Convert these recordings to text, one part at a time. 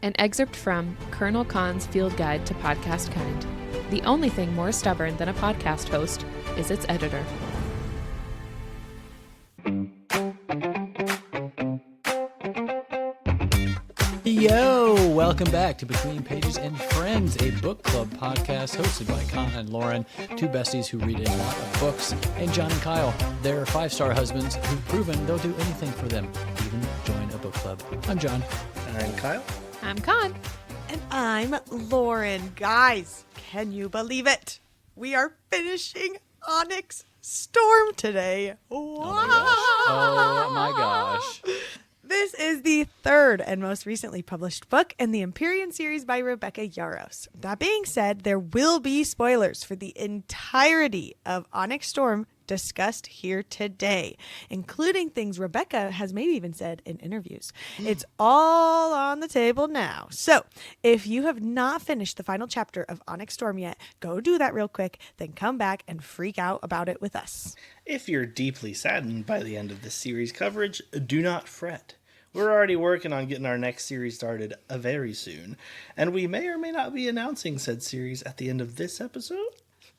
An excerpt from Colonel Khan's Field Guide to Podcast Kind. The only thing more stubborn than a podcast host is its editor. Yo, welcome back to Between Pages and Friends, a book club podcast hosted by Con and Lauren, two besties who read a lot of books, and Jon and Kyle, their five-star husbands who've proven they'll do anything for them, even join a book club. I'm Jon. I'm Kyle. I'm Con. And I'm Lauren. Guys, can you believe it? We are finishing ONYX STORM today. Oh my gosh. This is the third and most recently published book in the Empyrean Series by Rebecca Yarros. That being said, there will be spoilers for the entirety of ONYX STORM discussed here today, including things Rebecca has maybe even said in interviews. It's all on the table now. So if you have not finished the final chapter of ONYX STORM yet, go do that real quick, then come back and freak out about it with us. If you're deeply saddened by the end of this series coverage, do not fret. We're already working on getting our next series started very soon, and we may or may not be announcing said series at the end of this episode.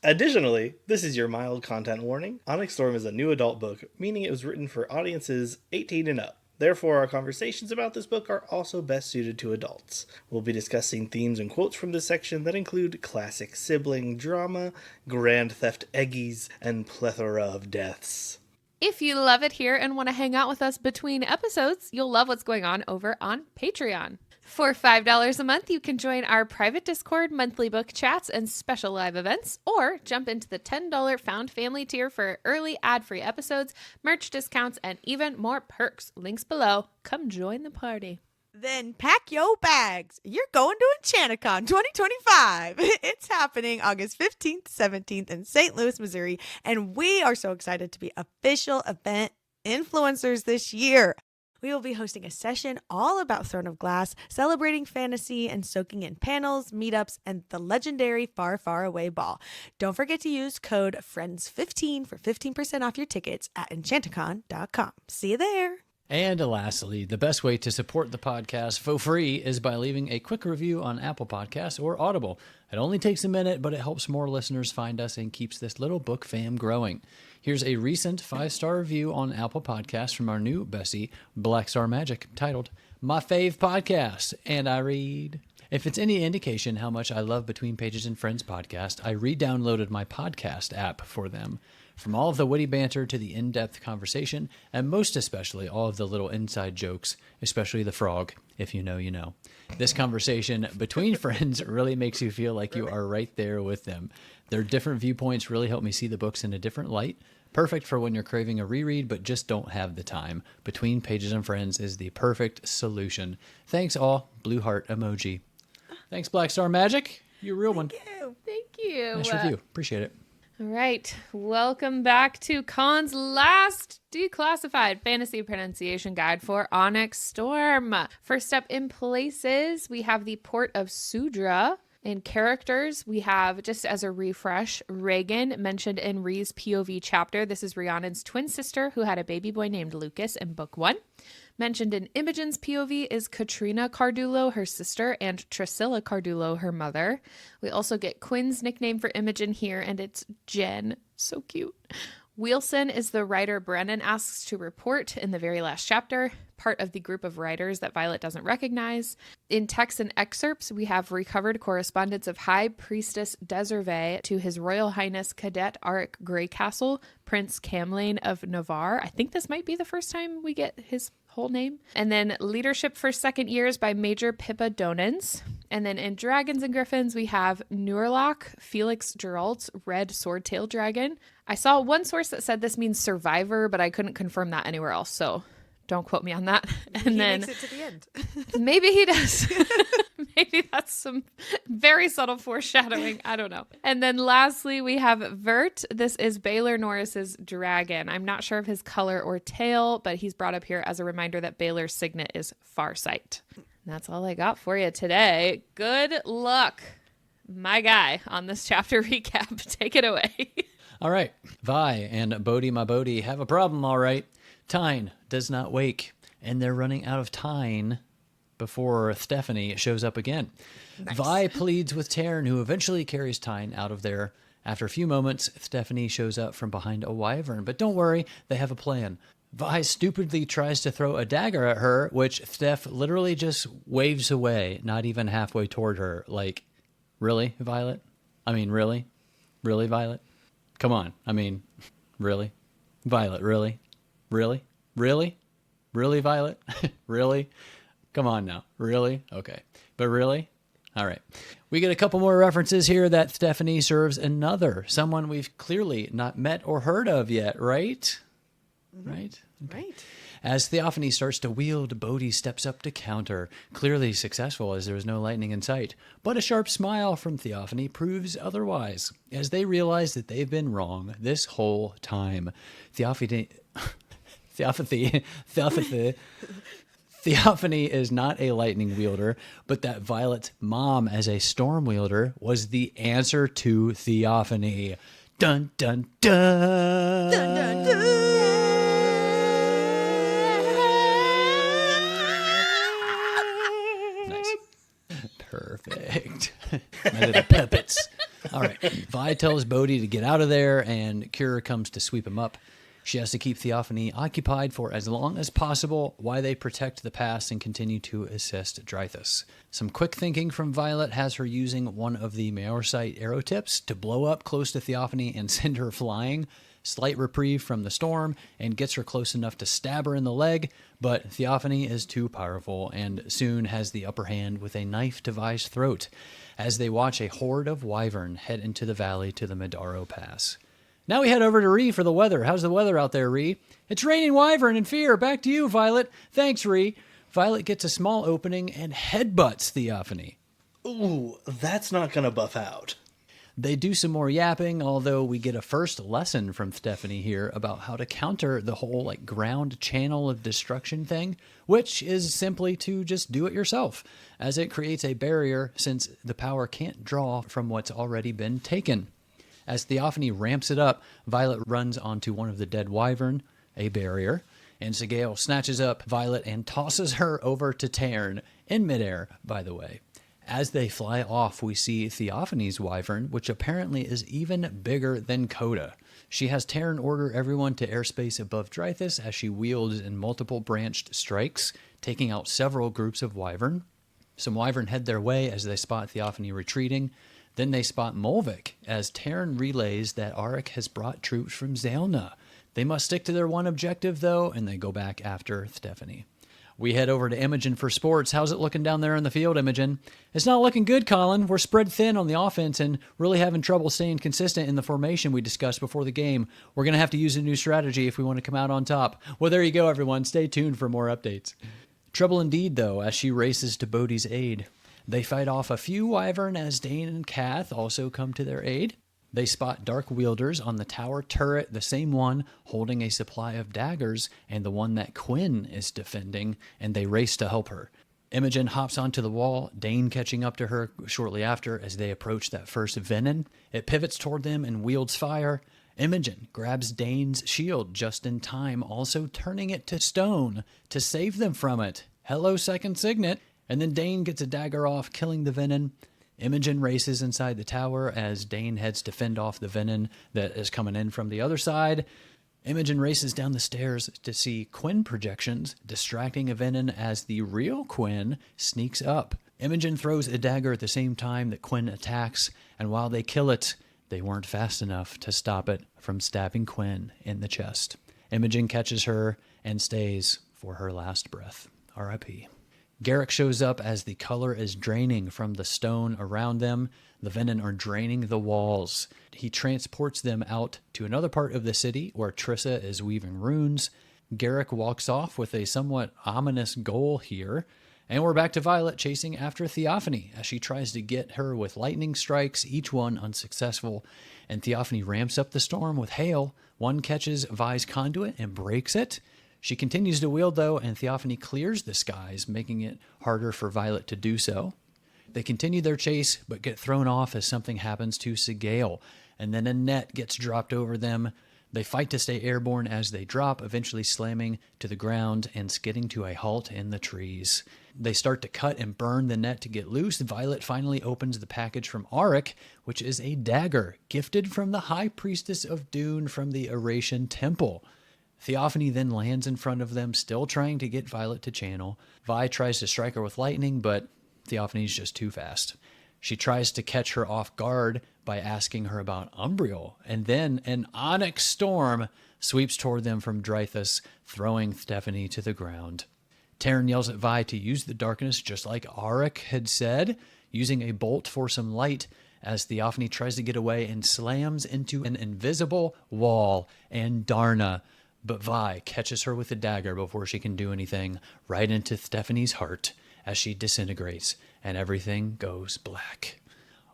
Additionally, this is your mild content warning. ONYX STORM is a new adult book, meaning it was written for audiences 18 and up. Therefore, our conversations about this book are also best suited to adults. We'll be discussing themes and quotes from this section that include classic sibling drama, grand theft eggies, and plethora of deaths. If you love it here and want to hang out with us between episodes, you'll love what's going on over on Patreon. For $5 a month, you can join our private Discord, monthly book chats, and special live events, or jump into the $10 Found Family tier for early ad-free episodes, merch discounts, and even more perks. Links below. Come join the party. Then pack your bags. You're going to EnchantiCon 2025. It's happening August 15th, 17th in St. Louis, Missouri, and we are so excited to be official event influencers this year. We will be hosting a session all about Throne of Glass, celebrating fantasy and soaking in panels, meetups, and the legendary Far, Far Away Ball. Don't forget to use code FRIENDS15 for 15% off your tickets at enchanticon.com. See you there. And lastly, the best way to support the podcast for free is by leaving a quick review on Apple Podcasts or Audible. It only takes a minute, but it helps more listeners find us and keeps this little book fam growing. Here's a recent 5-star review on Apple Podcasts from our new bestie, Black Star Magic, titled, My Fave Podcast, and I read... If it's any indication how much I love Between Pages and Friends podcast, I re-downloaded my podcast app for them. From all of the witty banter to the in-depth conversation, and most especially all of the little inside jokes, especially the frog, if you know, you know. This conversation between friends really makes you feel like you are right there with them. Their different viewpoints really help me see the books in a different light. Perfect for when you're craving a reread but just don't have the time. Between Pages and Friends is the perfect solution. Thanks all. Blue heart emoji. Thanks, Black Star Magic. You're a real one. Thank you. Nice review. Appreciate it. All right. Welcome back to Con's last declassified fantasy pronunciation guide for ONYX STORM. First up in places, we have the port of Sudra. In characters, we have, just as a refresh, Reagan, mentioned in Rhee's POV chapter. This is Rhiannon's twin sister who had a baby boy named Lucas in book 1. Mentioned in Imogen's POV is Katrina Cardulo, her sister, and Trisilla Cardulo, her mother. We also get Quinn's nickname for Imogen here, and it's Jen. So cute. Wilson is the writer Brennan asks to report in the very last chapter, part of the group of writers that Violet doesn't recognize. In texts and excerpts, we have recovered correspondence of High Priestess Deserve to His Royal Highness Cadet Arik Greycastle, Prince Camlain of Navarre. I think this might be the first time we get his whole name. And then Leadership for Second Years by Major Pippa Donans. And then in Dragons and Griffins, we have Nurlock, Felix Geralt's Red Swordtail Dragon. I saw one source that said this means survivor, but I couldn't confirm that anywhere else, so don't quote me on that. And he then makes it to the end. maybe he does. Maybe that's some very subtle foreshadowing. I don't know. And then lastly, we have Vert. This is Baylor Norris's dragon. I'm not sure of his color or tail, but he's brought up here as a reminder that Baylor's signet is Farsight. And that's all I got for you today. Good luck, my guy, on this chapter recap. Take it away. All right. Vi and Bodhi my Bodhi have a problem, all right. Tyne does not wake, and they're running out of Tyne before Stephanie shows up again. Nice. Vi pleads with Taryn, who eventually carries Tyne out of there. After a few moments, Stephanie shows up from behind a wyvern, but don't worry, they have a plan. Vi stupidly tries to throw a dagger at her, which Steph literally just waves away, not even halfway toward her. Like, really, Violet? I mean, really? Really, Violet? Come on. I mean, really? Violet, really? Really? Really? Really, Violet? Really? Come on now. Really? Okay. But really? All right. We get a couple more references here that Stephanie serves another, someone we've clearly not met or heard of yet, right? Mm-hmm. Right? Okay. Right. As Theophany starts to wield, Bodhi steps up to counter, clearly successful as there is no lightning in sight. But a sharp smile from Theophany proves otherwise, as they realize that they've been wrong this whole time. Theophany is not a lightning wielder, but that Violet's mom as a storm wielder was the answer to Theophany. Dun, dun, dun! Dun, dun, dun. Nice. Perfect. My little puppets. All right. Vi tells Bodhi to get out of there, and Kira comes to sweep him up. She has to keep Theophany occupied for as long as possible while they protect the pass and continue to assist Dreythus. Some quick thinking from Violet has her using one of the Maorsite arrow tips to blow up close to Theophany and send her flying. Slight reprieve from the storm and gets her close enough to stab her in the leg, but Theophany is too powerful and soon has the upper hand with a knife to Vi's throat as they watch a horde of wyvern head into the valley to the Madaro Pass. Now we head over to Ree for the weather. How's the weather out there, Ree? It's raining wyvern and fear. Back to you, Violet. Thanks, Ree. Violet gets a small opening and headbutts Theophany. Ooh, that's not gonna buff out. They do some more yapping, although we get a first lesson from Stephanie here about how to counter the whole ground channel of destruction thing, which is simply to just do it yourself, as it creates a barrier since the power can't draw from what's already been taken. As Theophany ramps it up, Violet runs onto one of the dead wyvern, a barrier, and Sigale snatches up Violet and tosses her over to Taryn, in midair, by the way. As they fly off, we see Theophany's wyvern, which apparently is even bigger than Coda. She has Taryn order everyone to airspace above Dreythus as she wields in multiple branched strikes, taking out several groups of wyvern. Some wyvern head their way as they spot Theophany retreating. Then they spot Molvik as Taryn relays that Arik has brought troops from Zelna. They must stick to their one objective, though, and they go back after Stephanie. We head over to Imogen for sports. How's it looking down there in the field, Imogen? It's not looking good, Colin. We're spread thin on the offense and really having trouble staying consistent in the formation we discussed before the game. We're going to have to use a new strategy if we want to come out on top. Well, there you go, everyone. Stay tuned for more updates. Trouble indeed, though, as she races to Bodhi's aid. They fight off a few wyvern as Dane and Kath also come to their aid. They spot dark wielders on the tower turret, the same one holding a supply of daggers and the one that Quinn is defending, and they race to help her. Imogen hops onto the wall, Dane catching up to her shortly after as they approach that first venom. It pivots toward them and wields fire. Imogen grabs Dane's shield just in time, also turning it to stone to save them from it. Hello, second signet. And then Dane gets a dagger off, killing the venom. Imogen races inside the tower as Dane heads to fend off the venom that is coming in from the other side. Imogen races down the stairs to see Quinn projections, distracting a venom as the real Quinn sneaks up. Imogen throws a dagger at the same time that Quinn attacks, and while they kill it, they weren't fast enough to stop it from stabbing Quinn in the chest. Imogen catches her and stays for her last breath. R.I.P. Garrick shows up as the color is draining from the stone around them. The venom are draining the walls. He transports them out to another part of the city where Trissa is weaving runes. Garrick walks off with a somewhat ominous goal here. And we're back to Violet chasing after Theophany as she tries to get her with lightning strikes, each one unsuccessful. And Theophany ramps up the storm with hail. One catches Vi's conduit and breaks it. She continues to wield, though, and Theophany clears the skies, making it harder for Violet to do so. They continue their chase, but get thrown off as something happens to Sigale, and then a net gets dropped over them. They fight to stay airborne as they drop, eventually slamming to the ground and skidding to a halt in the trees. they start to cut and burn the net to get loose, Violet finally opens the package from Auric, which is a dagger gifted from the High Priestess of Dune from the Eurasian Temple. Theophany then lands in front of them, still trying to get Violet to channel. Vi tries to strike her with lightning, but Theophany's just too fast. She tries to catch her off guard by asking her about Umbriel, and then an onyx storm sweeps toward them from Dreythus, throwing Stephanie to the ground. Taryn yells at Vi to use the darkness just like Auric had said, using a bolt for some light as Theophany tries to get away and slams into an invisible wall and Darna. But Vi catches her with a dagger before she can do anything, right into Stephanie's heart as she disintegrates and everything goes black.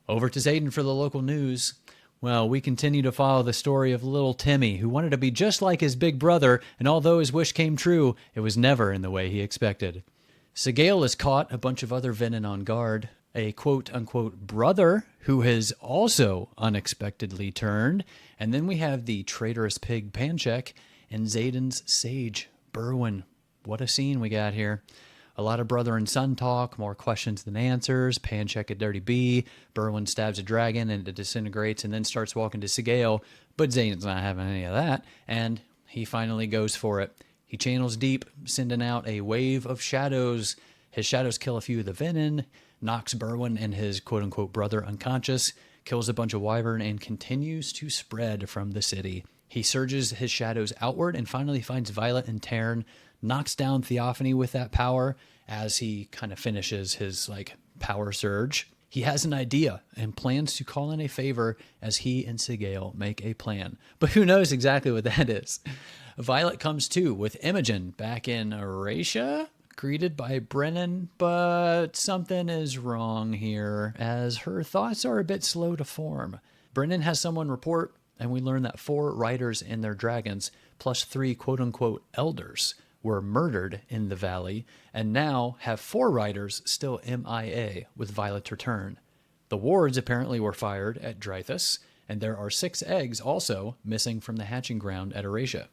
Over to Zayden for the local news. Well, we continue to follow the story of little Timmy, who wanted to be just like his big brother, and although his wish came true, it was never in the way he expected. Sigale is caught, a bunch of other Venin on guard, a quote-unquote brother who has also unexpectedly turned, and then we have the traitorous pig Panchek and Zayden's sage, Berwin. What a scene we got here. A lot of brother and son talk, more questions than answers. Panchek a dirty bee. Berwin stabs a dragon and it disintegrates and then starts walking to Sigale. But Zayden's not having any of that. And he finally goes for it. He channels deep, sending out a wave of shadows. His shadows kill a few of the Venin, knocks Berwin and his quote-unquote brother unconscious, kills a bunch of wyvern, and continues to spread from the city. He surges his shadows outward and finally finds Violet and Taryn, knocks down Theophany with that power as he kind of finishes his power surge. He has an idea and plans to call in a favor as he and Sigale make a plan. But who knows exactly what that is? Violet comes too with Imogen back in Eurasia, greeted by Brennan, but something is wrong here as her thoughts are a bit slow to form. Brennan has someone report, and we learn that 4 riders and their dragons, plus 3 quote-unquote elders, were murdered in the valley, and now have 4 riders still MIA with Violet's return. The wards apparently were fired at Dreythus, and there are 6 eggs also missing from the hatching ground at Eurasia.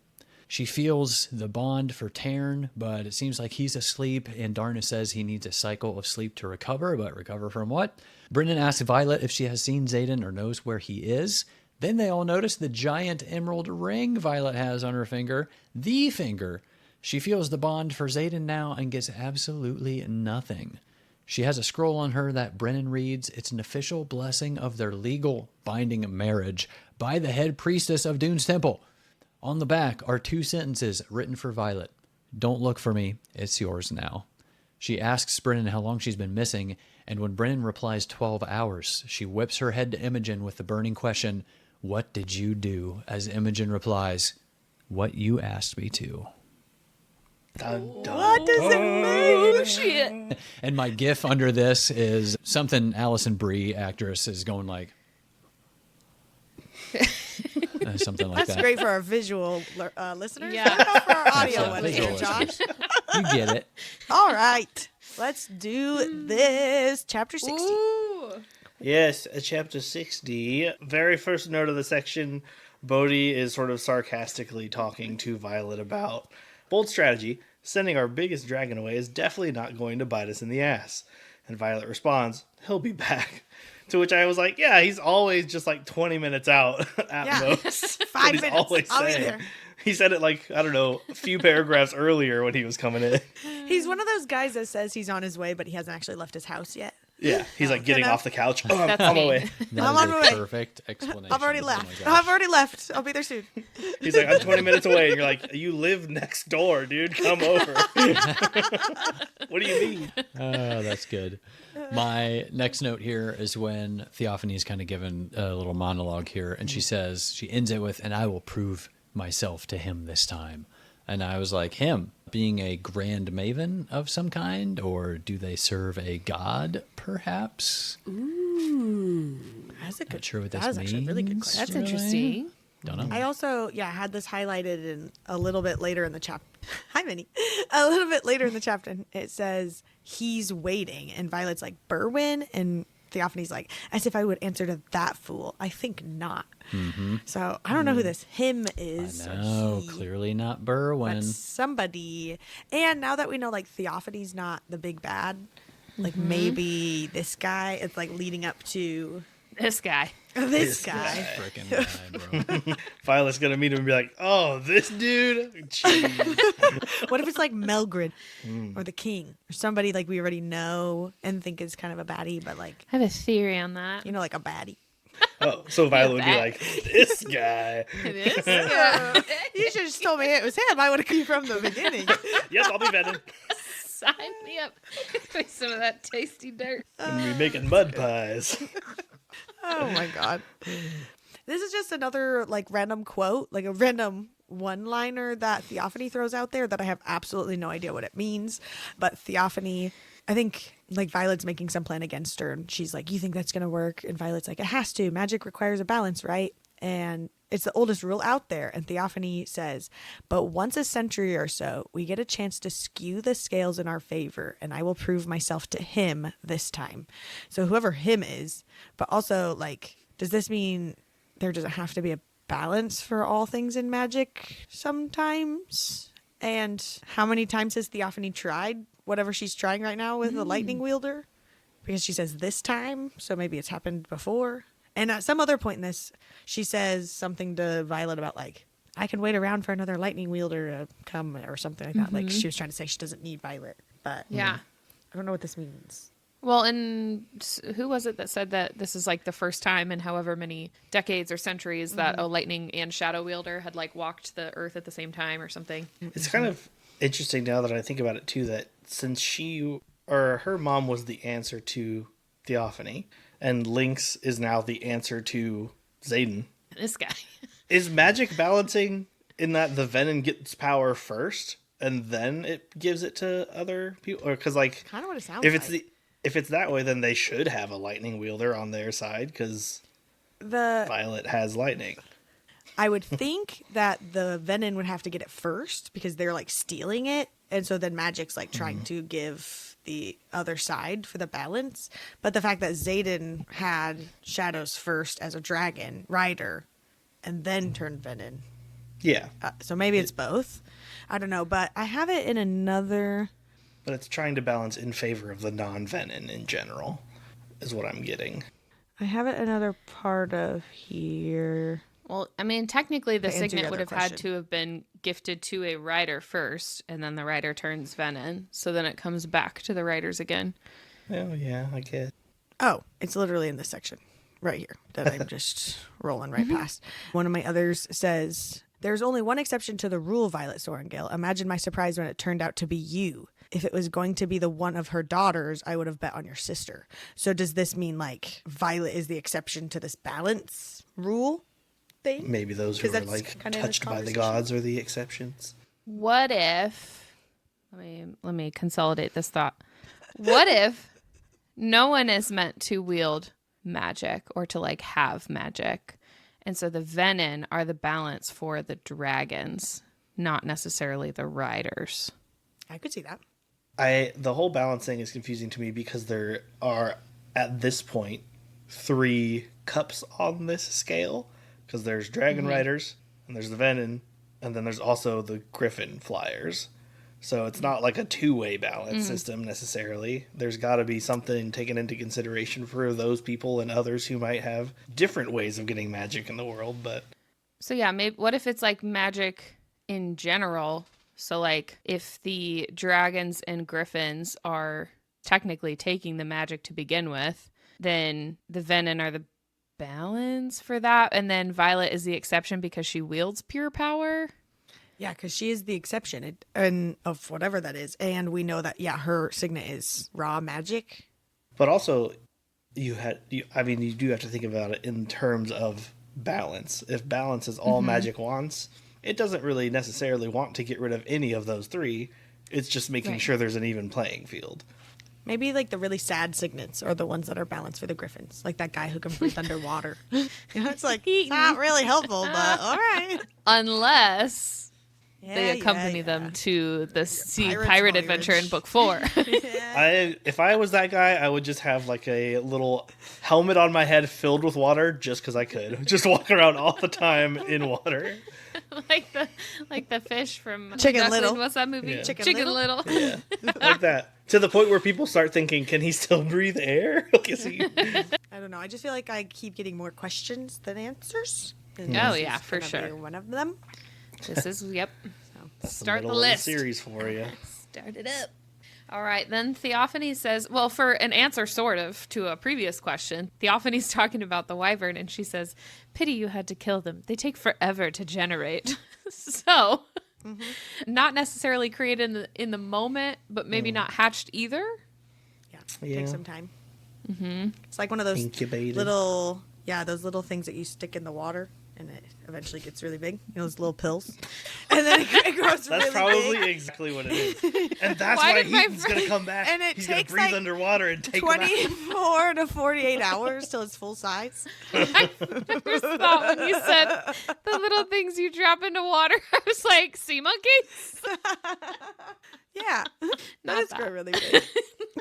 She feels the bond for Tarn, but it seems like he's asleep, and Darna says he needs a cycle of sleep to recover, but recover from what? Brennan asks Violet if she has seen Zayden or knows where he is. Then they all notice the giant emerald ring Violet has on her finger, the finger. She feels the bond for Zayden now and gets absolutely nothing. She has a scroll on her that Brennan reads. It's an official blessing of their legal binding marriage by the head priestess of Dune's temple. On the back are 2 sentences written for Violet. Don't look for me. It's yours now. She asks Brennan how long she's been missing, and when Brennan replies 12 hours, she whips her head to Imogen with the burning question, "What did you do?" as Imogen replies, "What you asked me to." Dun, dun, What does it mean? Oh, shit. And my gif under this is something Alison Brie, actress, is going like... something like That's that. great for our visual listeners. Yeah. What about for our audio Yeah, ones visual here, Josh? listeners. You get it. All right. Let's do this. Chapter 60. Ooh. Yes, chapter 60. Very first note of the section, Bodhi is sort of sarcastically talking to Violet about bold strategy. Sending our biggest dragon away is definitely not going to bite us in the ass. And Violet responds, he'll be back. To which I was like, yeah, he's always just 20 minutes out at most. 5 He's minutes. always I'll be saying. there. He said it a few paragraphs earlier when he was coming in. He's one of those guys that says he's on his way, but he hasn't actually left his house yet. Yeah, he's getting know. off the couch. Oh, I'm That's on my me. way. That I'm is on a my way. perfect explanation. I've already Oh my left. gosh. I've already left. I'll be there soon. He's like, I'm 20 minutes away. And you're like, you live next door, dude. Come over. What do you mean? Oh, that's good. My next note here is when Theophany is kind of given a little monologue here, and she says, she ends it with, "And I will prove myself to him this time." And I was like, him being a grand maven of some kind, or do they serve a god, perhaps? That's a good. Not sure what this that is actually a really good means. question. That's interesting. Don't know. I also, had this highlighted in a little bit later in the chapter. Hi, Minnie. A little bit later in the chapter, it says he's waiting, and Violet's like Berwin, and Theophanie's like, as if I would answer to that fool. I think not. So I don't know who this him is. I know, or he, clearly not but Berwyn. somebody. And now that we know, like, Theophanie's not the big bad, like, maybe this guy, it's like leading up to This guy. this guy. Freaking guy, bro. Violet's gonna meet him and be like, "Oh, this dude." Jeez. What if it's like Melgrid or the king or somebody like we already know and think is kind of a baddie, but like, I have a theory on that. you know, like a baddie. Oh, so Violet would be bet. like, "This guy." It is? You should have just told me it was him. I would have come from the beginning. Yes, I'll be vetted. Sign me up. With some of that tasty dirt. And we're making mud pies. Oh my god. This is just another like random quote, like a random one-liner that Theophany throws out there that I have absolutely no idea what it means. But Theophany, I think like Violet's making some plan against her and she's like, "You think that's going to work?" And Violet's like, "It has to. Magic requires a balance, right?" And it's the oldest rule out there. And Theophany says, "But once a century or so, we get a chance to skew the scales in our favor, and I will prove myself to him this time." So whoever him is, but also like, does this mean there doesn't have to be a balance for all things in magic sometimes? And how many times has Theophany tried whatever she's trying right now with the lightning wielder? Because she says this time, so maybe it's happened before. And at some other point in this, she says something to Violet about like, "I can wait around for another lightning wielder to come," or something like that. Like she was trying to say she doesn't need Violet, but Yeah. I don't know what this means. Well, and who was it that said that this is like the first time in however many decades or centuries that a lightning and shadow wielder had like walked the earth at the same time or something? It's kind of interesting now that I think about it too, that since her mom was the answer to Theophany, and Lynx is now the answer to Xaden. This guy. Is magic balancing in that the venom gets power first and then it gives it to other people? Or because like Kind of what it sounds if like. if it's that way, then they should have a lightning wielder on their side because Violet has lightning. I would think that the Venom would have to get it first because they're like stealing it. And so then Magic's like trying to give the other side for the balance. But the fact that Xaden had Shadows first as a dragon rider and then turned Venom. Yeah, So maybe it's both. I don't know. But I have it in another. but it's trying to balance in favor of the non-venom in general, is what I'm getting. I have it another part of here. Well, I mean, technically the To answer your signet would other have had question. to have been gifted to a rider first, and then the rider turns venom. So then it comes back to the riders again. Oh yeah, I guess. Oh, it's literally in this section right here that I'm just rolling right past. One of my others says, "There's only one exception to the rule, Violet Sorrengail. Imagine my surprise when it turned out to be you. If it was going to be the one of her daughters, I would have bet on your sister." So does this mean like Violet is the exception to this balance rule thing? Maybe those who 'Cause are that's like kinda in this touched by the conversation. gods are the exceptions. What if let me consolidate this thought. What if no one is meant to wield magic or to like have magic, and so the venom are the balance for the dragons, not necessarily the riders? I could see that. The whole balance thing is confusing to me because there are at this point 3 cups on this scale, because there's dragon riders and there's the venom and then there's also the griffin flyers. So it's not like a two-way balance system necessarily. There's got to be something taken into consideration for those people and others who might have different ways of getting magic in the world. But So yeah, maybe what if it's like magic in general? So like if the dragons and griffins are technically taking the magic to begin with, then the venom are the balance for that, and then Violet is the exception because she wields pure power. Yeah, because she is the exception and of whatever that is. And we know that, yeah, her signet is raw magic. also you do have to think about it in terms of balance. If balance is all magic wants, it doesn't really necessarily want to get rid of any of those 3. It's just making Right. sure there's an even playing field. Maybe like the really sad signets are the ones that are balanced for the griffins. Like that guy who can breathe underwater. You know, it's like, not really helpful, but all right. Unless they accompany yeah. them to the sea pirates pirate voyage. adventure in book 4. If I was that guy, I would just have like a little helmet on my head filled with water just because I could. Just walk around all the time in water. like the fish from Chicken Duckling. Little. What's that movie? Yeah. Chicken Little. Yeah, like that. To the point where people start thinking, can he still breathe air? Like, is he... I don't know. I just feel like I keep getting more questions than answers. And Oh, this yeah, is for gonna sure. be one of them. This is, yep. Start the middle of list. series for you. Start it up. All right, then Theophany says, well, for an answer sort of to a previous question, Theophany's talking about the wyvern, and she says, pity you had to kill them. They take forever to generate. So, not necessarily created in the moment, but maybe not hatched either. Yeah. Take some time. It's like one of those Incubated. those little things that you stick in the water and it eventually gets really big. You know, those little pills. And then it grows That's really probably big. exactly what it is. And that's Why why did my Heaton's going to come back. And it He's going to takes, breathe like, underwater and take him out. 24 to 48 hours till it's full size. I first thought when you said the little things you drop into water, I was like, sea monkeys? Yeah. Not That is that. grow really big.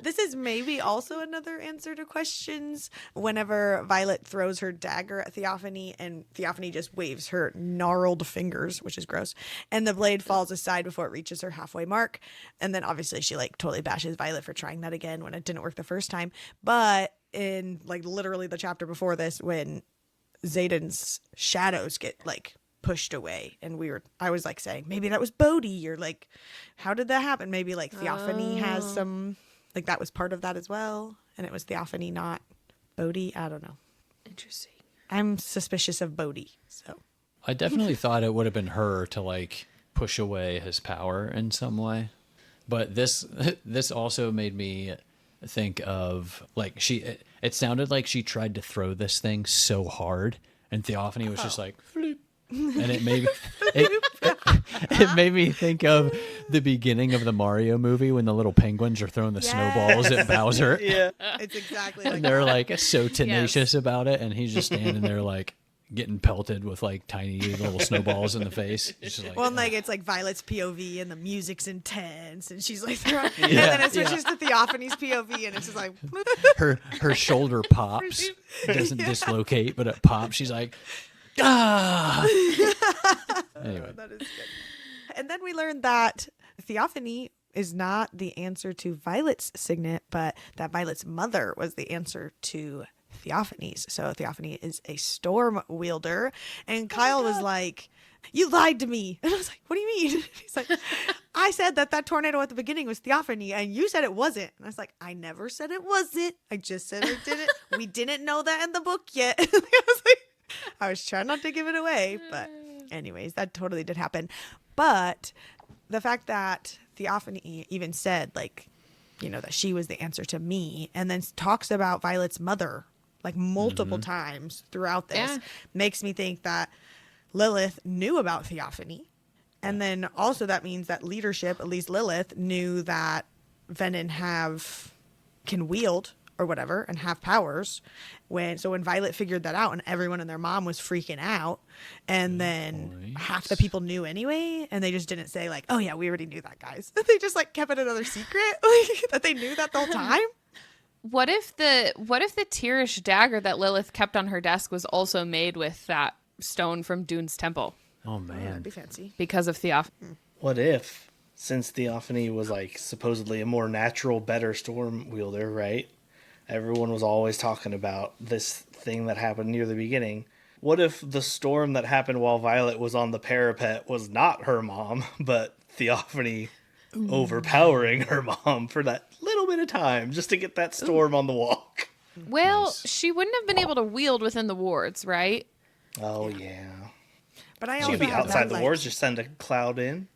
This is maybe also another answer to questions. Whenever Violet throws her dagger at Theophany and Theophany just waves her gnarled fingers, which is gross, and the blade falls aside before it reaches her halfway mark. And then obviously she like totally bashes Violet for trying that again when it didn't work the first time. But in like literally the chapter before this, when Xaden's shadows get like pushed away and I was like saying maybe that was Bodhi, or like how did that happen? Maybe like Theophany has some, like that was part of that as well, and it was Theophany, not Bodhi. I don't know. Interesting. I'm suspicious of Bodhi, so I definitely thought it would have been her to like push away his power in some way. But this also made me think of like it sounded like she tried to throw this thing so hard and Theophany was just like floop. And it made it made me think of the beginning of the Mario movie when the little penguins are throwing the snowballs at Bowser. Yeah. it's exactly like And they're like so tenacious about it, and he's just standing there like getting pelted with like tiny little snowballs in the face. It's just like, well, and like it's like Violet's POV and the music's intense and she's like throwing, and then it switches to Theophany's POV and it's just like her shoulder pops. It doesn't dislocate, but it pops. She's like, ah. Anyway, that is good. And then we learned that Theophany is not the answer to Violet's signet, but that Violet's mother was the answer to Theophany's. So Theophany is a storm wielder. And Kyle was like, you lied to me. And I was like, what do you mean? He's like, I said that tornado at the beginning was Theophany and you said it wasn't. And I was like, I never said it wasn't. I just said I didn't. We didn't know that in the book yet. I was trying not to give it away, but anyways, that totally did happen. But the fact that Theophany even said, like, you know, that she was the answer to me, and then talks about Violet's mother like multiple times throughout this, makes me think that Lilith knew about Theophany. And then also that means that leadership, at least Lilith, knew that Venin can wield or whatever and have powers. When Violet figured that out and everyone and their mom was freaking out, and then half the people knew anyway, and they just didn't say like, oh yeah, we already knew that, guys. They just like kept it another secret, like, that they knew that the whole time. What if the Tyrish dagger that Lilith kept on her desk was also made with that stone from Dune's temple oh That'd man, be fancy. because of Theophany? What if, since Theophany was like supposedly a more natural, better storm wielder, right? Everyone was always talking about this thing that happened near the beginning. What if the storm that happened while Violet was on the parapet was not her mom, but Theophany overpowering her mom for that little bit of time just to get that storm on the walk? Well, she wouldn't have been able to wield within the wards, right? Oh, yeah. But I She'd also be have outside that, the like, wards, just send a cloud in.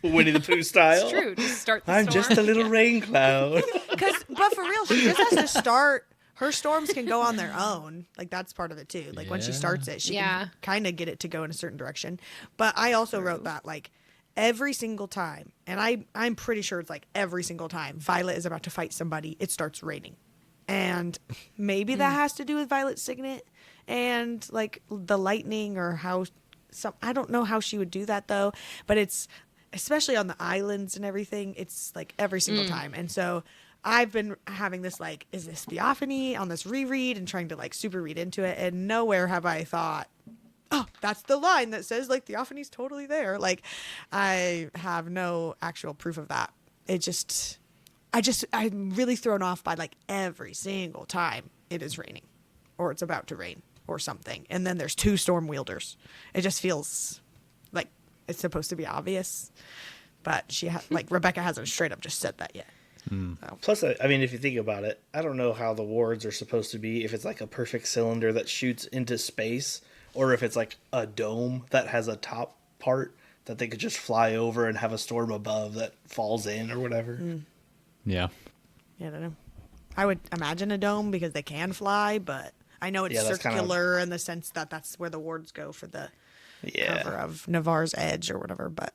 Winnie the Pooh style. It's true. Just start the I'm storm. just a little rain cloud. But for real, she just has to start. Her storms can go on their own. Like, that's part of it, too. Like, when she Yeah. starts it, she Yeah. can kind of get it to go in a certain direction. But I also wrote that, like, every single time, and I'm pretty sure it's, like, every single time Violet is about to fight somebody, it starts raining. And maybe that has to do with Violet's signet and, like, the lightning or how... I don't know how she would do that, though. But it's... especially on the islands and everything, it's like every single time. And so I've been having this like, is this theophany on this reread and trying to like super read into it, and nowhere have I thought, oh, that's the line that says like theophany's totally there. Like, I have no actual proof of that. I'm really thrown off by like every single time it is raining or it's about to rain or something. And then there's 2 storm wielders. It just feels like it's supposed to be obvious, but Rebecca hasn't straight up just said that yet. So. Plus, I mean, if you think about it, I don't know how the wards are supposed to be, if it's like a perfect cylinder that shoots into space, or if it's like a dome that has a top part that they could just fly over and have a storm above that falls in or whatever. Yeah. Yeah, I don't know. I would imagine a dome because they can fly, but I know it's circular in the sense that that's where the wards go for the cover of Navarre's Edge or whatever. But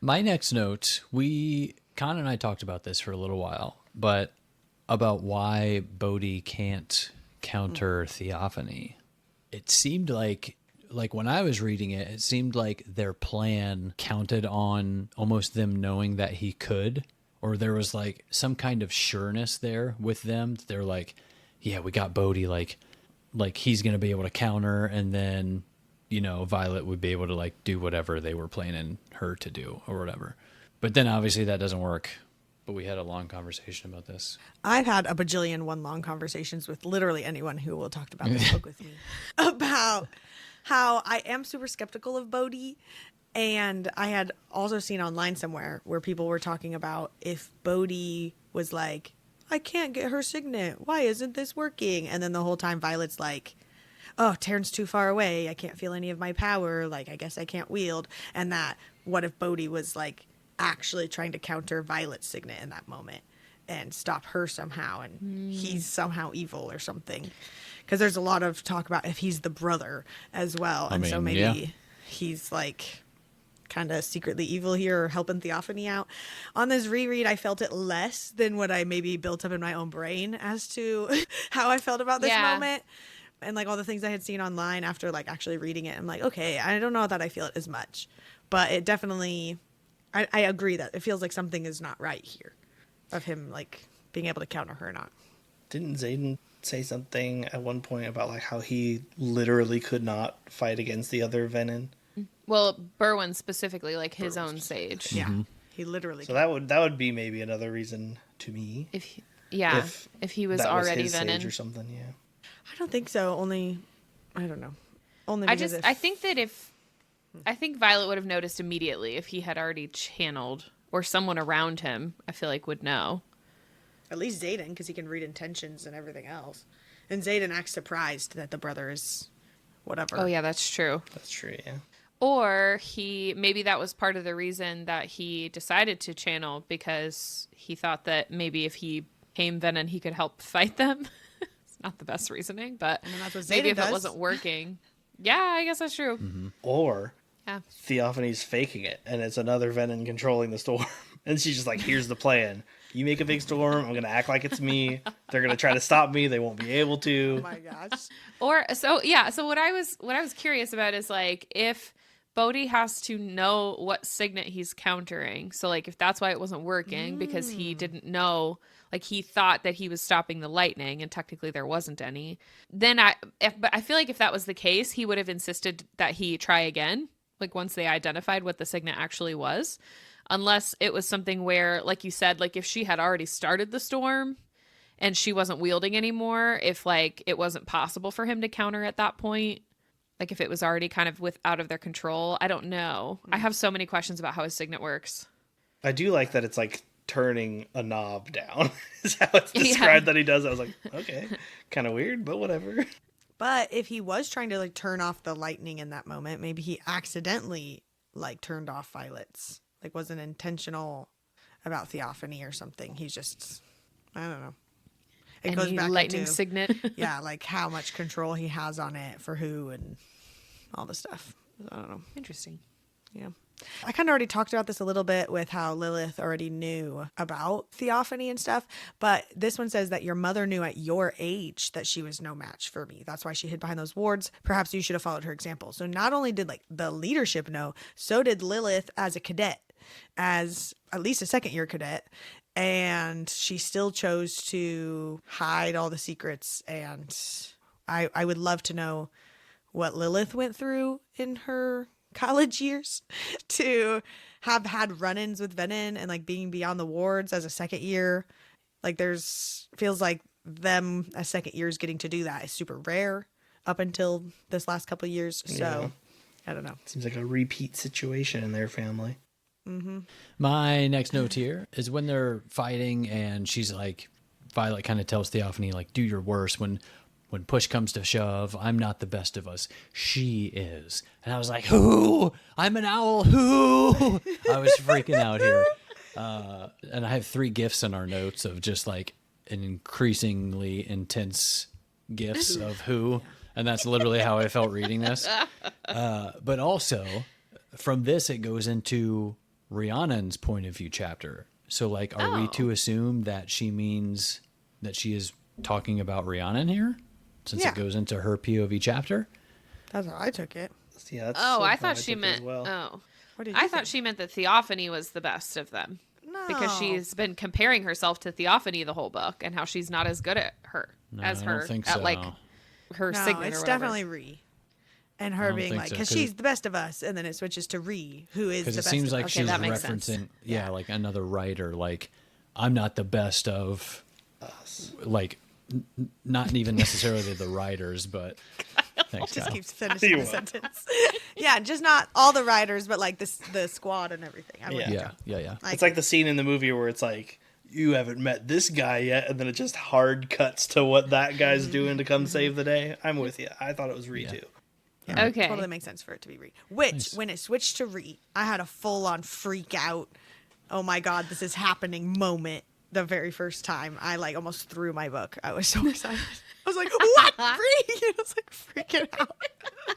My next note, Con and I talked about this for a little while, but about why Bodhi can't counter theophany. It seemed like when I was reading it, it seemed like their plan counted on almost them knowing that he could, or there was like some kind of sureness there with them. They're like, yeah, we got Bodhi, like he's going to be able to counter, and then, Violet would be able to like do whatever they were planning her to do or whatever. But then obviously that doesn't work. But we had a long conversation about this. I've had a bajillion long conversations with literally anyone who will talk about this book with me about how I am super skeptical of Bodhi. And I had also seen online somewhere where people were talking about if Bodhi was like, I can't get her signet. Why isn't this working? And then the whole time Violet's like, oh, Taryn's too far away. I can't feel any of my power. Like, I guess I can't wield. And that, what if Bodhi was like actually trying to counter Violet's signet in that moment and stop her somehow, and he's somehow evil or something? Because there's a lot of talk about if he's the brother as well. So maybe he's like kind of secretly evil here or helping Theophany out. On this reread, I felt it less than what I maybe built up in my own brain as to how I felt about this moment. And like all the things I had seen online after like actually reading it, I'm like, okay, I don't know that I feel it as much, but it definitely, I agree that it feels like something is not right here of him like being able to counter her or not. Didn't Xaden say something at one point about like how he literally could not fight against the other Venin? Well, Berwyn specifically, like his own sage. Yeah, he literally. So that would be maybe another reason to me. If he was that already was his Venin sage or something. Yeah. I don't think so. Only, I don't know. Only because I think Violet would have noticed immediately if he had already channeled, or someone around him, I feel like would know. At least Xaden, because he can read intentions and everything else. And Xaden acts surprised that the brother is whatever. Oh yeah, that's true. That's true, yeah. Or maybe that was part of the reason that he decided to channel, because he thought that maybe if he became Venin, he could help fight them. It's not the best reasoning, but that's what maybe Xaden if does. it wasn't working. Yeah, I guess that's true. Mm-hmm. Or Yeah. Theophany's faking it, and it's another Venin controlling the storm. And she's just like, here's the plan. You make a big storm, I'm going to act like it's me. They're going to try to stop me. They won't be able to. Oh my gosh. So what I was curious about is like if Bodhi has to know what signet he's countering. So like if that's why it wasn't working because he didn't know, like he thought that he was stopping the lightning and technically there wasn't any. Then but I feel like if that was the case, he would have insisted that he try again. Like once they identified what the signet actually was, unless it was something where, like you said, like if she had already started the storm and she wasn't wielding anymore, if like it wasn't possible for him to counter at that point, like if it was already kind of out of their control, I don't know. I have so many questions about how his signet works. I do like that it's like turning a knob down is how it's described that he does. I was like, okay, kind of weird, but whatever. But if he was trying to like turn off the lightning in that moment, maybe he accidentally like turned off Violet's. Like wasn't intentional about Theophany or something. He's just, I don't know. It goes back lightning into, signet. yeah, like how much control he has on it for who and all the stuff. I don't know. Interesting. Yeah. I kind of already talked about this a little bit with how Lilith already knew about theophany and stuff, but this one says that your mother knew at your age that she was no match for me. That's why she hid behind those wards. Perhaps you should have followed her example. So not only did like the leadership know, so did Lilith as a cadet, as at least a second year cadet. And she still chose to hide all the secrets. And I would love to know what Lilith went through in her college years to have had run-ins with Venom and like being beyond the wards as a second year. Like feels like them as second years getting to do that is super rare up until this last couple of years. So I don't know. Seems like a repeat situation in their family. Mm-hmm. My next note here is when they're fighting and she's like, Violet kind of tells Theophany, like, do your worst. When push comes to shove, I'm not the best of us. She is. And I was like, who? I'm an owl. Who? I was freaking out here. And I have 3 gifs in our notes of just like an increasingly intense gifs of who. And that's literally how I felt reading this. But also from this, it goes into Rhiannon's point of view chapter. So like, are we to assume that she means that she is talking about Rhiannon here? Since it goes into her POV chapter? That's how I took it. Yeah, that's I thought she meant. well. Oh, What did you I think? thought she meant that Theophany was the best of them No. because she's been comparing herself to Theophany the whole book and how she's not as good at her as I her don't think at so. like her No, signet. it's or whatever. definitely Rhi. And her don't being think like, so, because 'cause she's the best of us. And then it switches to Rhi, who is the Because best it seems of like us. she was that makes sense. referencing, like another writer. Like, I'm not the best of Us. like, not even necessarily the writers, but thanks, Just Kyle. keeps finishing You the will. sentence. Yeah, just not all the writers, but like the squad and everything. I wouldn't Yeah. count. Yeah. It's like the scene in the movie where it's like, you haven't met this guy yet, and then it just hard cuts to what that guy's doing to come save the day. I'm with you. I thought it was Rhi too. Yeah, Okay. totally makes sense for it to be Rhi. Which, Nice. when it switched to Rhi, I had a full-on freak out. Oh my god, this is happening moment. The very first time, I like almost threw my book. I was so excited. I was like, "What, Rhi?" I was like freaking out.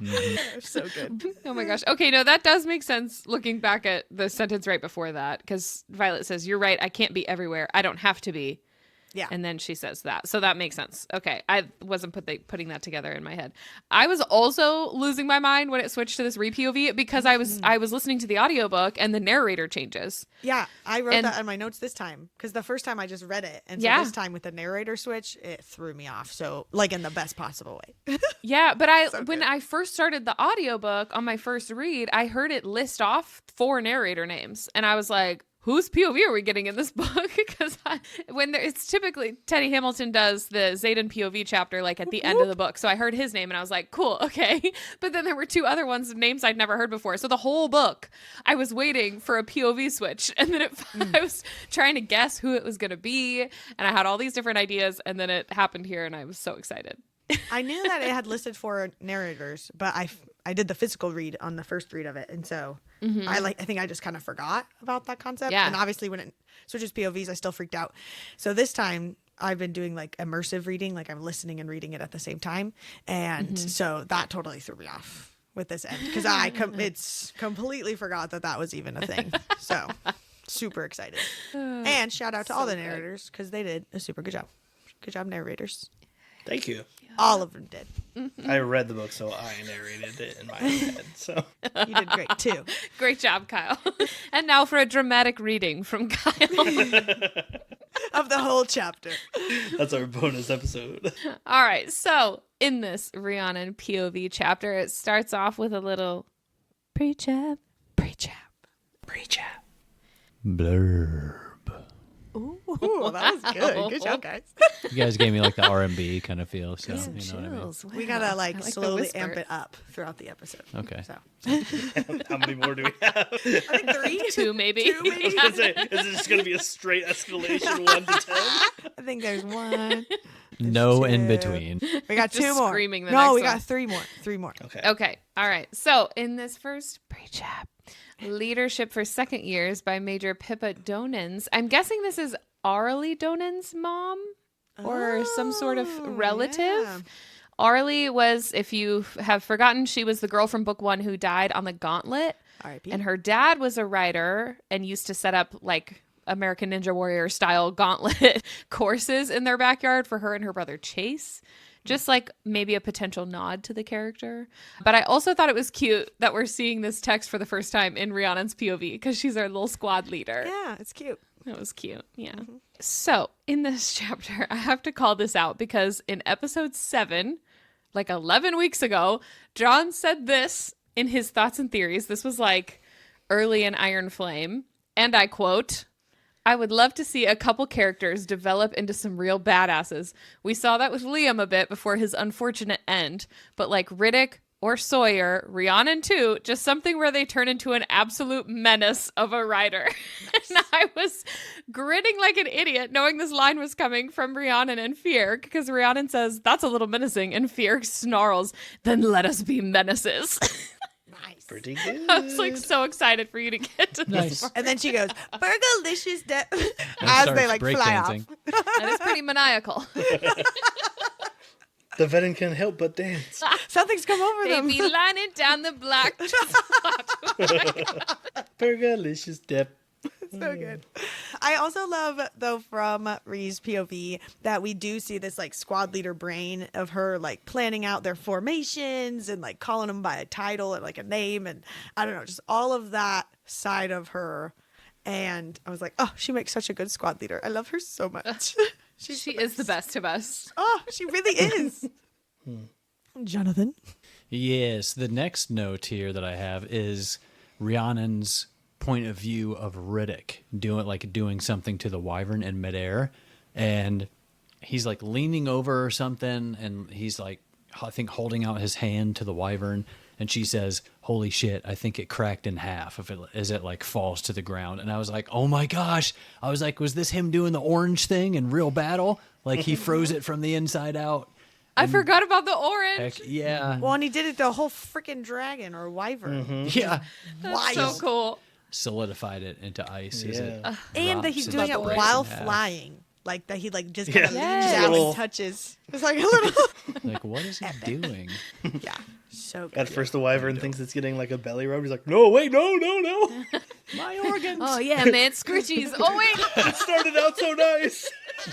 It was so good. Oh my gosh. Okay, no, that does make sense looking back at the sentence right before that because Violet says, "You're right. I can't be everywhere. I don't have to be." Yeah. And then she says that. So that makes sense. Okay. I wasn't putting that together in my head. I was also losing my mind when it switched to this re-POV because I was listening to the audiobook and the narrator changes. Yeah, I wrote And- that in my notes this time because the first time I just read it, and so Yeah. this time with the narrator switch, it threw me off. So like in the best possible way. Yeah, but when good. I first started the audiobook on my first read, I heard it list off 4 narrator names and I was like, whose POV are we getting in this book? Because it's typically Teddy Hamilton does the Xaden POV chapter like at the end of the book. So I heard his name and I was like, cool, okay. But then there were 2 other ones, names I'd never heard before. So the whole book, I was waiting for a POV switch. And then I was trying to guess who it was going to be. And I had all these different ideas. And then it happened here and I was so excited. I knew that it had listed 4 narrators, but I did the physical read on the first read of it, and so I think I just kind of forgot about that concept. Yeah. And obviously when it switches POVs, I still freaked out. So this time I've been doing like immersive reading, like I'm listening and reading it at the same time, and so that totally threw me off with this end because it's completely forgot that was even a thing. So super excited, and shout out to all the good. narrators because they did a super good job. Good job, narrators. Thank you. All of them did. I read the book, so I narrated it in my head. So You did great too. Great job, Kyle. And now for a dramatic reading from Kyle. Of the whole chapter. that's our bonus episode. All right. So in this Rhiannon POV chapter, it starts off with a little pre-chap. Blurb. Ooh, that was good. Good job, guys. You guys gave me like the R&B kind of feel, so Some you know what I mean. chills. We Wow. gotta I like the slowly whisper. amp it up throughout the episode. Okay. So How many more do we have? I think 3. 2 maybe. 2 maybe. I was gonna say, is it just gonna be a straight escalation 1 to 10? I think there's 1. No in 2. between. We got Just 2 more. screaming the no, next we one. got 3 more. 3 more. Okay. Okay. All right. So in this first pre-chap, Leadership for Second Years by Major Pippa Donans. I'm guessing this is Arlie Donans' mom or some sort of Oh, relative. yeah. Arlie was, if you have forgotten, she was the girl from book 1 who died on the gauntlet R.I.P. And her dad was a writer and used to set up like American Ninja Warrior style gauntlet courses in their backyard for her and her brother Chase. Just like maybe a potential nod to the character. But I also thought it was cute that we're seeing this text for the first time in Rhiannon's POV because she's our little squad leader. Yeah, it's cute. That was cute. Yeah. So in this chapter, I have to call this out because in episode 7, like 11 weeks ago, Jon said this in his thoughts and theories. This was like early in Iron Flame. And I quote, "I would love to see a couple characters develop into some real badasses. We saw that with Liam a bit before his unfortunate end. But like Riddick or Sawyer, Rhiannon too, just something where they turn into an absolute menace of a writer." And I was grinning like an idiot knowing this line was coming from Rhiannon and Fear because Rhiannon says, "That's a little menacing." And Fear snarls, "Then let us be menaces." Nice. Pretty good. I was like so excited for you to get to this Nice. part. And then she goes, "Burgalicious," And as starts they like fly off. breakdancing. That is pretty maniacal. The veteran can't help but dance. Something's come over They them. be lining down the block. Burgalicious dip. So good. I also love, though, from Rhee's POV that we do see this like squad leader brain of her like planning out their formations and like calling them by a title and like a name and I don't know, just all of that side of her. And I was like, oh, she makes such a good squad leader. I love her so much. She is the best of us. Oh, she really is. Jonathan. Yes, the next note here that I have is Rhiannon's point of view of Riddick doing something to the wyvern in midair, and he's like leaning over or something, and he's like I think holding out his hand to the wyvern, and she says, "Holy shit, I think it cracked in half as it like falls to the ground." And I was like, "Oh my gosh." I was like, was this him doing the orange thing in real battle? Like he froze it from the inside out. I forgot about the orange. Heck, yeah. Well, and he did it to a whole freaking dragon or wyvern. Yeah. That's so cool. Solidified it into ice. As it And that he's drops doing and it breaks while in half. flying. Like that he like just kind of Yeah. leans Yes. down Little- and touches. It's like a little. Like, what is he doing? Yeah. So good. At first, the wyvern thinks it's getting like a belly rub. He's like, "No, wait, no." My organs. Oh yeah, man, Scritchies. Oh wait. It started out so nice.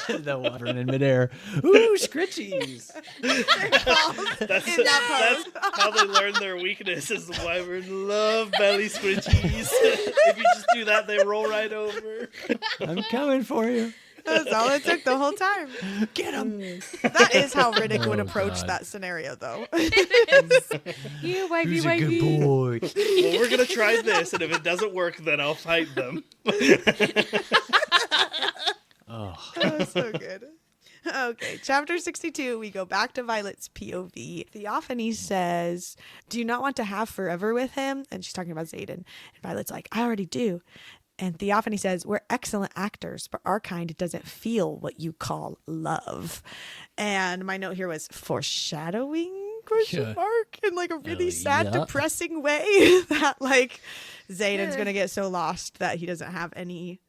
The wyvern in midair. Ooh, scritchies. That's, In that that's how they learn their weakness. Is the wyvern love belly squidgies. If you just do that, they roll right over. I'm coming for you. That's all it took the whole time. Get him. That is how Riddick would Oh, approach God. that scenario, though. You wifey, Who's a good wifey. boy? Well, we're gonna try this, and if it doesn't work, then I'll fight them. Oh, Oh, so good. Okay, chapter 62, we go back to Violet's POV. Theophany says, "Do you not want to have forever with him?" And she's talking about Xaden. And Violet's like, "I already do." And Theophany says, "We're excellent actors, but our kind doesn't feel what you call love." And my note here was foreshadowing, question Yeah. mark, in like a really sad, yeah. depressing way that like Xaden's going to get so lost that he doesn't have any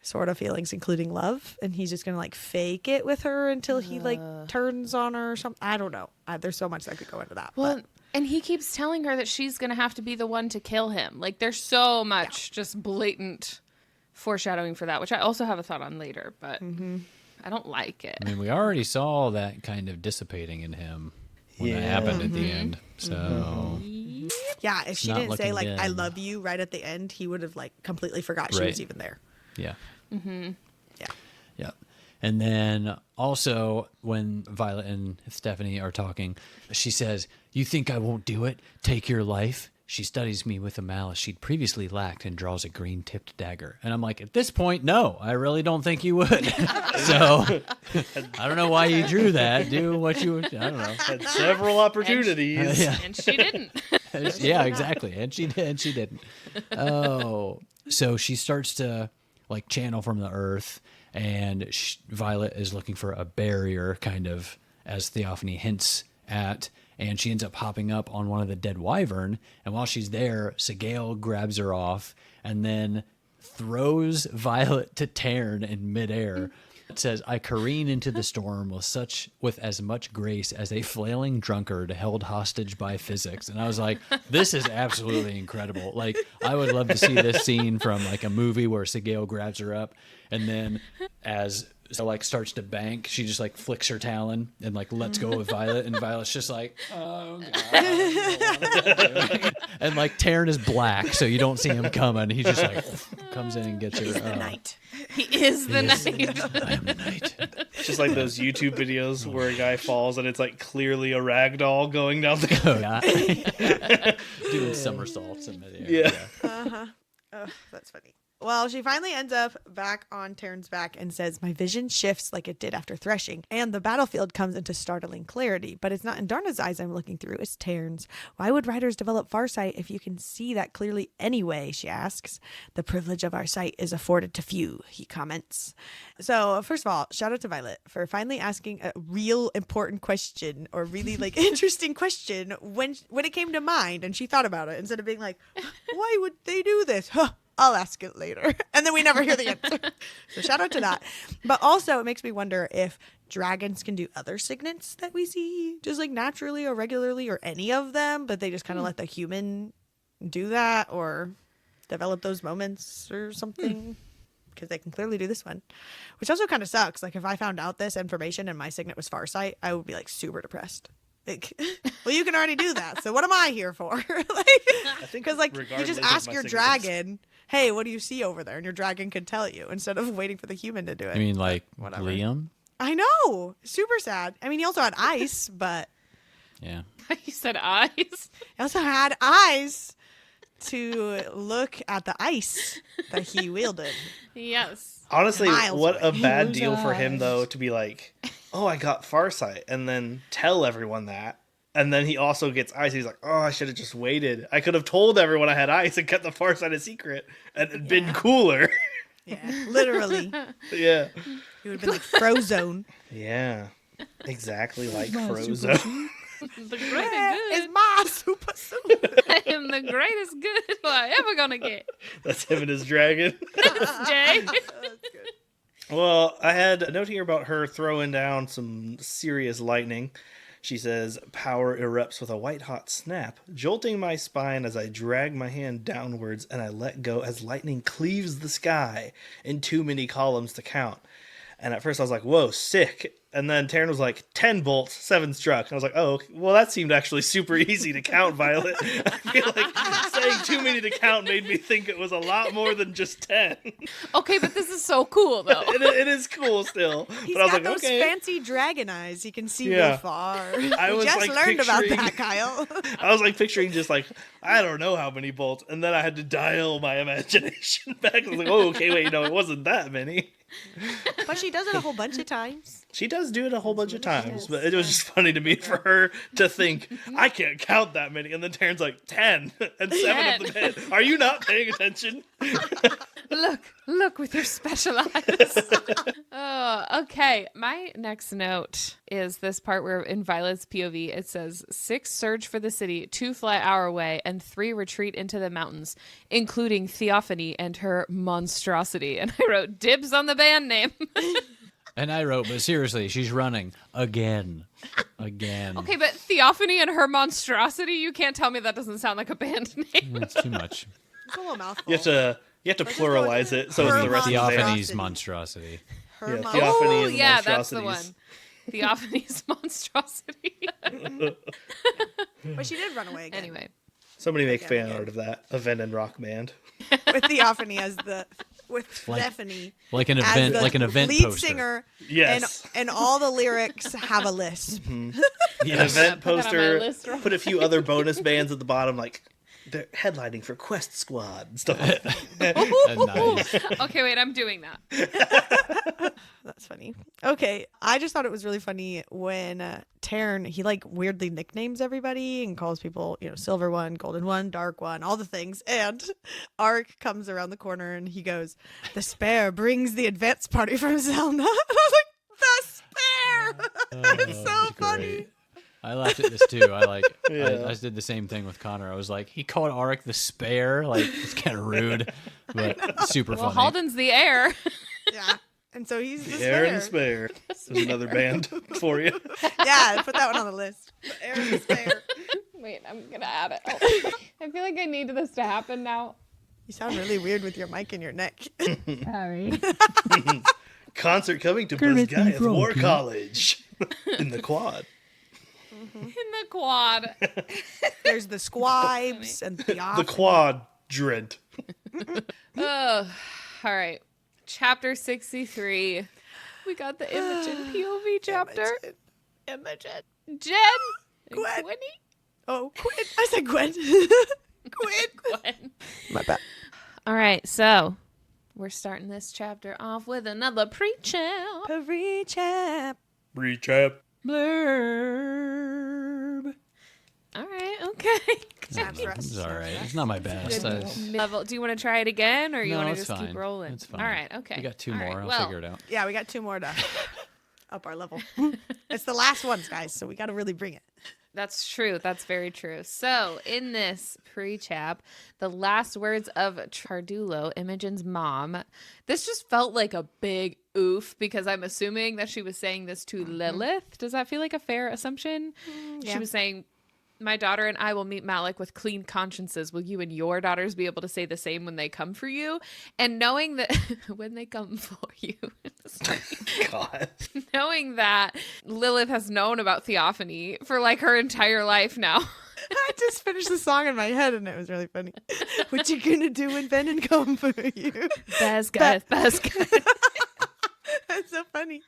sort of feelings, including love, and he's just gonna like fake it with her until he like turns on her or something. I don't know. There's so much that could go into that. Well, But and he keeps telling her that she's gonna have to be the one to kill him. Like there's so much just blatant foreshadowing for that, which I also have a thought on later, but I don't like it. I mean, we already saw that kind of dissipating in him when that happened at the end. So, yeah, if she not didn't say like looking "I good. love you" right at the end, he would have like completely forgot she Right. was even there. yeah. Yeah. Yeah. And then also when Violet and Stephanie are talking, she says, "You think I won't do it? Take your life?" She studies me with a malice she'd previously lacked and draws a green-tipped dagger. And I'm like, at this point, no, I really don't think you would. So I don't know why you drew that. Do what you would. I don't know. Had several opportunities. Yeah. And she didn't. Yeah, exactly. And she did. And she didn't. Oh, so she starts to like channel from the earth, and Violet is looking for a barrier, kind of as Theophany hints at, and she ends up hopping up on one of the dead wyvern. And while she's there, Sigale grabs her off and then throws Violet to Tarn in midair. It says, I careen into the storm with as much grace as a flailing drunkard held hostage by physics. And I was like, this is absolutely incredible. Like, I would love to see this scene from like a movie where Sigale grabs her up and then as starts to bank, she just like flicks her talon and like lets go of Violet, and Violet's just like, oh god. And like Taryn is black, so you don't see him coming. He just like comes in and gets her. He's the knight. He is the knight. I am the knight. Just like those YouTube videos where a guy falls and it's like clearly a rag doll going down the Doing somersaults in midair. Yeah. Oh, that's funny. Well, she finally ends up back on Taryn's back and says, my vision shifts like it did after threshing, and the battlefield comes into startling clarity. But it's not Indarna's eyes I'm looking through, it's Taryn's. Why would riders develop farsight if you can see that clearly anyway, she asks. The privilege of our sight is afforded to few, he comments. So, first of all, shout out to Violet for finally asking a real important question, or really like interesting question when it came to mind and she thought about it instead of being like, why would they do this? Huh. I'll ask it later. And then we never hear the answer. So shout out to that. But also it makes me wonder if dragons can do other signets that we see just like naturally or regularly, or any of them, but they just kind of let the human do that or develop those moments or something. Because they can clearly do this one. Which also kind of sucks. Like if I found out this information and my signet was farsight, I would be like super depressed. Like, well, you can already do that, so what am I here for? Because like you just ask your dragon, hey, what do you see over there? And your dragon can tell you instead of waiting for the human to do it. I mean, like whatever. Liam? I know. Super sad. I mean, he also had ice, but... Yeah. You said eyes? He also had eyes to look at the ice that he wielded. Yes. Honestly, Miles what away. a bad deal for him, though, to be like, oh, I got farsight, and then tell everyone that. And then he also gets ice. He's like, oh, I should have just waited. I could have told everyone I had ice and kept the farsight a secret and been cooler. Yeah, literally. Yeah. He would have been like Frozone. Yeah. Exactly like Frozone. The greatest It's good. my super suit. I am the greatest good I ever gonna get. That's him and his dragon. Jay. Well, I had a note here about her throwing down some serious lightning. She says, power erupts with a white-hot snap, jolting my spine as I drag my hand downwards and I let go as lightning cleaves the sky in too many columns to count. And at first I was like, whoa, sick. And then Taryn was like, 10 bolts, 7 struck. And I was like, oh, well, that seemed actually super easy to count, Violet. I feel like saying too many to count made me think it was a lot more than just 10. Okay, but this is so cool, though. It is cool still. He's but I was got like, those okay. fancy dragon eyes. He can see real Yeah. far. I We was, just like, learned about picturing- that, Kyle. I was like picturing just like, I don't know how many bolts. And then I had to dial my imagination back. I was like, oh, okay, wait, no, it wasn't that many. But she does it a whole bunch of times. She does do it a whole bunch of times, but it was just funny to me for her to think, I can't count that many. And then Taryn's like, 10 and 7 of them hit. Are you not paying attention? Look with your special eyes. Oh, okay. My next note is this part where in Violet's POV, it says 6 surge for the city, 2 fly our way, and 3 retreat into the mountains, including Theophany and her monstrosity. And I wrote dibs on the band name. And I wrote, but seriously, she's running again. Okay, but Theophany and her monstrosity, you can't tell me that doesn't sound like a band name. It's too much. It's a little mouthful. You have to just go pluralize with it so it's the rest of the band. Theophany's monstrosity. Her Yeah, mouth- Theophany Oh, and the yeah, that's the one. monstrosities. Theophany's monstrosity. But she did run away again. Anyway. Somebody make Yeah, fan yeah. art of that. A Ven and Rock band. With Theophany as the... With Like- Stephanie Like an as event, the like an event lead poster. singer. Yes. And all the lyrics have a lisp. An Yes. event Put that on my poster. list real Put a few other bonus bands at the bottom, like they're headlining for Quest Squad and stuff like that. Nice. Okay, wait, I'm doing that. That's funny. Okay, I just thought it was really funny when Taryn, he like weirdly nicknames everybody and calls people, silver one, golden one, dark one, all the things. And Ark comes around the corner and he goes, the spare brings the advance party from Zelda. And I was like, the spare! It's so That's funny. great. I laughed at this too. I Yeah. did the same thing with Connor. I was like, he called Arik the spare. Like, it's kind of rude, but super Well, funny. Halden's the heir. Yeah. And so he's the Air and the spare. Spare. There's another band for you. Yeah, put that one on the list. The Air and the Spare. Wait, I'm gonna add it. Oh. I feel like I need this to happen now. You sound really weird with your mic in your neck. Sorry. Concert coming to Goliath War College in the quad. In the quad. There's the squibes and the The quadrant. Oh, all right. Chapter 63. We got the Imogen POV chapter. Imogen. Jen. and Gwen. Quinny. Oh, Gwen. I said Gwen. Gwen. My bad. All right, so we're starting this chapter off with another pre-chap. Pre-chap. Recap. Blurb. All right, okay. It's all right. It's not my best. Level. Do you want to try it again, or you want to it's just keep fine. rolling? It's fine. All right, okay. We got two All more. right, I'll well, figure it out. Yeah, we got 2 more to up our level. It's the last ones, guys, so we got to really bring it. That's true. That's very true. So, in this pre-chap, the last words of Chardulo, Imogen's mom, this just felt like a big oof because I'm assuming that she was saying this to Lilith. Does that feel like a fair assumption? Yeah. She was saying, my daughter and I will meet Malik with clean consciences. Will you and your daughters be able to say the same when they come for you? And knowing that when they come for you, God. knowing that Lilith has known about Theophany for like her entire life now. I just finished the song in my head, and it was really funny. What you gonna do when Ben come for you? Best guys. That's so funny.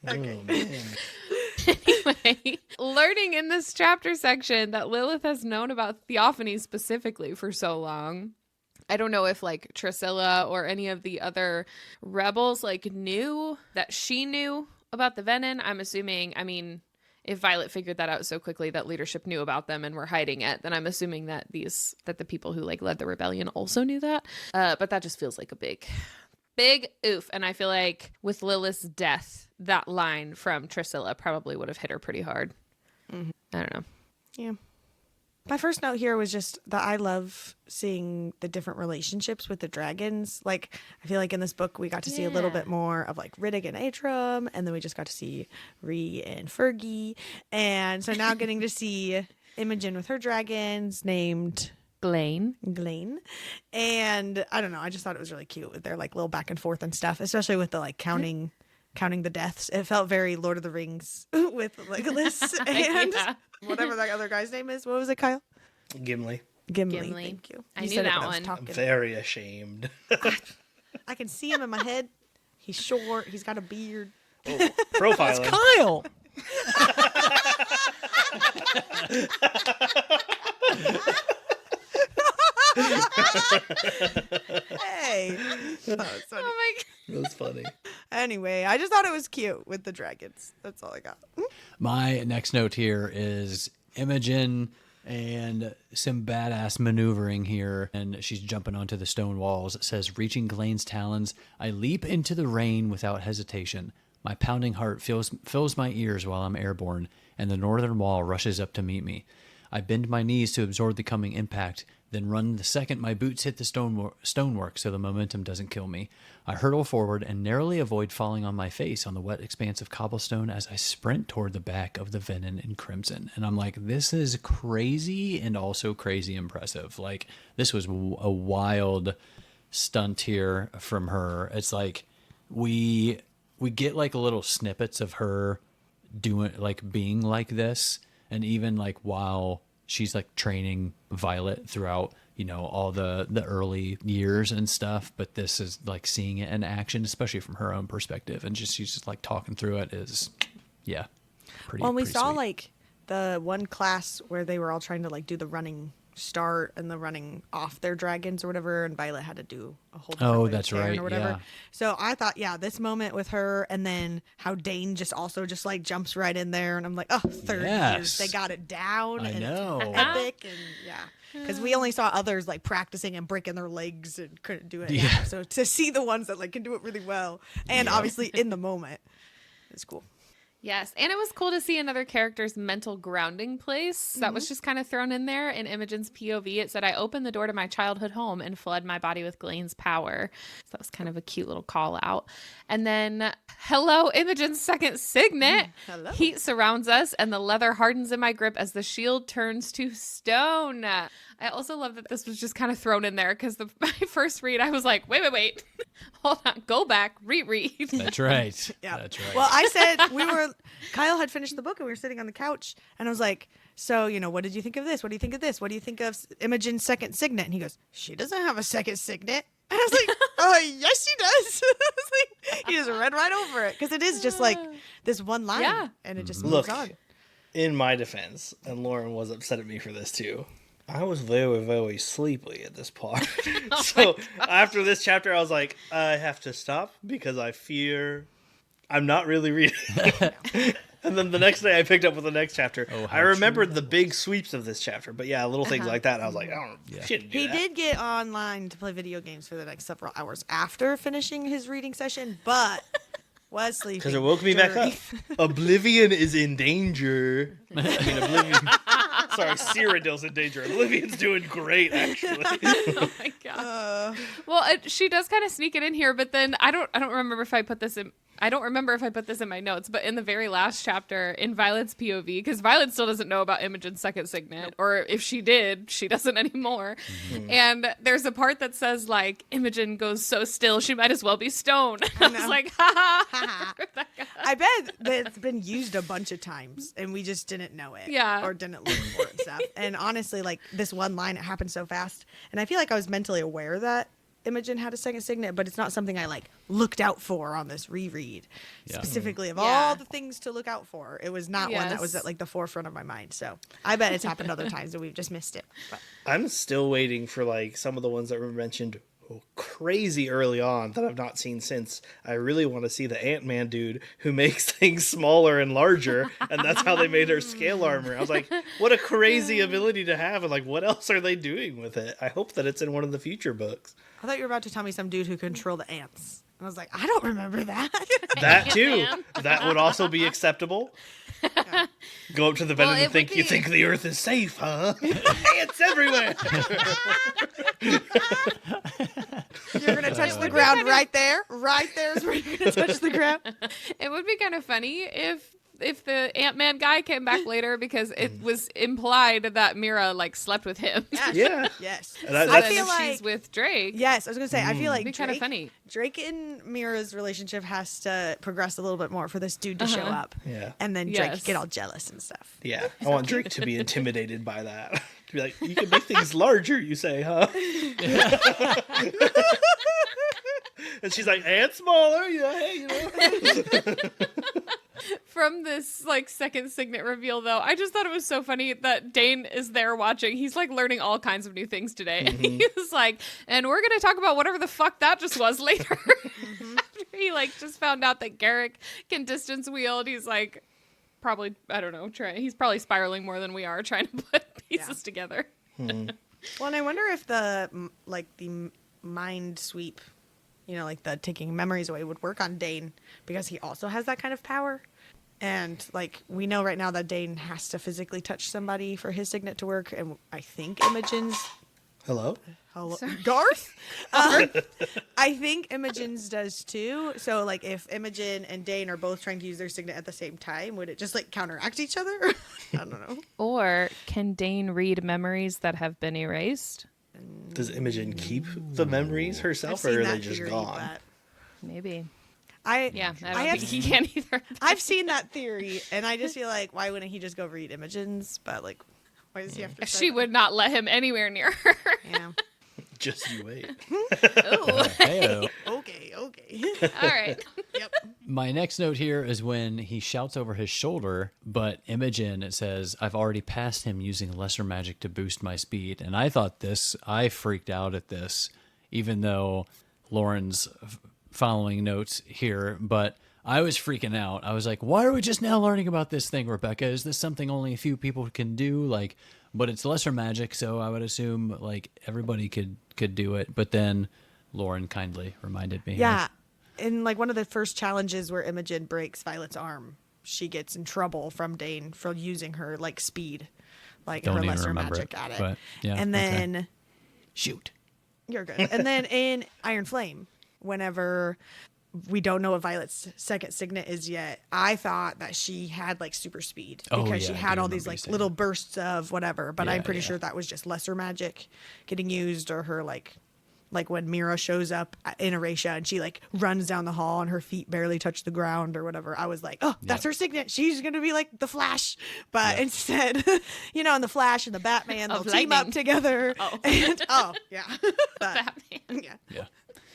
Okay. Oh, man. Anyway, learning in this chapter section that Lilith has known about Theophany specifically for so long. I don't know if like Trisilla or any of the other rebels like knew that she knew about the Venin. I'm assuming, I mean, if Violet figured that out so quickly that leadership knew about them and were hiding it, then I'm assuming that the people who like led the rebellion also knew that. But that just feels like a big oof. And I feel like with Lilith's death, that line from Trisilla probably would have hit her pretty hard. I don't know. Yeah. My first note here was just that I love seeing the different relationships with the dragons. Like, I feel like in this book, we got to see a little bit more of like Riddick and Atrum, and then we just got to see Ree and Fergie. And so now getting to see Imogen with her dragons named Glaine. And I don't know, I just thought it was really cute with their like little back and forth and stuff, especially with the like counting the deaths. It felt very Lord of the Rings with Legolas and whatever that other guy's name is. What was it, Kyle? Gimli. Gimli. Thank you. I knew said it that when I was one. I'm talking. very ashamed. I can see him in my head. He's short. He's got a beard. Profiling. Kyle. Hey. Oh, it's funny. Oh my That was funny. Anyway, I just thought it was cute with the dragons. That's all I got. My next note here is Imogen and some badass maneuvering here, and she's jumping onto the stone walls. It says, reaching Glaine's talons, I leap into the rain without hesitation. My pounding heart fills my ears while I'm airborne, and the northern wall rushes up to meet me. I bend my knees to absorb the coming impact, then run the second my boots hit the stonework so the momentum doesn't kill me. I hurtle forward and narrowly avoid falling on my face on the wet expanse of cobblestone as I sprint toward the back of the Venin in crimson. And I'm like, this is crazy and also crazy impressive. Like, this was a wild stunt here from her. It's like we get like little snippets of her doing like being like this, and even like while she's like training Violet throughout, you know, all the early years and stuff, but this is like seeing it in action, especially from her own perspective, and she's just like talking through it is pretty. Well, we pretty saw sweet. like the one class where they were all trying to like do the running start and the running off their dragons or whatever, and Violet had to do a whole different way of that's staring right, or whatever. yeah. So I thought, this moment with her, and then how Dane just like jumps right in there, and I'm like, 30 years, they got it down. I and know. it's epic, and because we only saw others like practicing and breaking their legs and couldn't do it. Yeah. So to see the ones that like can do it really well, and obviously in the moment, it's cool. Yes, and it was cool to see another character's mental grounding place. That was just kind of thrown in there. In Imogen's POV, it said, I opened the door to my childhood home and flood my body with Glaine's power. So that was kind of a cute little call out. And then, hello, Imogen's second signet. Hello. Heat surrounds us, and the leather hardens in my grip as the shield turns to stone. I also love that this was just kind of thrown in there because my first read, I was like, wait. Hold on, go back, reread. That's right. Yeah. That's right. Well, I said Kyle had finished the book and we were sitting on the couch and I was like, so, what did you think of this? What do you think of this? What do you think of Imogen's second signet? And he goes, she doesn't have a second signet. And I was like, oh, yes, she does. I was like, he just read right over it because it is just like this one line and it just moves Look, on. in my defense, and Lauren was upset at me for this too, I was very, very sleepy at this part. So after this chapter, I was like, I have to stop because I fear I'm not really reading. And then the next day I picked up with the next chapter. I remembered the big sweeps of this chapter, but yeah, little things like that. I was like, I shouldn't do He that. did get online to play video games for the next several hours after finishing his reading session, but was sleeping. Because it woke me back up. Oblivion is in danger. I mean, Oblivion. Sorry, Cyrodiil's in danger. Oblivion's doing great, actually. Oh my god. Well, she does kind of sneak it in here, but then I don't remember if I put this in. I don't remember if I put this in my notes, but in the very last chapter, in Violet's POV, because Violet still doesn't know about Imogen's second signet, or if she did, she doesn't anymore. And there's a part that says, like, Imogen goes so still, she might as well be stone. I was like, ha ha. Rebecca. I bet that it's been used a bunch of times and we just didn't know it. Yeah. Or didn't look for it and stuff. And honestly, like this one line, it happened so fast. And I feel like I was mentally aware that Imogen had a second signet, but it's not something I like looked out for on this reread. Yeah. Specifically of Yeah. all the things to look out for. It was not one that was Yes. at like the forefront of my mind. So I bet it's happened other times and we've just missed it. But I'm still waiting for like some of the ones that were mentioned crazy early on that I've not seen since. I really want to see the Ant-Man dude who makes things smaller and larger, and that's how they made her scale armor. I was like, what a crazy ability to have, and like, what else are they doing with it? I hope that it's in one of the future books. I thought you were about to tell me some dude who controlled the ants. And I was like, I don't remember that. That too. That would also be acceptable. Go up to the bed Well, and it think, would you be- think the earth is safe, huh? Ants everywhere. You're going to touch the ground right there. Right there is where you're going to touch the ground. It would be kind of funny if the Ant-Man guy came back later because it was implied that Mira like slept with him. Yeah. Yes. And that- So I then feel if like she's with Drake. Yes, I was gonna say. I feel like It'd be kind of funny. Drake and Mira's relationship has to progress a little bit more for this dude to show up. Yeah. And then Drake Yes. get all jealous and stuff. Yeah. I want Drake to be intimidated by that. To be like, you can make things larger, you say, huh? And she's like, and smaller, yeah, hey, you know. From this like second signet reveal though, I just thought it was so funny that Dane is there watching. He's like learning all kinds of new things today. And he was like, and we're gonna talk about whatever the fuck that just was later. After he like just found out that Garrick can distance wield, he's like probably, I don't know, he's probably spiraling more than we are trying to put pieces together. Well, and I wonder if the mind sweep, like the taking memories away would work on Dane because he also has that kind of power. And like we know right now that Dane has to physically touch somebody for his signet to work, and I think Imogen's Hello? Garth. I think Imogen's does too. So like if Imogen and Dane are both trying to use their signet at the same time, would it just like counteract each other? I don't know. Or can Dane read memories that have been erased? Does Imogen keep the memories herself, or are they just gone? Maybe. I I don't have think he can either. I've seen that theory, and I just feel like why wouldn't he just go read Imogen's? But like, why does he have to? She would not let him anywhere near her. Yeah. Just you wait. Heyo. Okay. All right. Yep. My next note here is when he shouts over his shoulder, but Imogen, it says, I've already passed him using lesser magic to boost my speed. And I freaked out at this, even though Lauren's following notes here, but I was freaking out. I was like, why are we just now learning about this thing, Rebecca? Is this something only a few people can do? Like, but it's lesser magic, so I would assume like everybody could do it. But then Lauren kindly reminded me. Yeah. In like one of the first challenges where Imogen breaks Violet's arm, she gets in trouble from Dane for using her like speed, like Don't her even lesser remember magic at it. But yeah, And okay. then Shoot. you're good. And then in Iron Flame, whenever we don't know what Violet's second signet is yet, I thought that she had like super speed Oh, because yeah, she I had do all remember these you like saying little bursts of whatever, but I'm Yeah, pretty yeah. sure that was just lesser magic getting used, or her like when Mira shows up in Erasia and she like runs down the hall and her feet barely touch the ground or whatever. I was like, oh, that's her signet. She's going to be like the Flash. But instead, in the Flash and the Batman, they'll Of team up lightning. together. Oh. And, yeah. But, Batman. yeah. Yeah.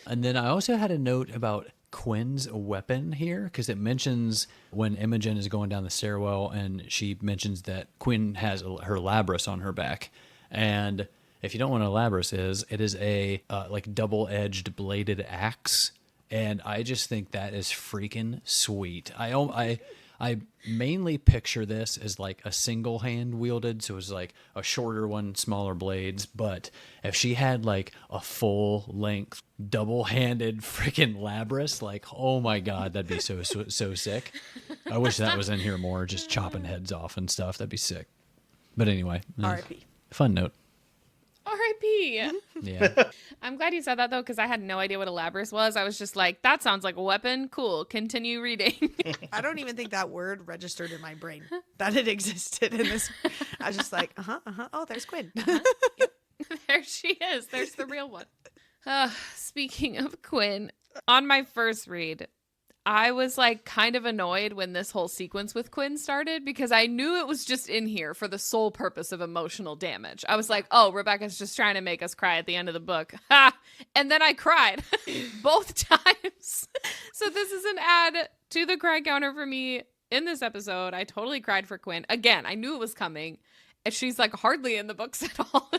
And then I also had a note about Quinn's weapon here, because it mentions when Imogen is going down the stairwell and she mentions that Quinn has her Labrys on her back. And if you don't know what a Labrys is, it is a like double-edged bladed axe. And I just think that is freaking sweet. I mainly picture this as like a single hand wielded, so it's like a shorter one, smaller blades. But if she had like a full length, double handed freaking Labrys, like, oh my God, that'd be so sick. I wish that was in here more, just chopping heads off and stuff. That'd be sick. But anyway, R.I.P. fun note. R.I.P. Yeah. I'm glad you said that though, because I had no idea what a Labrys was. I was just like, that sounds like a weapon. Cool. Continue reading. I don't even think that word registered in my brain that it existed in this. I was just like, oh, there's Quinn. There she is. There's the real one. Speaking of Quinn, on my first read, I was like kind of annoyed when this whole sequence with Quinn started, because I knew it was just in here for the sole purpose of emotional damage. I was like, oh, Rebecca's just trying to make us cry at the end of the book. Ha! And then I cried both times. So this is an add to the cry counter for me in this episode. I totally cried for Quinn. Again, I knew it was coming. And she's like hardly in the books at all.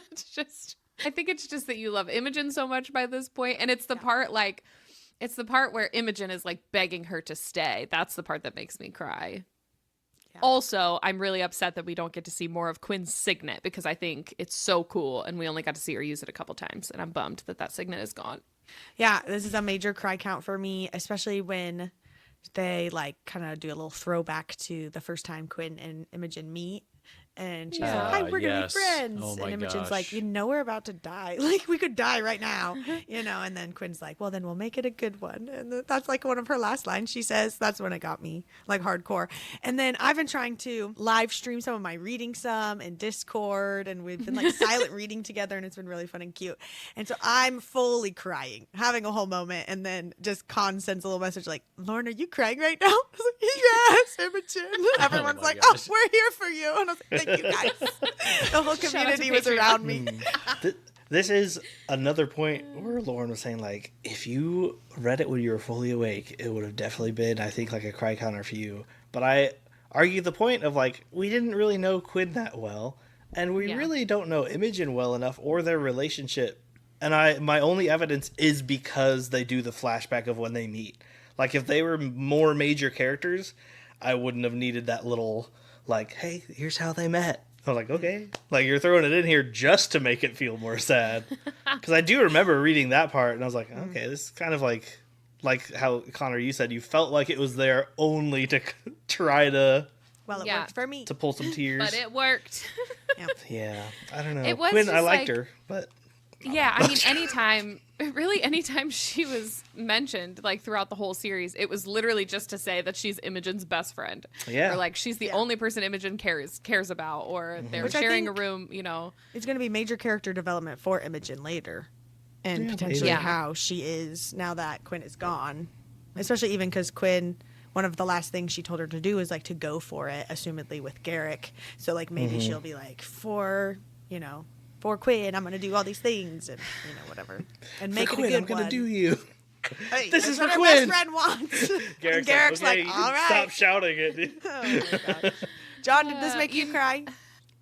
I think it's just that you love Imogen so much by this point. And it's the part like, it's the part where Imogen is like begging her to stay. That's the part that makes me cry. Yeah. Also, I'm really upset that we don't get to see more of Quinn's signet, because I think it's so cool and we only got to see her use it a couple times. And I'm bummed that signet is gone. Yeah, this is a major cry count for me, especially when they like kind of do a little throwback to the first time Quinn and Imogen meet. And she's like, hi, we're going to be friends. Oh and Imogen's gosh. like, we're about to die. Like, we could die right now. And then Quinn's like, well, then we'll make it a good one. And that's like one of her last lines she says. That's when it got me, like, hardcore. And then I've been trying to live stream some of my reading some in Discord. And we've been, like, silent reading together. And it's been really fun and cute. And so I'm fully crying, having a whole moment. And then just Con sends a little message like, Lauren, are you crying right now? I was like, yes, Imogen. Everyone's like, gosh. oh, we're here for you. And I was like, thank you guys. The whole Shout out to community was Patreon. around me. This is another point where Lauren was saying, like, if you read it when you were fully awake, it would have definitely been, I think, like a cry counter for you. But I argue the point of, like, we didn't really know Quinn that well, and we really don't know Imogen well enough or their relationship. And my only evidence is because they do the flashback of when they meet. Like, if they were more major characters, I wouldn't have needed that little, like, hey, here's how they met. I was like, okay. Like, you're throwing it in here just to make it feel more sad. Because I do remember reading that part, and I was like, okay, this is kind of like how, Connor, you said, you felt like it was there only to try to... Well, it worked for me. To pull some tears. But it worked. Yeah, I don't know. It was Quinn, just I liked like- her, but... Yeah, I mean, anytime she was mentioned, like throughout the whole series, it was literally just to say that she's Imogen's best friend. Yeah. Or like she's the only person Imogen cares about, or they're Which I sharing a think- room, It's going to be major character development for Imogen later. And potentially maybe. how she is now that Quinn is gone. Especially even because Quinn, one of the last things she told her to do is like to go for it, assumedly with Garrick. So like maybe she'll be like, for Quinn, I'm going to do all these things and, whatever. And make for it a Quinn, good I'm going one. to do you. Hey, This that's is for what our Quinn. best friend wants. Garrick's, And Garrick's like, okay, all right. stop shouting it. Oh my gosh. John, did this make you cry?